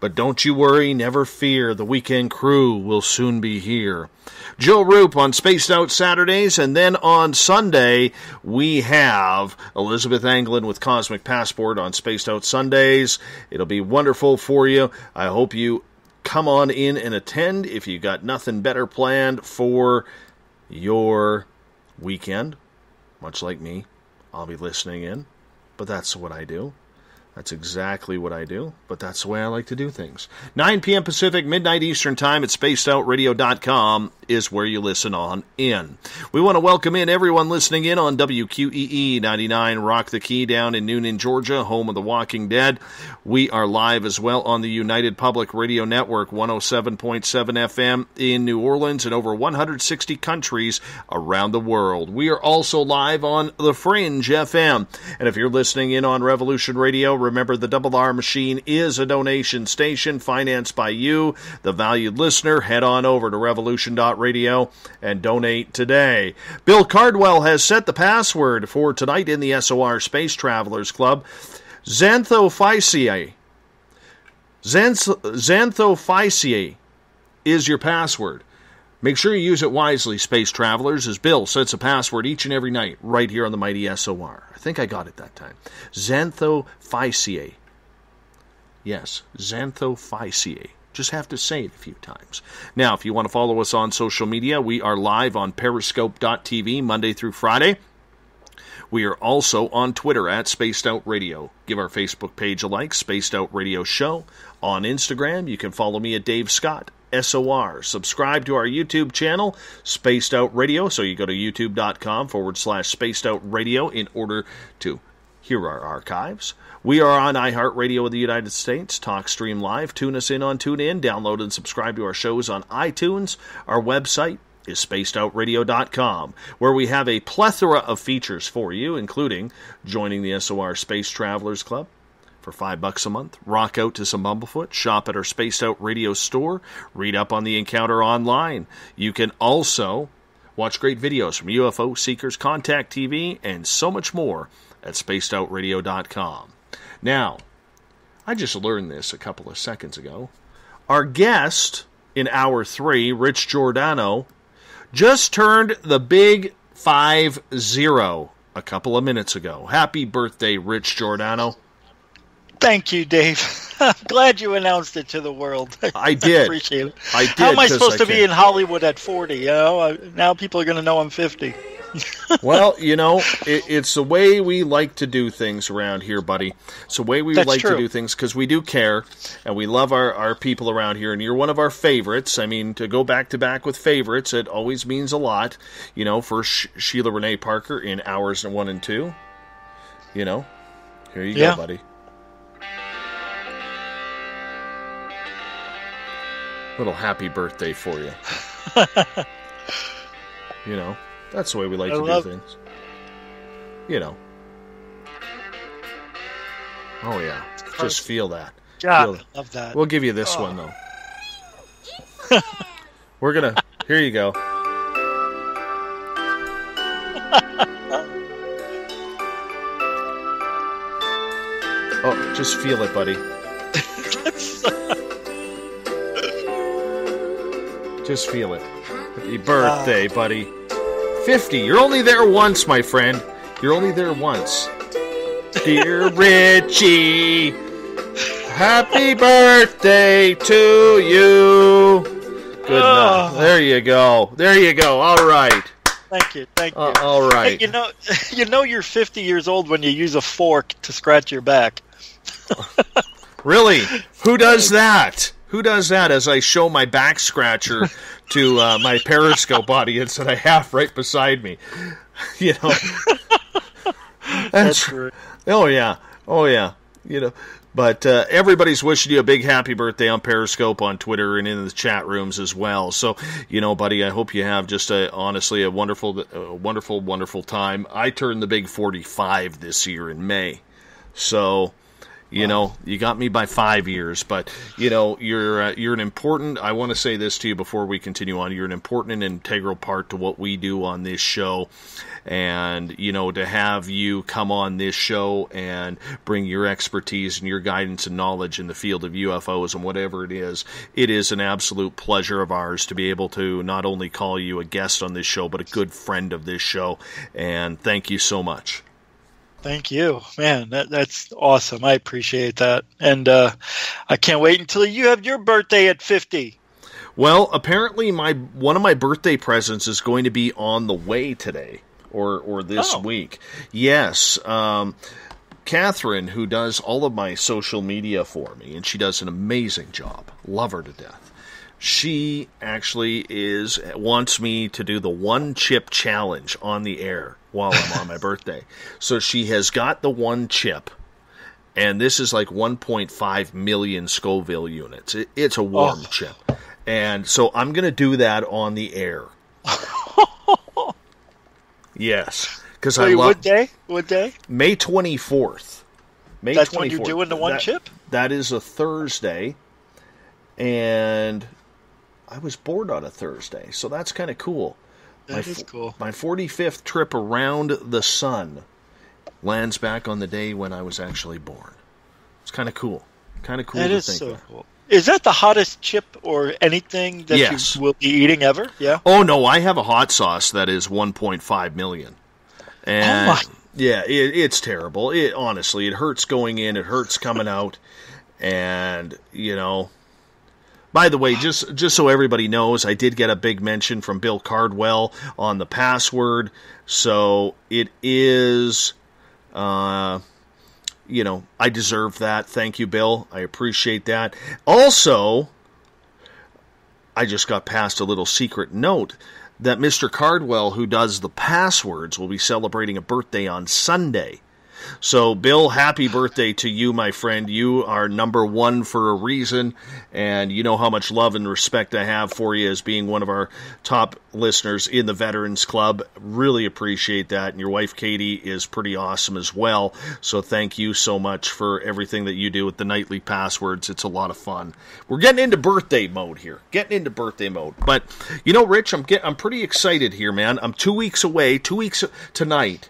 But don't you worry, never fear. The weekend crew will soon be here. Joe Roop on Spaced Out Saturdays, and then on Sunday, we have Elizabeth Anglin with Cosmic Passport on Spaced Out Sundays. It'll be wonderful for you. I hope you come on in and attend if you got nothing better planned for your weekend. Much like me, I'll be listening in, but that's what I do. That's exactly what I do, but that's the way I like to do things. 9 p.m. Pacific, midnight Eastern Time at spacedoutradio.com is where you listen on in. We want to welcome in everyone listening in on WQEE 99 Rock the Key down in Noonan, Georgia, home of the Walking Dead. We are live as well on the United Public Radio Network, 107.7 FM in New Orleans and over 160 countries around the world. We are also live on The Fringe FM. And if you're listening in on Revolution Radio, remember the Double R Machine is a donation station financed by you, the valued listener. Head on over to revolution.radio and donate today. Bill Cardwell has set the password for tonight in the SOR Space Travelers Club. Xanthophyceae. Xanthophyceae is your password. Make sure you use it wisely, Space Travelers, as Bill sets a password each and every night right here on the mighty SOR. I think I got it that time. Xanthophyceae. Yes, Xanthophyceae. Just have to say it a few times. Now, if you want to follow us on social media, we are live on periscope.tv Monday through Friday. We are also on Twitter at Spaced Out Radio. Give our Facebook page a like, Spaced Out Radio Show. On Instagram, you can follow me at Dave Scott, SOR. Subscribe to our YouTube channel, Spaced Out Radio. So you go to youtube.com/Spaced Out Radio in order to hear our archives. We are on iHeartRadio in the United States, TalkStream Live. Tune us in on TuneIn. Download and subscribe to our shows on iTunes. Our website is spacedoutradio.com, where we have a plethora of features for you, including joining the SOR Space Travelers Club for $5 a month, rock out to some Bumblefoot, shop at our Spaced Out Radio store, read up on the encounter online. You can also watch great videos from UFO Seekers, Contact TV, and so much more at spacedoutradio.com. Now, I just learned this a couple of seconds ago. Our guest in Hour 3, Rich Giordano, just turned the big 50 a couple of minutes ago. Happy birthday, Rich Giordano. Thank you, Dave. I'm glad you announced it to the world. I did. Appreciate it. I did. How am I supposed to be in Hollywood at 40? You know, now people are going to know I'm 50. Well, you know, it's the way we like to do things around here, buddy. It's the way we like to do things because we do care and we love our people around here. And you're one of our favorites. I mean, to go back to back with favorites, it always means a lot. You know, for Sheila Renee Parker in Hours 1 and 2. You know, here you go, buddy. Little happy birthday for you. You know, that's the way we like to do things. You know. Oh, yeah. Just feel that. God, I love that. We'll give you this one, though. We're going to... Here you go. Oh, just feel it, buddy. Just feel it. Happy birthday, buddy. 50. You're only there once, my friend. You're only there once. Dear Richie, happy birthday to you. Good enough. There you go. There you go. All right. Thank you. Thank you. All right. Hey, you know you're 50 years old when you use a fork to scratch your back. Really? Who does that? Who does that as I show my back scratcher to my Periscope audience that I have right beside me? You know. That's true. Oh, yeah. Oh, yeah. You know. But everybody's wishing you a big happy birthday on Periscope, on Twitter, and in the chat rooms as well. So, you know, buddy, I hope you have just honestly a wonderful, wonderful time. I turned the big 45 this year in May. So, You know, you got me by 5 years, but you know, you're an important. I want to say this to you before we continue on. You're an important and integral part to what we do on this show, and you know, to have you come on this show and bring your expertise and your guidance and knowledge in the field of UFOs and whatever it is an absolute pleasure of ours to be able to not only call you a guest on this show, but a good friend of this show. And thank you so much. Thank you, man. That's awesome. I appreciate that, and I can't wait until you have your birthday at 50. Well, apparently, one of my birthday presents is going to be on the way today or this week. Yes, Catherine, who does all of my social media for me, and she does an amazing job. Love her to death. She actually wants me to do the one chip challenge on the air while I'm on my birthday. So she has got the one chip, and this is like 1.5 million Scoville units. It's a warm chip. And so I'm going to do that on the air. Yes. Because I love... What day? What day? May 24th. That's when you're doing the one chip? That is a Thursday. And I was bored on a Thursday, so that's kind of cool. That is cool. My 45th trip around the sun lands back on the day when I was actually born. It's kind of cool. Kind of cool that to is think so that. Cool. Is that the hottest chip or anything that Yes. you will be eating ever? Yeah. Oh, no, I have a hot sauce that is 1.5 million. And yeah, it's terrible. Honestly, it hurts going in, it hurts coming out. And, you know... By the way, just so everybody knows, I did get a big mention from Bill Cardwell on the password, so it is, you know, I deserve that. Thank you, Bill. I appreciate that. Also, I just got passed a little secret note that Mr. Cardwell, who does the passwords, will be celebrating a birthday on Sunday. So, Bill, happy birthday to you, my friend. You are number one for a reason, and you know how much love and respect I have for you as being one of our top listeners in the Veterans Club. Really appreciate that, and your wife, Katie, is pretty awesome as well. So thank you so much for everything that you do with the nightly passwords. It's a lot of fun. We're getting into birthday mode here. But, you know, Rich, I'm pretty excited here, man. I'm 2 weeks away, 2 weeks tonight.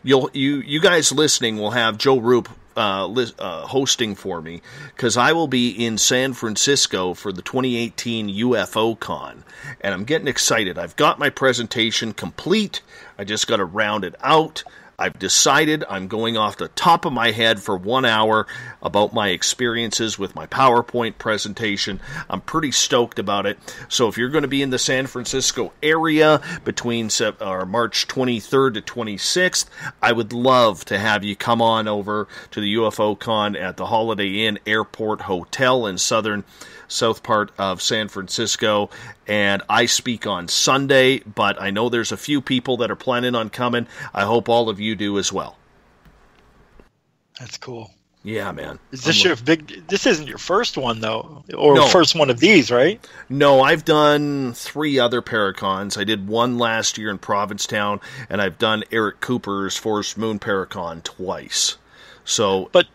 You guys listening will have Joe Roop hosting for me, because I will be in San Francisco for the 2018 UFO Con, and I'm getting excited. I've got my presentation complete. I just got to round it out. I've decided I'm going off the top of my head for 1 hour about my experiences with my PowerPoint presentation. I'm pretty stoked about it. So if you're going to be in the San Francisco area between March 23rd to 26th, I would love to have you come on over to the UFO Con at the Holiday Inn Airport Hotel in south part of San Francisco, and I speak on Sunday, but I know there's a few people that are planning on coming. I hope all of you do as well. That's cool. Yeah, man. Is this this isn't your first one, though, or no. First one of these, right? No, I've done 3 other Paracons. I did one last year in Provincetown, and I've done Eric Cooper's Forest Moon Paracon twice. So, but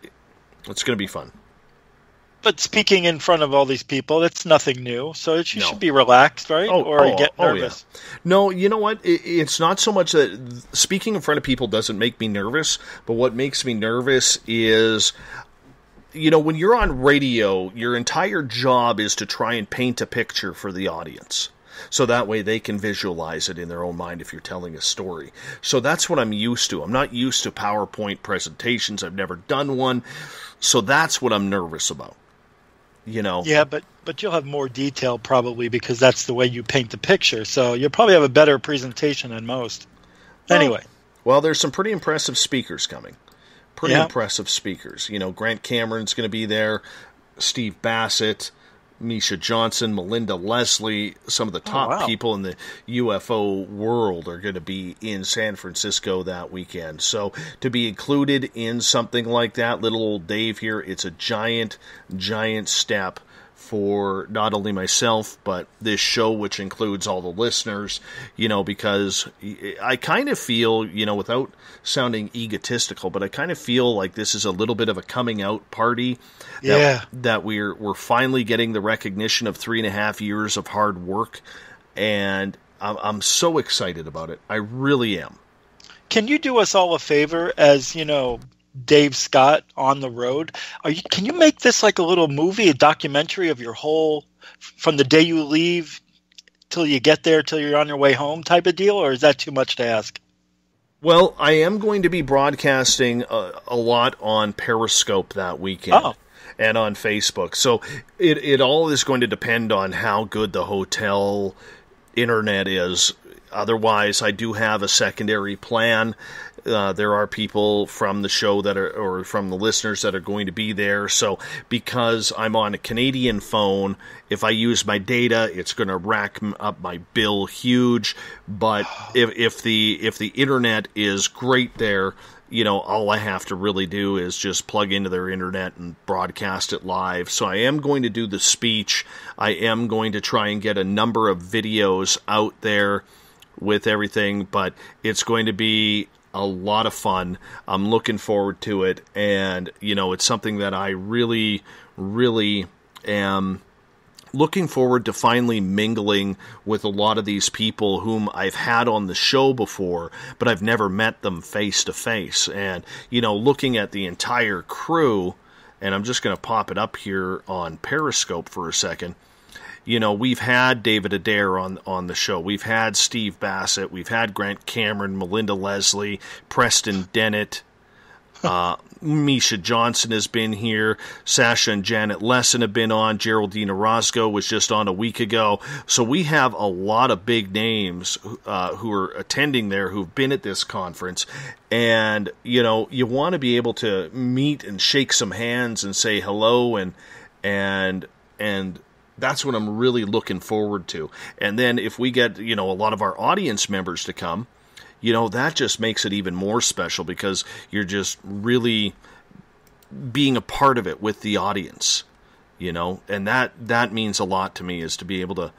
it's going to be fun. But speaking in front of all these people, that's nothing new. So you should be relaxed, right? Or get nervous. Yeah. No, you know what? It's not so much that speaking in front of people doesn't make me nervous, but what makes me nervous is, you know, when you're on radio, your entire job is to try and paint a picture for the audience. So that way they can visualize it in their own mind if you're telling a story. So that's what I'm used to. I'm not used to PowerPoint presentations. I've never done one. So that's what I'm nervous about. You know. Yeah, but you'll have more detail probably because that's the way you paint the picture. So you'll probably have a better presentation than most. Anyway. Well, there's some pretty impressive speakers coming. Impressive speakers. You know, Grant Cameron's going to be there, Steve Bassett, Misha Johnson, Melinda Leslie, some of the top people in the UFO world are going to be in San Francisco that weekend. So to be included in something like that, little old Dave here, it's a giant, giant step for not only myself, but this show, which includes all the listeners, because I kind of feel, without sounding egotistical, but I kind of feel like this is a little bit of a coming out party. That we're finally getting the recognition of 3.5 years of hard work, and I'm so excited about it. I really am. Can you do us all a favor as, Dave Scott on the road? Can you make this like a little movie, a documentary of your whole, from the day you leave till you get there, till you're on your way home type of deal, or is that too much to ask? Well, I am going to be broadcasting a lot on Periscope that weekend. And on Facebook. So it all is going to depend on how good the hotel internet is. Otherwise, I do have a secondary plan. There are people from the show or from the listeners that are going to be there. So because I'm on a Canadian phone, if I use my data, it's going to rack up my bill huge. But if the internet is great there, all I have to really do is just plug into their internet and broadcast it live. So I am going to do the speech. I am going to try and get a number of videos out there with everything, but it's going to be a lot of fun. I'm looking forward to it, and it's something that I really, really am looking forward to finally mingling with a lot of these people whom I've had on the show before, but I've never met them face to face. And, looking at the entire crew, and I'm just going to pop it up here on Periscope for a second. We've had David Adair on the show. We've had Steve Bassett. We've had Grant Cameron, Melinda Leslie, Preston Dennett. Misha Johnson has been here. Sasha and Janet Lesson have been on. Geraldine Orozco was just on a week ago. So we have a lot of big names who are attending there, who've been at this conference. And, you want to be able to meet and shake some hands and say hello, and that's what I'm really looking forward to. And then if we get, a lot of our audience members to come, that just makes it even more special, because you're just really being a part of it with the audience, and that means a lot to me, is to be able to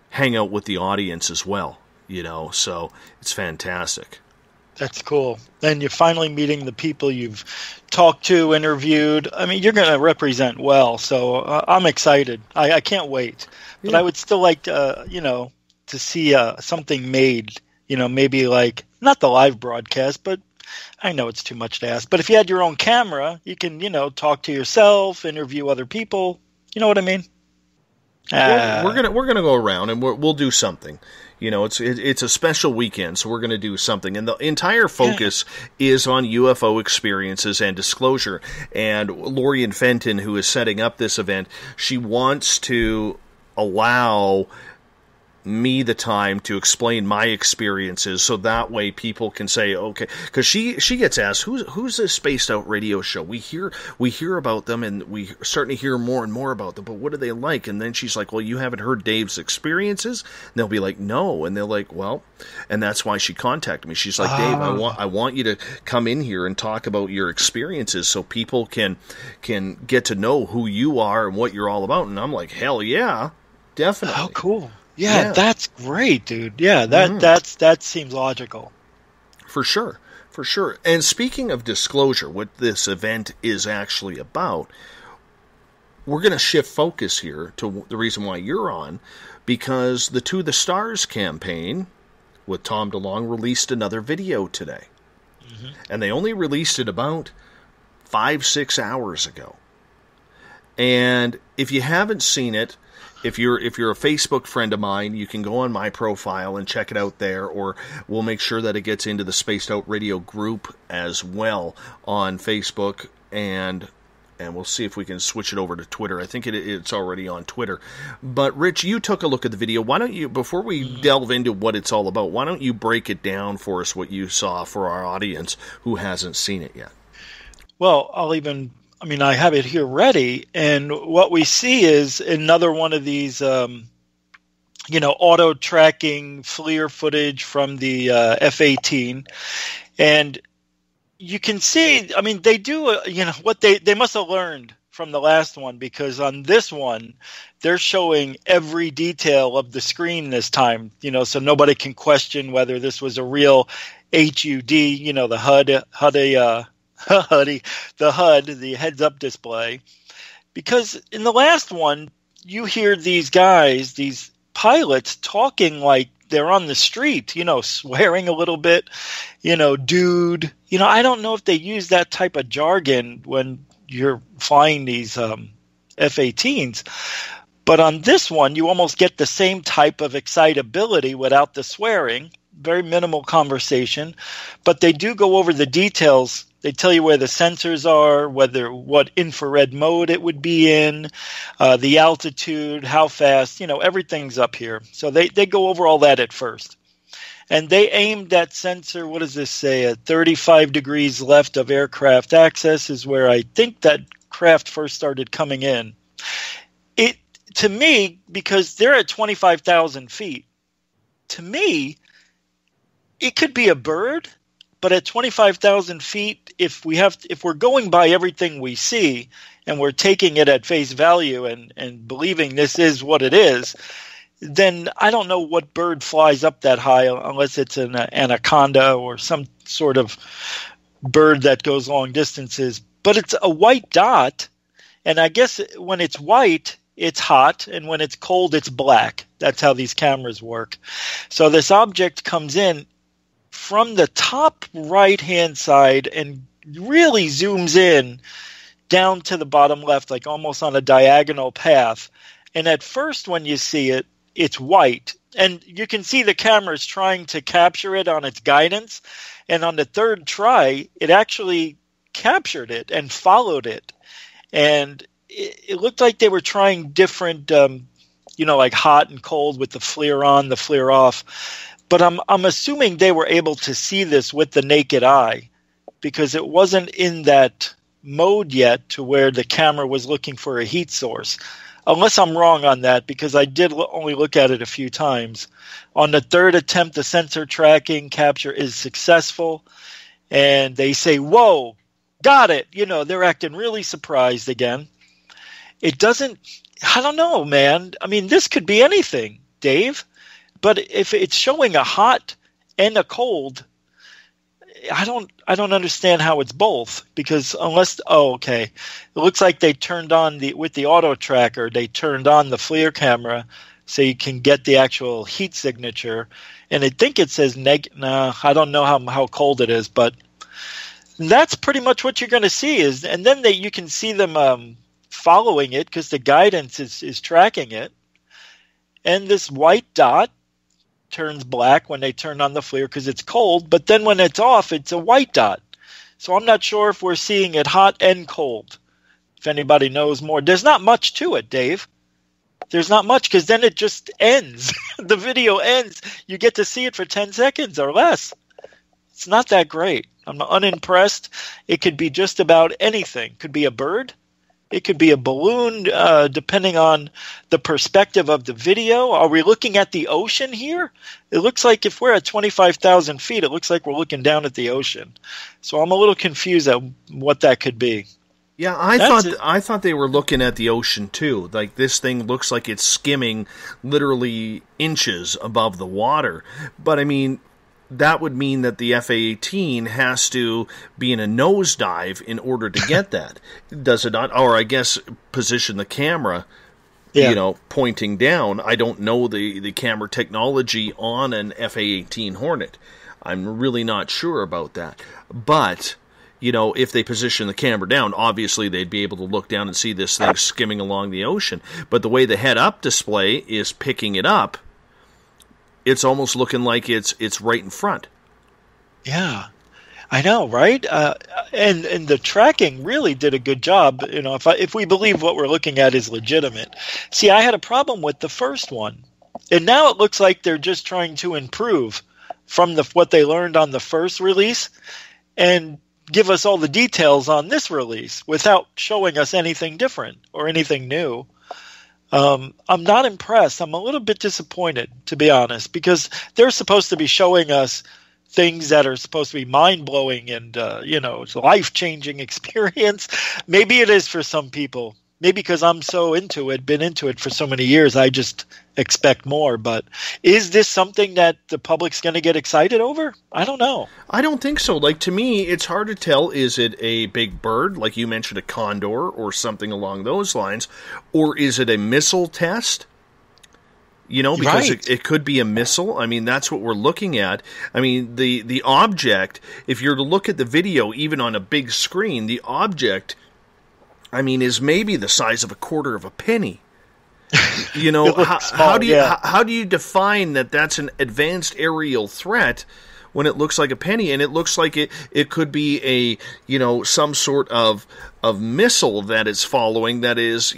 hang out with the audience as well, so it's fantastic. That's cool. Then you're finally meeting the people you've talked to, interviewed. I mean, you're going to represent well, so I'm excited. I can't wait. But I would still like to, to see something made, maybe like, not the live broadcast, but I know it's too much to ask. But if you had your own camera, you can, talk to yourself, interview other people. You know what I mean? We're gonna go around and we'll do something. It's a special weekend, so we're going to do something. And the entire focus is on UFO experiences and disclosure. And Lorian Fenton, who is setting up this event, she wants to allow me the time to explain my experiences, so that way people can say, okay, because she gets asked, who's this Spaced Out Radio show? We hear about them, and we starting to hear more and more about them, but what are they like? And then she's like, well, you haven't heard Dave's experiences? And they'll be like, no. And they're like, well, and that's why she contacted me. She's like, Dave, I want you to come in here and talk about your experiences so people can get to know who you are and what you're all about. And I'm like, hell yeah, definitely. How cool. Yeah, that's great, dude. Yeah, that seems logical. For sure. And speaking of disclosure, what this event is actually about, we're going to shift focus here to the reason why you're on, because the To the Stars campaign with Tom DeLonge released another video today. Mm-hmm. And they only released it about 5-6 hours ago. And if you haven't seen it, if you're a Facebook friend of mine, you can go on my profile and check it out there, or we'll make sure that it gets into the Spaced Out Radio group as well on Facebook, and we'll see if we can switch it over to Twitter. I think it's already on Twitter. But Rich, you took a look at the video. Why don't you, before we delve into what it's all about, why don't you break it down for us, what you saw, for our audience who hasn't seen it yet? Well, I have it here ready, and what we see is another one of these, auto-tracking FLIR footage from the F-18, and, you can see, I mean, they do, what they must have learned from the last one, because on this one, they're showing every detail of the screen this time, so nobody can question whether this was a real HUD, the HUD, the heads-up display. Because in the last one, you hear these guys, these pilots, talking like they're on the street, swearing a little bit, dude. I don't know if they use that type of jargon when you're flying these F-18s. But on this one, you almost get the same type of excitability without the swearing. Very minimal conversation. But they do go over the details. They tell you where the sensors are, what infrared mode it would be in, the altitude, how fast, everything's up here. So they go over all that at first. And they aimed that sensor, what does this say, at 35 degrees left of aircraft access is where I think that craft first started coming in. To me, because they're at 25,000 feet, to me, it could be a bird. But at 25,000 feet, if we're going by everything we see and we're taking it at face value and believing this is what it is, then I don't know what bird flies up that high unless it's an anaconda or some sort of bird that goes long distances. But it's a white dot, and I guess when it's white, it's hot, and when it's cold, it's black. That's how these cameras work. So this object comes in from the top right-hand side and really zooms in down to the bottom left, like almost on a diagonal path. And at first when you see it, it's white. And you can see the camera's trying to capture it on its guidance. And on the third try, it actually captured it and followed it. And it looked like they were trying different, like hot and cold with the FLIR on, the FLIR off. But I'm assuming they were able to see this with the naked eye because it wasn't in that mode yet to where the camera was looking for a heat source. Unless I'm wrong on that, because I did only look at it a few times. On the third attempt, the sensor tracking capture is successful. And they say, whoa, got it. They're acting really surprised again. It doesn't, I don't know, man. I mean, this could be anything, Dave. But if it's showing a hot and a cold, I don't understand how it's both, because okay. It looks like they turned on with the auto tracker, they turned on the FLIR camera so you can get the actual heat signature. And I think it says I don't know how cold it is, but that's pretty much what you're going to see and then you can see them following it because the guidance is tracking it. And this white dot turns black when they turn on the FLIR because it's cold, but then when it's off, it's a white dot. So I'm not sure if we're seeing it hot and cold. If anybody knows more. There's not much to it, Dave. There's not much because then it just ends. The video ends. You get to see it for 10 seconds or less. It's not that great. I'm unimpressed. It could be just about anything. Could be a bird. It could be a balloon, depending on the perspective of the video. Are we looking at the ocean here? It looks like if we're at 25,000 feet, it looks like we're looking down at the ocean. So I'm a little confused at what that could be. Yeah, I thought they were looking at the ocean too. Like this thing looks like it's skimming literally inches above the water. But I mean, that would mean that the F-18 has to be in a nosedive in order to get that. Does it not? Or I guess position the camera, pointing down. I don't know the camera technology on an F-18 Hornet. I'm really not sure about that. But, if they position the camera down, obviously they'd be able to look down and see this thing skimming along the ocean. But the way the head-up display is picking it up, it's almost looking like it's right in front. Yeah, I know, right? And the tracking really did a good job. If we believe what we're looking at is legitimate. See, I had a problem with the first one, and now it looks like they're just trying to improve from what they learned on the first release, and give us all the details on this release without showing us anything different or anything new. I'm not impressed. I'm a little bit disappointed, to be honest, because they're supposed to be showing us things that are supposed to be mind-blowing and, it's a life-changing experience. Maybe it is for some people. Maybe because I'm so been into it for so many years, I just expect more. But is this something that the public's going to get excited over? I don't know. I don't think so. Like, to me, it's hard to tell. Is it a big bird, like you mentioned, a condor or something along those lines? Or is it a missile test? Because it could be a missile. I mean, that's what we're looking at. I mean, the object, if you're to look at the video, even on a big screen, the object, I mean, is maybe the size of a quarter of a penny. How do you define that that's an advanced aerial threat when it looks like a penny, and it looks like it could be a, some sort of missile that is following, that is,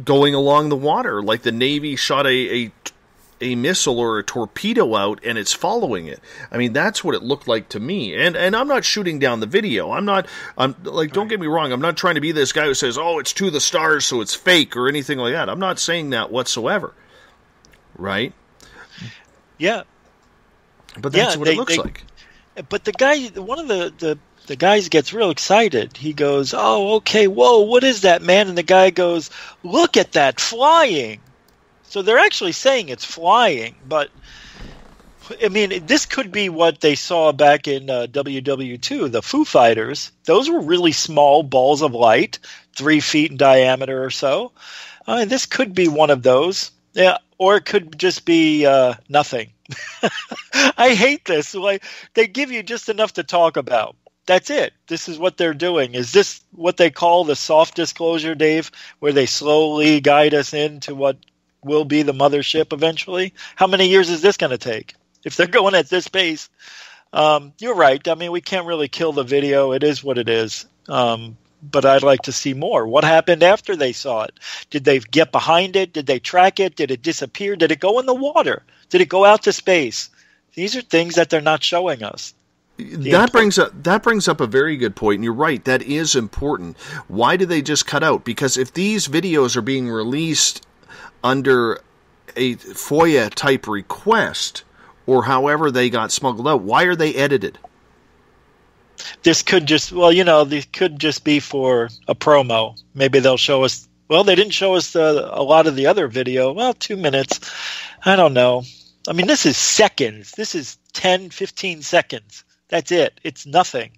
going along the water, like the Navy shot a missile or a torpedo out and it's following it. I mean, that's what it looked like to me. And I'm not shooting down the video. Don't get me wrong, I'm not trying to be this guy who says, oh, it's to the stars, so it's fake or anything like that. I'm not saying that whatsoever. Right? Yeah. But that's what it looks like. But the guy, one of the guys gets real excited. He goes, oh, okay, whoa, what is that, man? And the guy goes, look at that flying. So they're actually saying it's flying, but, I mean, this could be what they saw back in WW2, the Foo Fighters. Those were really small balls of light, 3 feet in diameter or so. I mean, this could be one of those. Yeah, or it could just be nothing. I hate this. Like, they give you just enough to talk about. That's it. This is what they're doing. Is this what they call the soft disclosure, Dave, where they slowly guide us into what will be the mothership eventually? How many years is this going to take? If they're going at this pace, you're right. I mean, we can't really kill the video. It is what it is. But I'd like to see more. What happened after they saw it? Did they get behind it? Did they track it? Did it disappear? Did it go in the water? Did it go out to space? These are things that they're not showing us. That brings up a very good point, and you're right. That is important. Why do they just cut out? Because if these videos are being released under a FOIA type request, or however they got smuggled out, why are they edited? This could just, this could just be for a promo. Maybe they'll show us. Well, they didn't show us a lot of the other video. Well, 2 minutes. I don't know. I mean, this is seconds. This is 10, 15 seconds. That's it. It's nothing.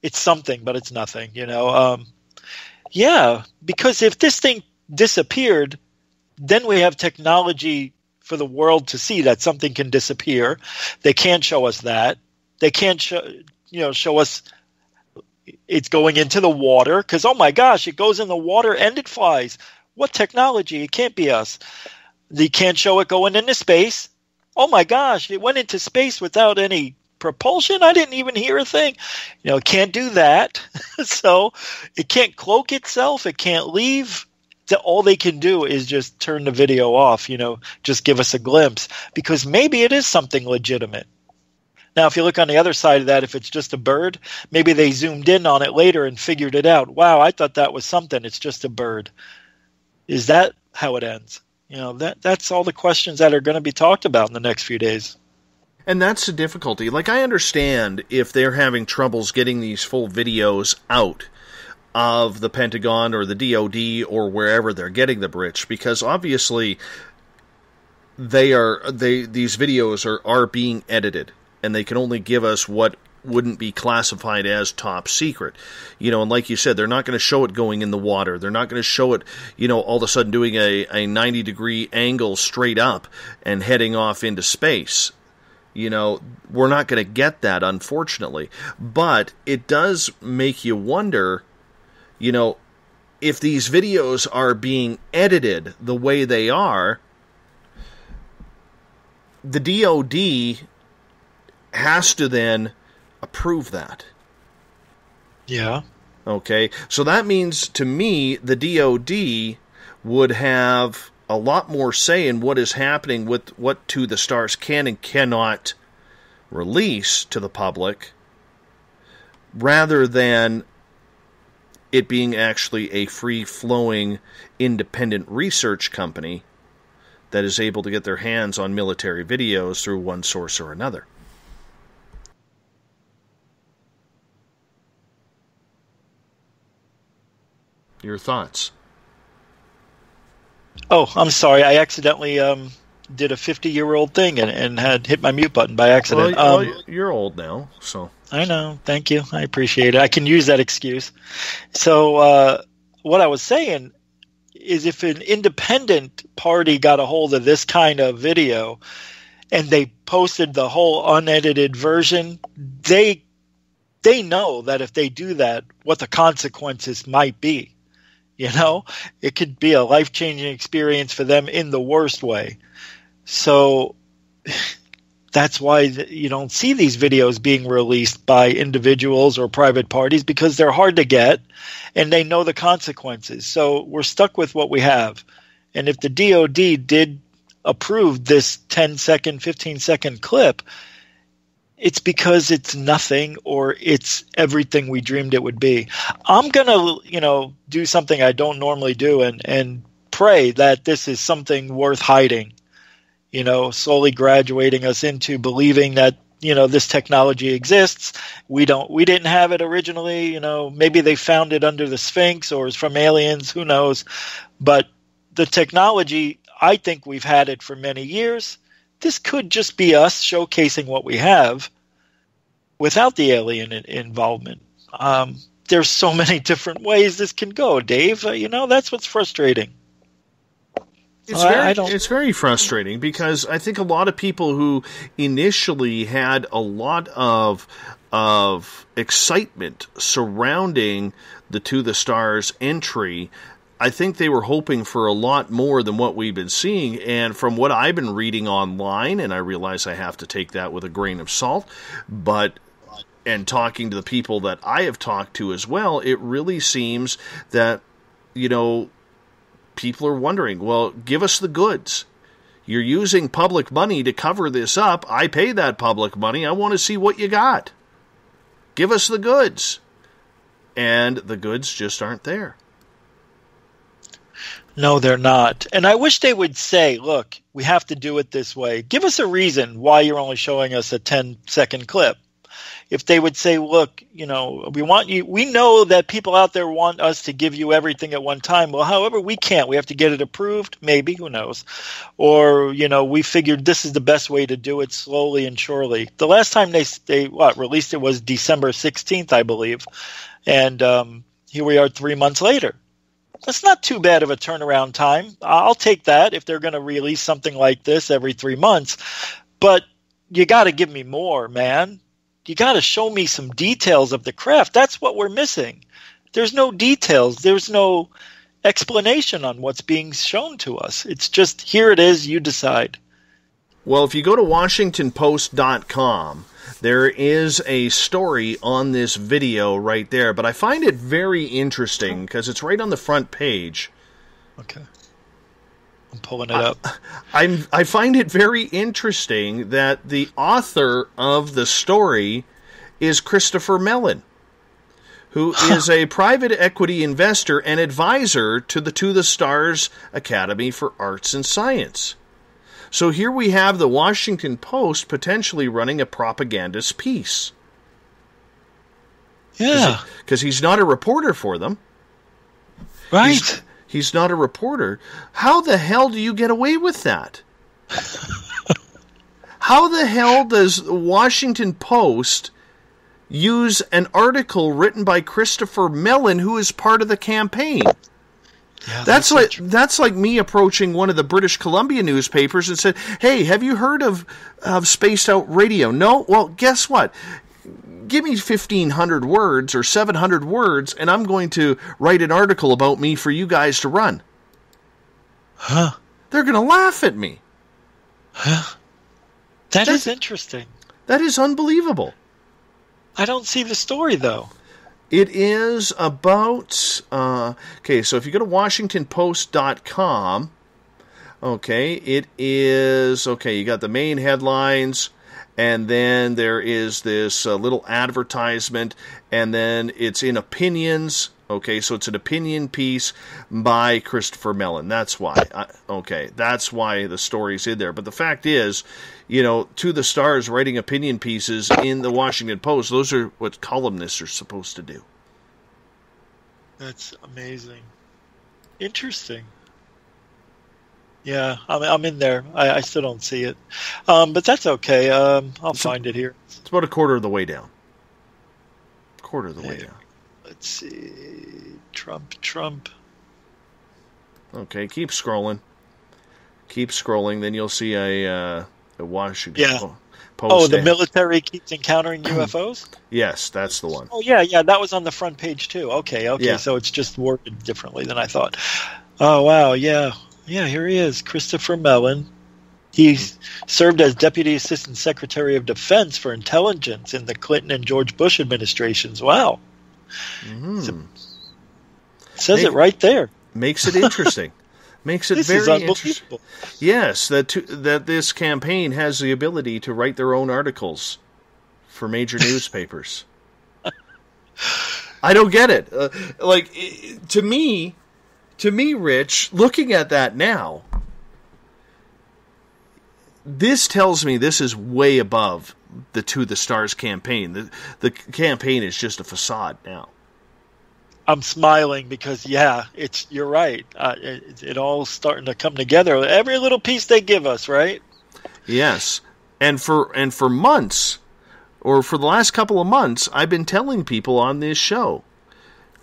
It's something, but it's nothing, Yeah, because if this thing disappeared, then we have technology for the world to see that something can disappear. They can't show us that. They can't show us it's going into the water because, oh my gosh, it goes in the water and it flies. What technology? It can't be us. They can't show it going into space. Oh my gosh, it went into space without any propulsion. I didn't even hear a thing. It can't do that. So it can't cloak itself. It can't leave. All they can do is just turn the video off, just give us a glimpse because maybe it is something legitimate. Now, if you look on the other side of that, if it's just a bird, maybe they zoomed in on it later and figured it out. Wow, I thought that was something. It's just a bird. Is that how it ends? That's all the questions that are going to be talked about in the next few days. And that's the difficulty. Like, I understand if they're having troubles getting these full videos out of the Pentagon or the DOD or wherever they're getting the Brits, because obviously these videos are being edited, and they can only give us what wouldn't be classified as top secret. And like you said, they're not going to show it going in the water. They're not going to show it, all of a sudden doing a 90-degree angle straight up and heading off into space. We're not going to get that, unfortunately. But it does make you wonder, if these videos are being edited the way they are, the DOD has to then approve that. Yeah. Okay. So that means, to me, the DOD would have a lot more say in what is happening with what To the Stars can and cannot release to the public, rather than it being actually a free-flowing, independent research company that is able to get their hands on military videos through one source or another. Your thoughts? Oh, I'm sorry. I accidentally did a 50-year-old thing and had hit my mute button by accident. Well, you're old now, so. I know. Thank you. I appreciate it. I can use that excuse. So what I was saying is if an independent party got a hold of this kind of video and they posted the whole unedited version, they know that if they do that, what the consequences might be. You know, it could be a life-changing experience for them in the worst way. So that's why you don't see these videos being released by individuals or private parties, because they're hard to get and they know the consequences. So we're stuck with what we have. And if the DOD did approve this 10-second, 15-second clip, it's because it's nothing or it's everything we dreamed it would be. I'm going to, do something I don't normally do and pray that this is something worth hiding, slowly graduating us into believing that, this technology exists. We didn't have it originally, maybe they found it under the Sphinx or is from aliens, who knows. But the technology, I think we've had it for many years. This could just be us showcasing what we have without the alien involvement. There's so many different ways this can go, Dave. That's what's frustrating. It's very frustrating because I think a lot of people who initially had a lot of excitement surrounding the To the Stars entry, I think they were hoping for a lot more than what we've been seeing. And from what I've been reading online, and I realize I have to take that with a grain of salt, and talking to the people that I have talked to as well, it really seems that, people are wondering, well, give us the goods. You're using public money to cover this up. I pay that public money. I want to see what you got. Give us the goods. And the goods just aren't there. No, they're not. And I wish they would say, look, we have to do it this way. Give us a reason why you're only showing us a 10-second clip. If they would say, look, we want you, we know that people out there want us to give you everything at one time. Well, however, we can't. We have to get it approved, maybe, who knows. Or, we figured this is the best way to do it slowly and surely. The last time they released it was December 16th, I believe. And here we are 3 months later. That's not too bad of a turnaround time. I'll take that if they're going to release something like this every 3 months. But you got to give me more, man. You got to show me some details of the craft. That's what we're missing. There's no details. There's no explanation on what's being shown to us. It's just, here it is, you decide. Well, if you go to WashingtonPost.com, there is a story on this video right there, but I find it very interesting because it's right on the front page. Okay. I'm pulling it up. I find it very interesting that the author of the story is Christopher Mellon, who is a private equity investor and advisor to the Stars Academy for Arts and Science. So here we have the Washington Post potentially running a propagandist piece. Yeah. Because he's not a reporter for them. Right. He's not a reporter. How the hell do you get away with that? How the hell does the Washington Post use an article written by Christopher Mellon, who is part of the campaign? Yeah, that's like me approaching one of the British Columbia newspapers and said, "Hey, have you heard of Spaced Out Radio?" No? Well, guess what? Give me 1,500 words or 700 words, and I'm going to write an article about me for you guys to run. Huh? They're going to laugh at me. Huh? That is interesting. That is unbelievable. I don't see the story, though. It is about... so if you go to WashingtonPost.com, it is... you got the main headlines... And then there is this little advertisement, and then it's in opinions. Okay, so it's an opinion piece by Christopher Mellon. That's why. That's why the story's in there. But the fact is, To the Stars writing opinion pieces in the Washington Post, those are what columnists are supposed to do. That's amazing. Interesting. Yeah, I'm in there. I still don't see it, but that's okay. I'll find it here. It's about a quarter of the way down. Quarter of the way down. Let's see. Trump. Okay, keep scrolling. Keep scrolling. Then you'll see a Washington Post. Oh, the military keeps encountering UFOs? Yes, that's the one. Oh, yeah, that was on the front page too. Okay, Yeah. so it's just worded differently than I thought. Oh, wow, yeah, here he is, Christopher Mellon. He served as Deputy Assistant Secretary of Defense for Intelligence in the Clinton and George Bush administrations. Wow. It says it right there. Makes it interesting. Makes it This very is interesting. unbelievable. Yes, that this campaign has the ability to write their own articles for major newspapers. I don't get it. To me, Rich, looking at that now, this tells me this is way above the To the Stars campaign. The campaign is just a facade now. I'm smiling because, you're right. It all starting to come together. Every little piece they give us, right? Yes, and for months, or for the last couple of months, I've been telling people on this show,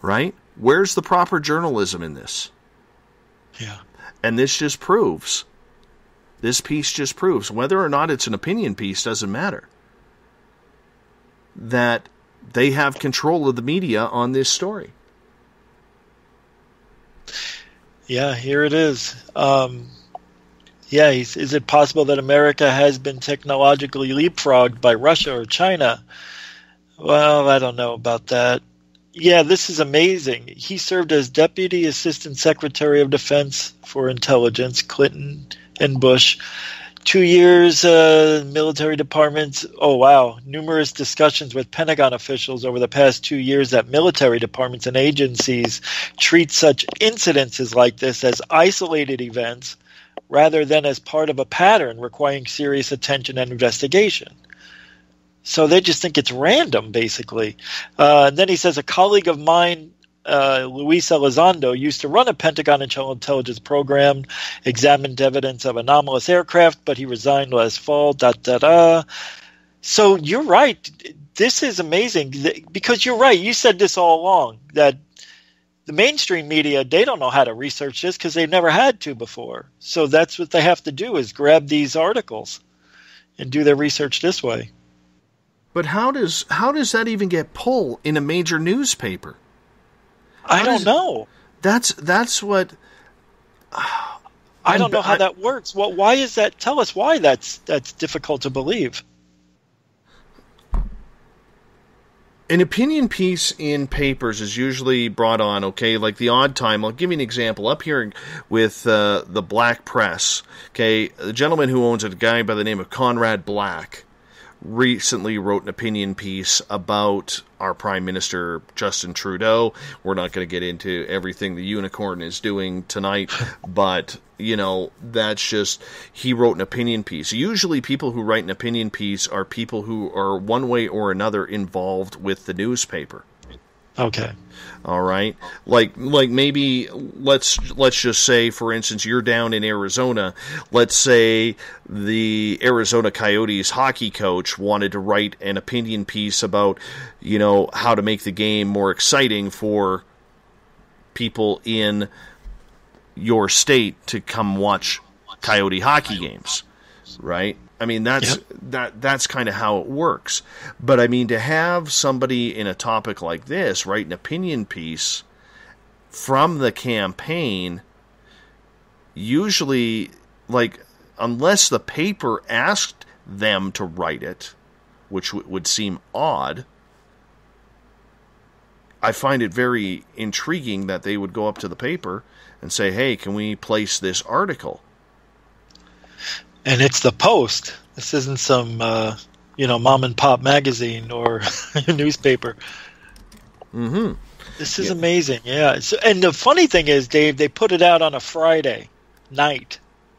right? Where's the proper journalism in this? Yeah. And this just proves. This piece just proves, whether or not it's an opinion piece doesn't matter, that they have control of the media on this story. Yeah, here it is. Is it possible that America has been technologically leapfrogged by Russia or China? Well, I don't know about that. Yeah, this is amazing. He served as Deputy Assistant Secretary of Defense for Intelligence, Clinton and Bush. 2 years, military departments. Oh, wow. Numerous discussions with Pentagon officials over the past 2 years that military departments and agencies treat such incidences like this as isolated events rather than as part of a pattern requiring serious attention and investigation. So they just think it's random, basically. And then he says, a colleague of mine, Luis Elizondo, used to run a Pentagon intelligence program, examined evidence of anomalous aircraft, but he resigned last fall, So you're right. This is amazing because you're right. You said this all along, that the mainstream media, they don't know how to research this because they've never had to before. So that's what they have to do, is grab these articles and do their research this way. But how does that even get pull in a major newspaper? I don't know. That's what. I don't know how that works. Well, why is that? Tell us why that's difficult to believe. An opinion piece in papers is usually brought on, okay, like the odd time. I'll give you an example. Up here with the Black Press, okay, the gentleman who owns it, a guy by the name of Conrad Black, recently wrote an opinion piece about our Prime Minister, Justin Trudeau. We're not going to get into everything the unicorn is doing tonight, but, that's just, he wrote an opinion piece. Usually people who write an opinion piece are people who are one way or another involved with the newspaper. Okay. All right. Like maybe let's just say, for instance, you're down in Arizona. Let's say the Arizona Coyotes hockey coach wanted to write an opinion piece about, how to make the game more exciting for people in your state to come watch Coyote hockey games, right? I mean, that's kind of how it works. But I mean, to have somebody in a topic like this write an opinion piece from the campaign, usually, unless the paper asked them to write it, which would seem odd, I find it very intriguing that they would go up to the paper and say, hey, can we place this article? And it's the Post. This isn't some, mom and pop magazine or newspaper. Mm-hmm. This is amazing. Yeah. And the funny thing is, Dave, they put it out on a Friday night,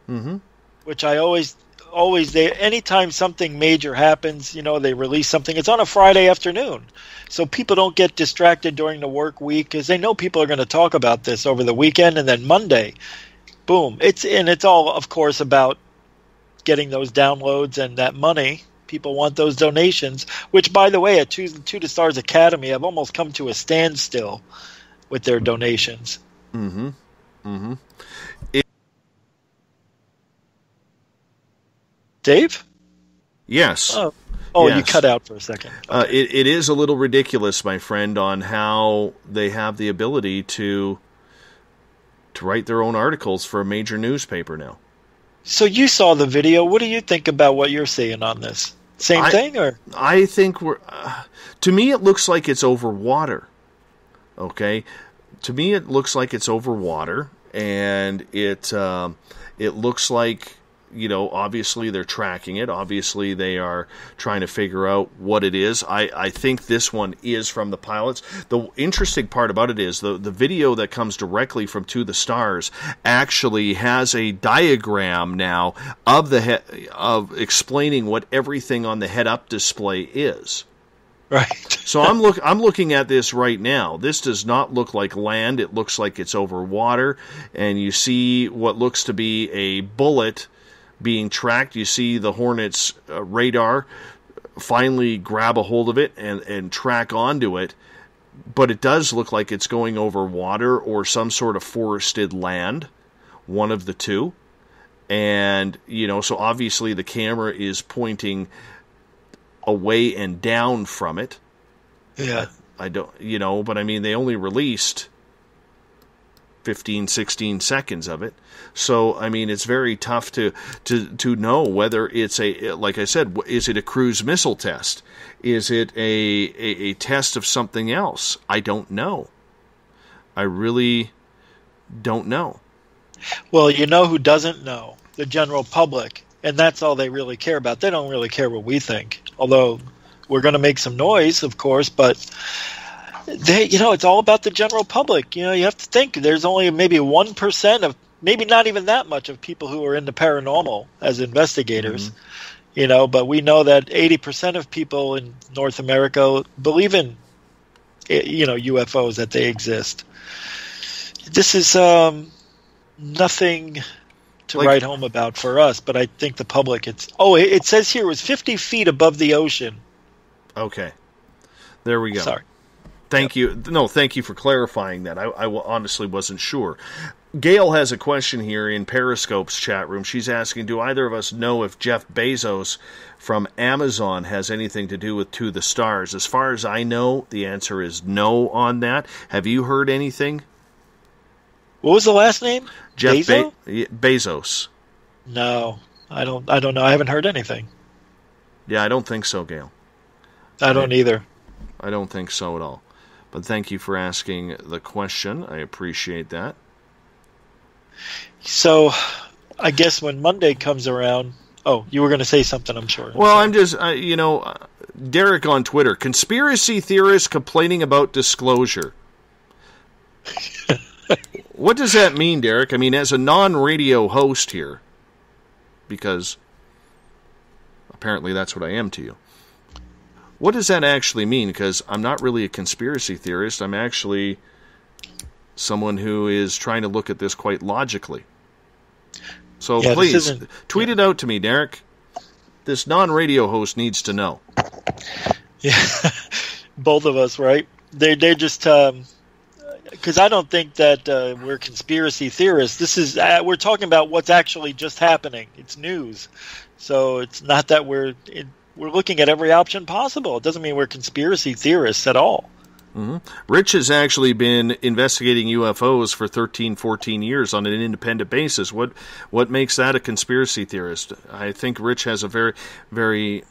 mm-hmm. which I always always anytime something major happens, they release something. It's on a Friday afternoon, so people don't get distracted during the work week because they know people are going to talk about this over the weekend, and then Monday, boom! It's all, of course, about getting those downloads and that money. People want those donations, which, by the way, at Two to Stars Academy, have almost come to a standstill with their donations. Mm-hmm. Mm-hmm. Dave? Yes. Oh, yes. You cut out for a second. Okay. It is a little ridiculous, my friend, on how they have the ability to write their own articles for a major newspaper now. So you saw the video. What do you think about what you're seeing on this? Same thing, or? I think to me, it looks like it's over water. Okay? To me, it looks like it's over water, and it looks like, obviously they're tracking it. Obviously they are trying to figure out what it is. I think this one is from the pilots. The interesting part about it is the video that comes directly from To the Stars actually has a diagram now of of explaining what everything on the head-up display is. Right. So I'm looking at this right now. This does not look like land. It looks like it's over water, and you see what looks to be a bullet being tracked. You see the Hornet's radar finally grab a hold of it and track onto it, but it does look like it's going over water or some sort of forested land, one of the two. And, so obviously the camera is pointing away and down from it. Yeah. I don't, but I mean, they only released 15, 16 seconds of it. So, I mean, it's very tough to know whether it's like I said, is it a cruise missile test? Is it a test of something else? I don't know. I really don't know. Well, who doesn't know? The general public. And that's all they really care about. They don't really care what we think. Although we're going to make some noise, of course, but it's all about the general public. You have to think there's only maybe 1% of, maybe not even that much of people who are into paranormal as investigators, but we know that 80% of people in North America believe in, UFOs, that they exist. This is nothing to write home about for us, but I think the public, it says here it was 50 feet above the ocean. Okay. There we go. Sorry. Thank you. No, thank you for clarifying that. I honestly wasn't sure. Gail has a question here in Periscope's chat room. She's asking, do either of us know if Jeff Bezos from Amazon has anything to do with To the Stars? As far as I know, the answer is no on that. Have you heard anything? What was the last name? Jeff Bezos? No, I don't know. I haven't heard anything. Yeah, I don't think so, Gail. I don't either. I don't think so at all. But thank you for asking the question. I appreciate that. So, I guess when Monday comes around... Oh, you were going to say something, I'm sure. Well, I'm just, Derek on Twitter, conspiracy theorists complaining about disclosure. What does that mean, Derek? I mean, as a non-radio host here, because apparently that's what I am to you. What does that actually mean? Because I'm not really a conspiracy theorist. I'm actually someone who is trying to look at this quite logically. So please, tweet it out to me, Derek. This non-radio host needs to know. Yeah, both of us, right? They're just... because I don't think that we're conspiracy theorists. This is we're talking about what's actually just happening. It's news, so it's not that we're looking at every option possible. It doesn't mean we're conspiracy theorists at all. Mm-hmm. Rich has actually been investigating UFOs for 13, 14 years on an independent basis. What makes that a conspiracy theorist? I think Rich has a very, very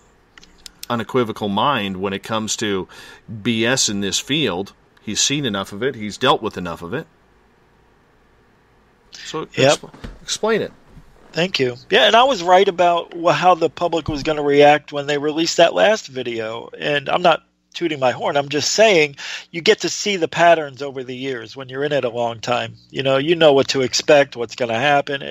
unequivocal mind when it comes to BS in this field. He's seen enough of it. He's dealt with enough of it. So explain it. Thank you. Yeah, and I was right about how the public was going to react when they released that last video. And I'm not tooting my horn. I'm just saying you get to see the patterns over the years when you're in it a long time. You know what to expect, what's going to happen.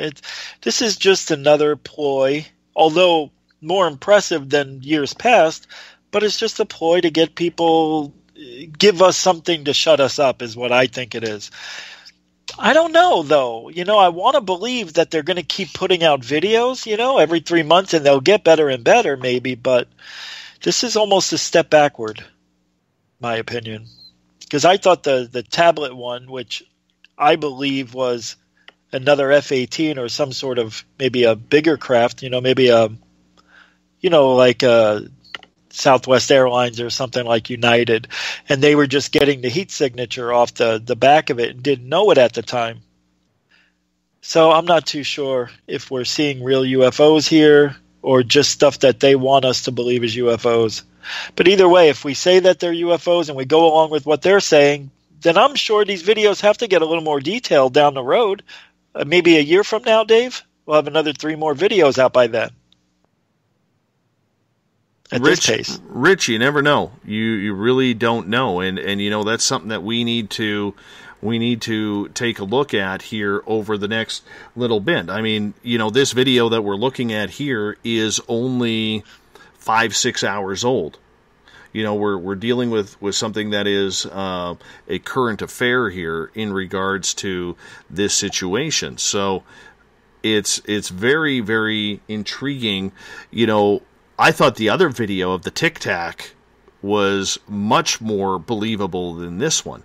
This is just another ploy although more impressive than years past, but it's just a ploy to get people, give us something to shut us up is what I think it is. I don't know, though. I want to believe that they're going to keep putting out videos, every 3 months, and they'll get better and better, maybe, but this is almost a step backward, my opinion. Because I thought the tablet one, which I believe was another F-18 or some sort of maybe a bigger craft, maybe a, like a Southwest Airlines or something like United, and they were just getting the heat signature off the back of it and didn't know it at the time. So I'm not too sure if we're seeing real UFOs here or just stuff that they want us to believe is UFOs. But either way, if we say that they're UFOs and we go along with what they're saying, then I'm sure these videos have to get a little more detailed down the road. Maybe a year from now, Dave, we'll have another 3 more videos out by then. At this pace. Rich, you never know. You really don't know, and that's something that we need to take a look at here over the next little bit. I mean, this video that we're looking at here is only 5-6 hours old. We're dealing with something that is a current affair here in regards to this situation. So it's very, very intriguing. I thought the other video of the Tic Tac was much more believable than this one.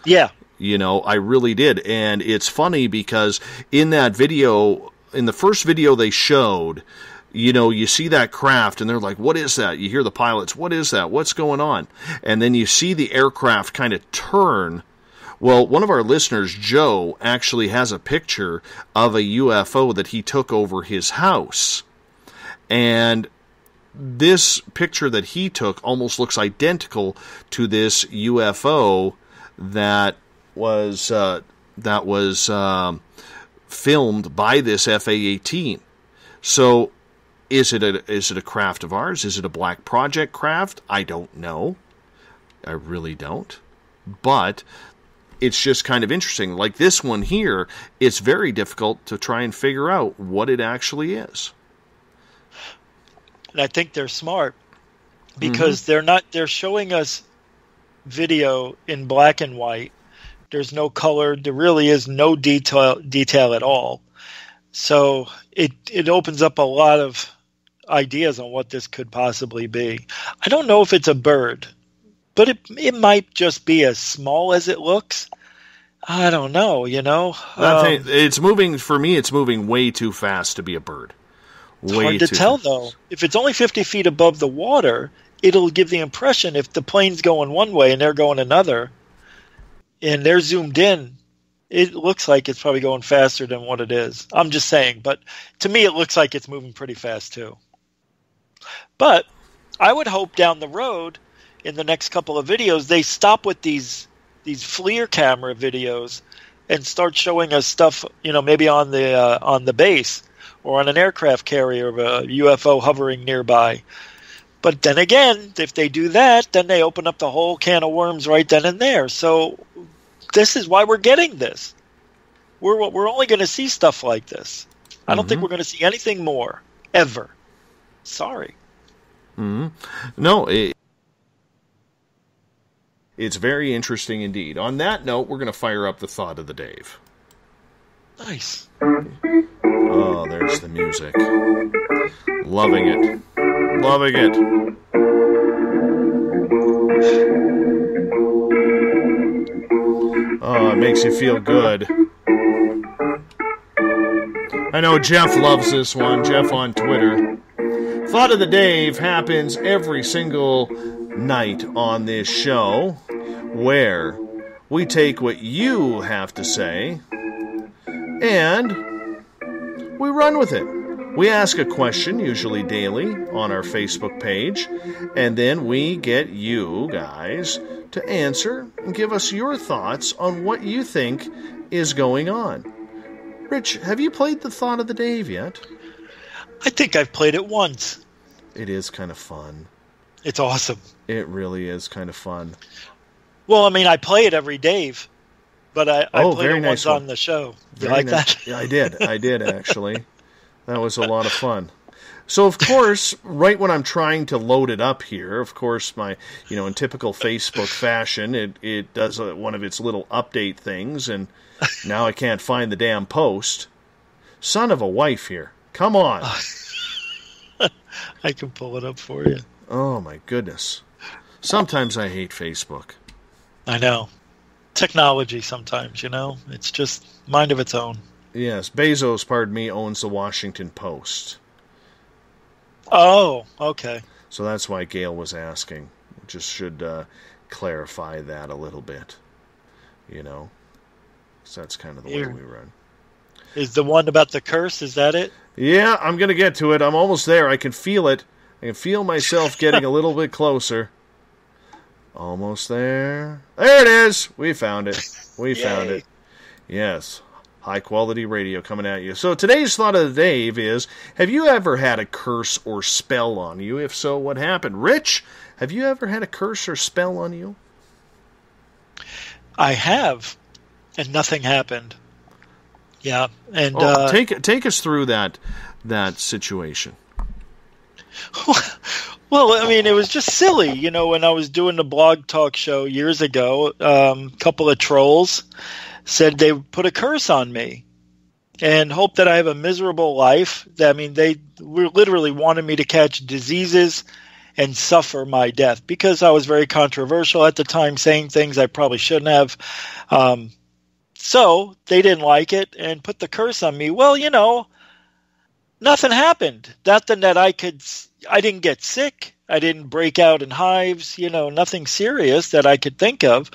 Yeah. I really did. And it's funny because in that video, in the first video they showed, you see that craft and they're like, what is that? You hear the pilots, what is that? What's going on? And then you see the aircraft kind of turn. Well, one of our listeners, Joe, actually has a picture of a UFO that he took over his house. And this picture that he took almost looks identical to this UFO that was filmed by this FA-18. So is it a craft of ours? Is it a Black Project craft? I don't know. I really don't. But it's just kind of interesting. Like this one here, it's very difficult to try and figure out what it actually is. And I think they're smart because they're showing us video in black and white. There's no color. There really is no detail at all. So it opens up a lot of ideas on what this could possibly be. I don't know if it's a bird, but it might just be as small as it looks. I don't know, it's moving, for me, it's moving way too fast to be a bird. It's hard to tell, though. If it's only 50 feet above the water, it'll give the impression if the plane's going one way and they're going another, and they're zoomed in, it looks like it's probably going faster than what it is. I'm just saying, but to me it looks like it's moving pretty fast, too. But I would hope down the road, in the next couple of videos, they stop with these FLIR camera videos and start showing us stuff, maybe on the base, or on an aircraft carrier of a UFO hovering nearby. But then again, if they do that, then they open up the whole can of worms right then and there. So this is why we're getting this. We're only going to see stuff like this. I don't think we're going to see anything more, ever. Sorry. No, it's very interesting indeed. On that note, we're going to fire up the thought of the Dave. Nice. Oh, there's the music. Loving it. Loving it. Oh, it makes you feel good. I know Jeff loves this one. Jeff on Twitter. Thought of the Dave happens every single night on this show, where we take what you have to say and we run with it. We ask a question, usually daily, on our Facebook page, and then we get you guys to answer and give us your thoughts on what you think is going on. Rich, have you played the Thought of the Dave yet? I think I've played it once. It is kind of fun. It's awesome. It really is kind of fun. Well, I mean, I play it every Dave, but I played it nice once on the show. You very like nice. that? Yeah, I did. I did, actually. That was a lot of fun. So, of course, right when I'm trying to load it up here, of course, in typical Facebook fashion, it does one of its little update things, and now I can't find the damn post. Son of a wife here. Come on. I can pull it up for you. Oh, my goodness. Sometimes I hate Facebook. I know. Technology sometimes, It's just mind of its own. Yes, Bezos, pardon me, owns the Washington Post. Oh, okay. So that's why Gail was asking. Just should clarify that a little bit. So that's kind of the way we run. Is the one about the curse, is that it? Yeah, I'm going to get to it. I'm almost there. I can feel it. I can feel myself getting a little bit closer. Almost there. There it is. We found it. We found it. Yes. High-quality radio coming at you. So today's thought of the day is, have you ever had a curse or spell on you? If so, what happened? Rich, have you ever had a curse or spell on you? I have, and nothing happened. Yeah, and take us through that situation. Well, I mean, it was just silly. When I was doing the blog talk show years ago, a couple of trolls said they put a curse on me and hope that I have a miserable life. I mean, they literally wanted me to catch diseases and suffer my death because I was very controversial at the time, saying things I probably shouldn't have. So they didn't like it and put the curse on me. Well, nothing happened. Nothing that I didn't get sick. I didn't break out in hives, nothing serious that I could think of.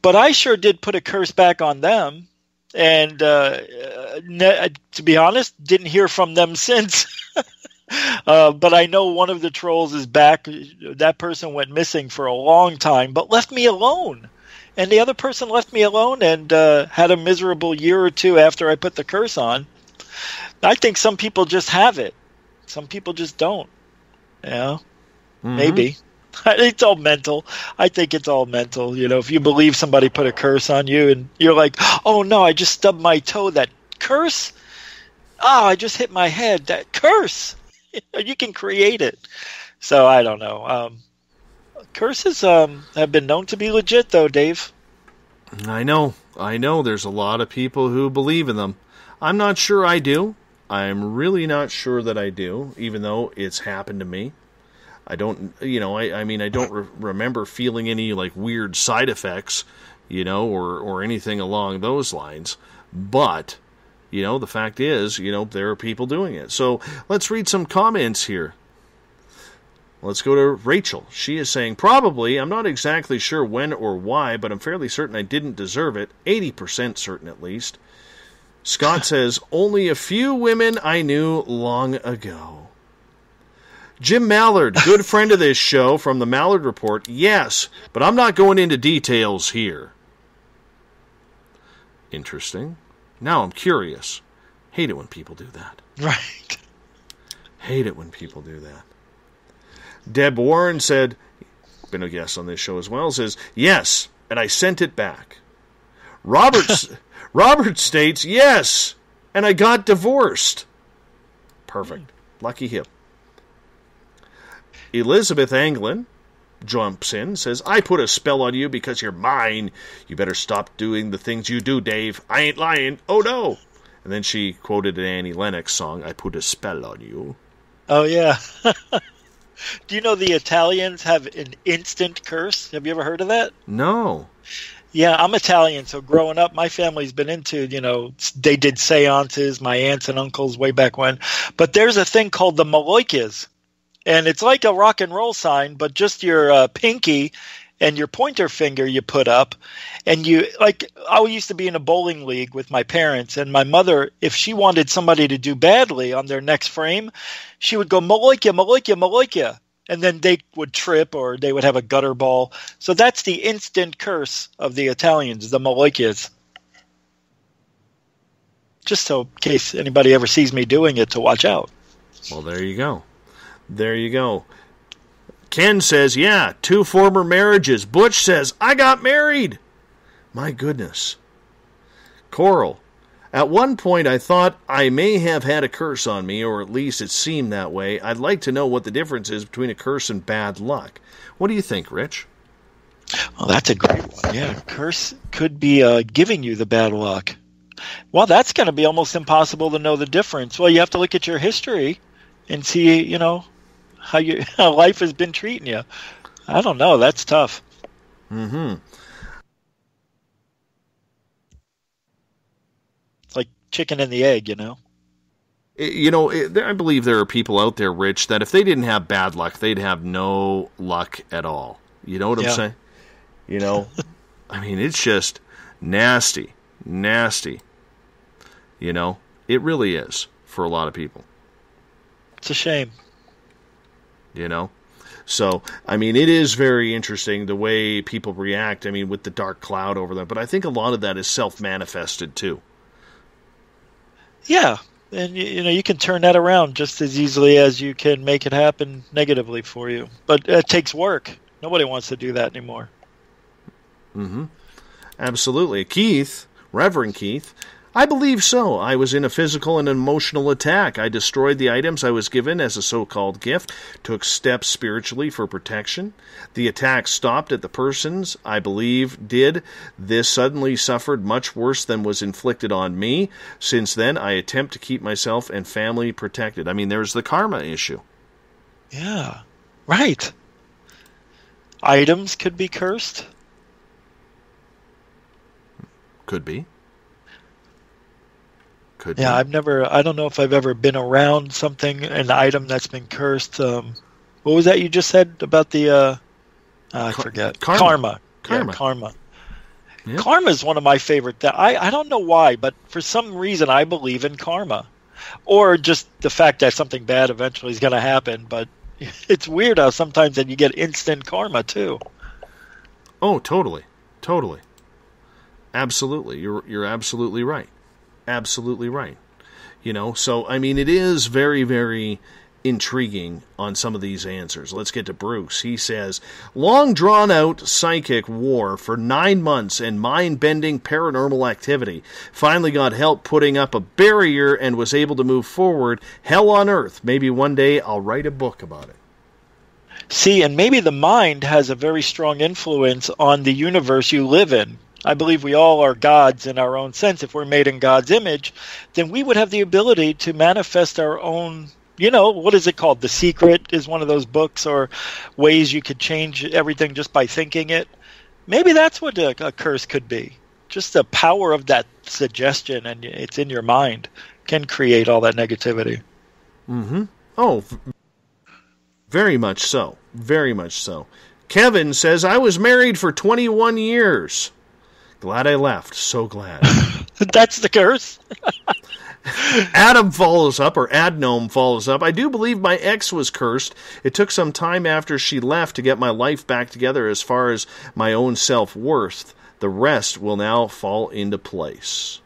But I sure did put a curse back on them. And to be honest, didn't hear from them since. But I know one of the trolls is back. That person went missing for a long time, but left me alone. And the other person left me alone and had a miserable year or two after I put the curse on. I think some people just have it. Some people just don't. Maybe. It's all mental. I think it's all mental. If you believe somebody put a curse on you and you're like, oh no, I just stubbed my toe. That curse? Oh, I just hit my head. That curse. You can create it. So I don't know. Curses have been known to be legit, though, Dave. I know. There's a lot of people who believe in them. I'm not sure I do. I'm really not sure that I do, even though it's happened to me. I don't, I don't remember feeling any, weird side effects, or anything along those lines. But, the fact is, there are people doing it. So let's read some comments here. Let's go to Rachel. She is saying, probably, I'm not exactly sure when or why, but I'm fairly certain I didn't deserve it. 80% certain, at least. Scott says, only a few women I knew long ago. Jim Mallard, good friend of this show from the Mallard Report. Yes, but I'm not going into details here. Interesting. Now I'm curious. Hate it when people do that. Right. Hate it when people do that. Deb Warren said, been a guest on this show as well, says, yes, and I sent it back. Robert states, yes, and I got divorced. Perfect. Lucky him. Elizabeth Anglin jumps in, says, I put a spell on you because you're mine. You better stop doing the things you do, Dave. I ain't lying. Oh, no. And then she quoted an Annie Lennox song, I put a spell on you. Oh, yeah. Do you know the Italians have an instant curse? Have you ever heard of that? No. Yeah, I'm Italian, so growing up, my family's been into, they did seances, my aunts and uncles way back when. But there's a thing called the Maloikas. And it's like a rock and roll sign, but just your pinky and your pointer finger you put up. And I used to be in a bowling league with my parents, and my mother, if she wanted somebody to do badly on their next frame, she would go, Maloika, Maloika, Maloika. And then they would trip or they would have a gutter ball. So that's the instant curse of the Italians, the Maloikas. Just so in case anybody ever sees me doing it, to watch out. Well, there you go. There you go. Ken says, yeah, 2 former marriages. Butch says, I got married. My goodness. Coral, At one point, I thought I may have had a curse on me, or at least it seemed that way. I'd like to know what the difference is between a curse and bad luck. What do you think, Rich? Oh, that's a great one. Yeah, curse could be giving you the bad luck. Well, that's going to be almost impossible to know the difference. Well, you have to look at your history and see, how life has been treating you. I don't know. That's tough. Mm-hmm. It's like chicken and the egg, I believe there are people out there, Rich, that if they didn't have bad luck, they'd have no luck at all. You know what I'm saying? I mean, it's just nasty. It really is for a lot of people. It's a shame. So, I mean, it is very interesting the way people react, with the dark cloud over them. But I think a lot of that is self-manifested, too. Yeah. And, you can turn that around just as easily as you can make it happen negatively for you. But it takes work. Nobody wants to do that anymore. Mm-hmm. Absolutely. Keith, Reverend Keith, I believe so. I was in a physical and emotional attack. I destroyed the items I was given as a so-called gift, took steps spiritually for protection. The attack stopped at the persons I believe did. This suddenly suffered much worse than was inflicted on me. Since then, I attempt to keep myself and family protected. There's the karma issue. Yeah, right. Items could be cursed. Could be. Yeah, I don't know if I've ever been around an item that's been cursed. What was that you just said about the, I forget. Karma. Yeah, karma. Yeah. Karma is one of my favorite. I don't know why, but for some reason I believe in karma. Or just the fact that something bad eventually is going to happen, but it's weird how sometimes then you get instant karma too. Oh, totally. Absolutely. You're absolutely right. Absolutely right. So, it is very, very intriguing on some of these answers. Let's get to Bruce. He says, long drawn-out psychic war for 9 months and mind-bending paranormal activity. Finally got help putting up a barrier and was able to move forward. Hell on earth. Maybe one day I'll write a book about it. See, and maybe the mind has a very strong influence on the universe you live in. I believe we all are gods in our own sense. If we're made in God's image, then we would have the ability to manifest our own, what is it called? The Secret is one of those books, or ways you could change everything just by thinking it. Maybe that's what a curse could be. Just the power of that suggestion, and it's in your mind, can create all that negativity. Mm-hmm. Oh, very much so. Very much so. Kevin says, I was married for 21 years. Glad I left. So glad. That's the curse. Adam follows up, or Adnome follows up. I do believe my ex was cursed. It took some time after she left to get my life back together as far as my own self-worth. The rest will now fall into place.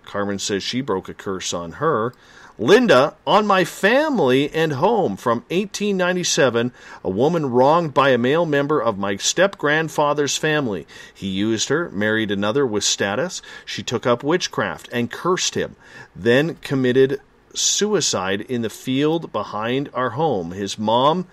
Carmen says she broke a curse on her. Linda, on my family and home from 1897, a woman wronged by a male member of my step-grandfather's family. He used her, married another with status. She took up witchcraft and cursed him, then committed suicide in the field behind our home. His mom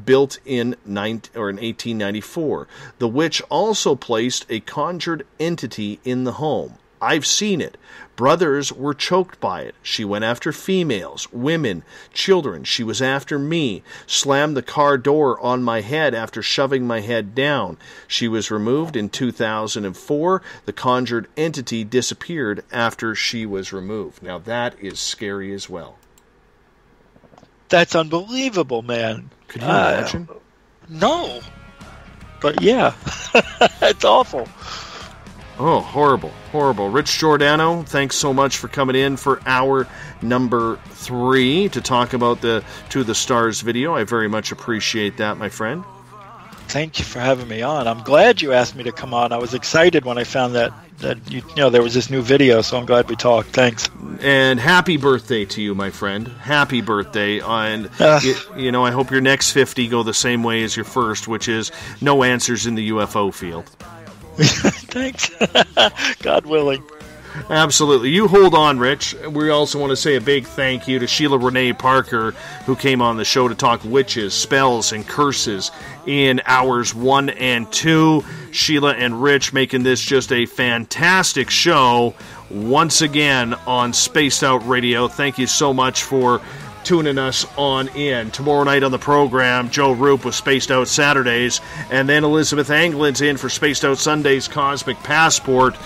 built in 1894. The witch also placed a conjured entity in the home. I've seen it. Brothers were choked by it. She went after females, women, children. She was after me. Slammed the car door on my head after shoving my head down. She was removed in 2004. The conjured entity disappeared after she was removed. Now that is scary as well. That's unbelievable, man. Could you imagine? No. But yeah, it's awful. Oh, horrible, horrible. Rich Giordano, thanks so much for coming in for hour number 3 to talk about the To the Stars video. I very much appreciate that, my friend. Thank you for having me on. I'm glad you asked me to come on. I was excited when I found that there was this new video, so I'm glad we talked. Thanks. And happy birthday to you, my friend. Happy birthday. And, I hope your next 50 go the same way as your first, which is no answers in the UFO field. Thanks. God willing. Absolutely. You hold on, Rich. We also want to say a big thank you to Sheila Renee Parker, who came on the show to talk witches, spells, and curses in hours 1 and 2. Sheila and Rich making this just a fantastic show once again on Spaced Out Radio. Thank you so much for tuning us on in. Tomorrow night on the program, Joe Roop with Spaced Out Saturdays, and then Elizabeth Anglin's in for Spaced Out Sundays Cosmic Passport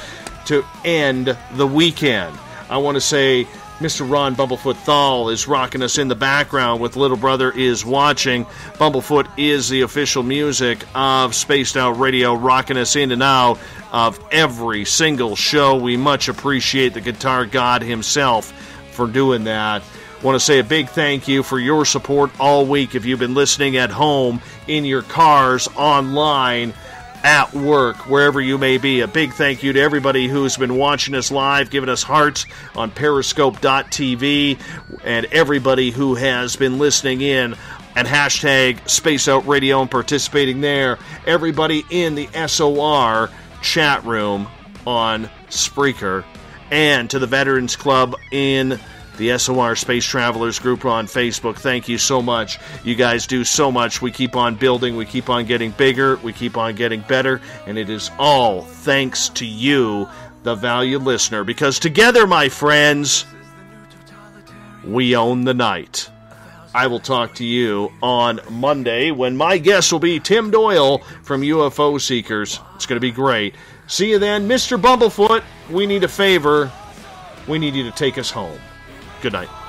to end the weekend. I want to say Mr. Ron Bumblefoot THAL is rocking us in the background with Little Brother Is Watching. Bumblefoot is the official music of Spaced Out Radio, rocking us in and out of every single show. We much appreciate the guitar god himself for doing that. Want to say a big thank you for your support all week. If you've been listening at home, in your cars, online, at work, wherever you may be, a big thank you to everybody who's been watching us live, giving us hearts on periscope.tv, and everybody who has been listening in at hashtag Space Out Radio and participating there. Everybody in the SOR chat room on Spreaker, and to the Veterans Club in the SOR Space Travelers group on Facebook. Thank you so much. You guys do so much. We keep on building. We keep on getting bigger. We keep on getting better. And it is all thanks to you, the valued listener. Because together, my friends, we own the night. I will talk to you on Monday when my guest will be Tim Doyle from UFO Seekers. It's going to be great. See you then. Mr. Bumblefoot, we need a favor. We need you to take us home. Good night.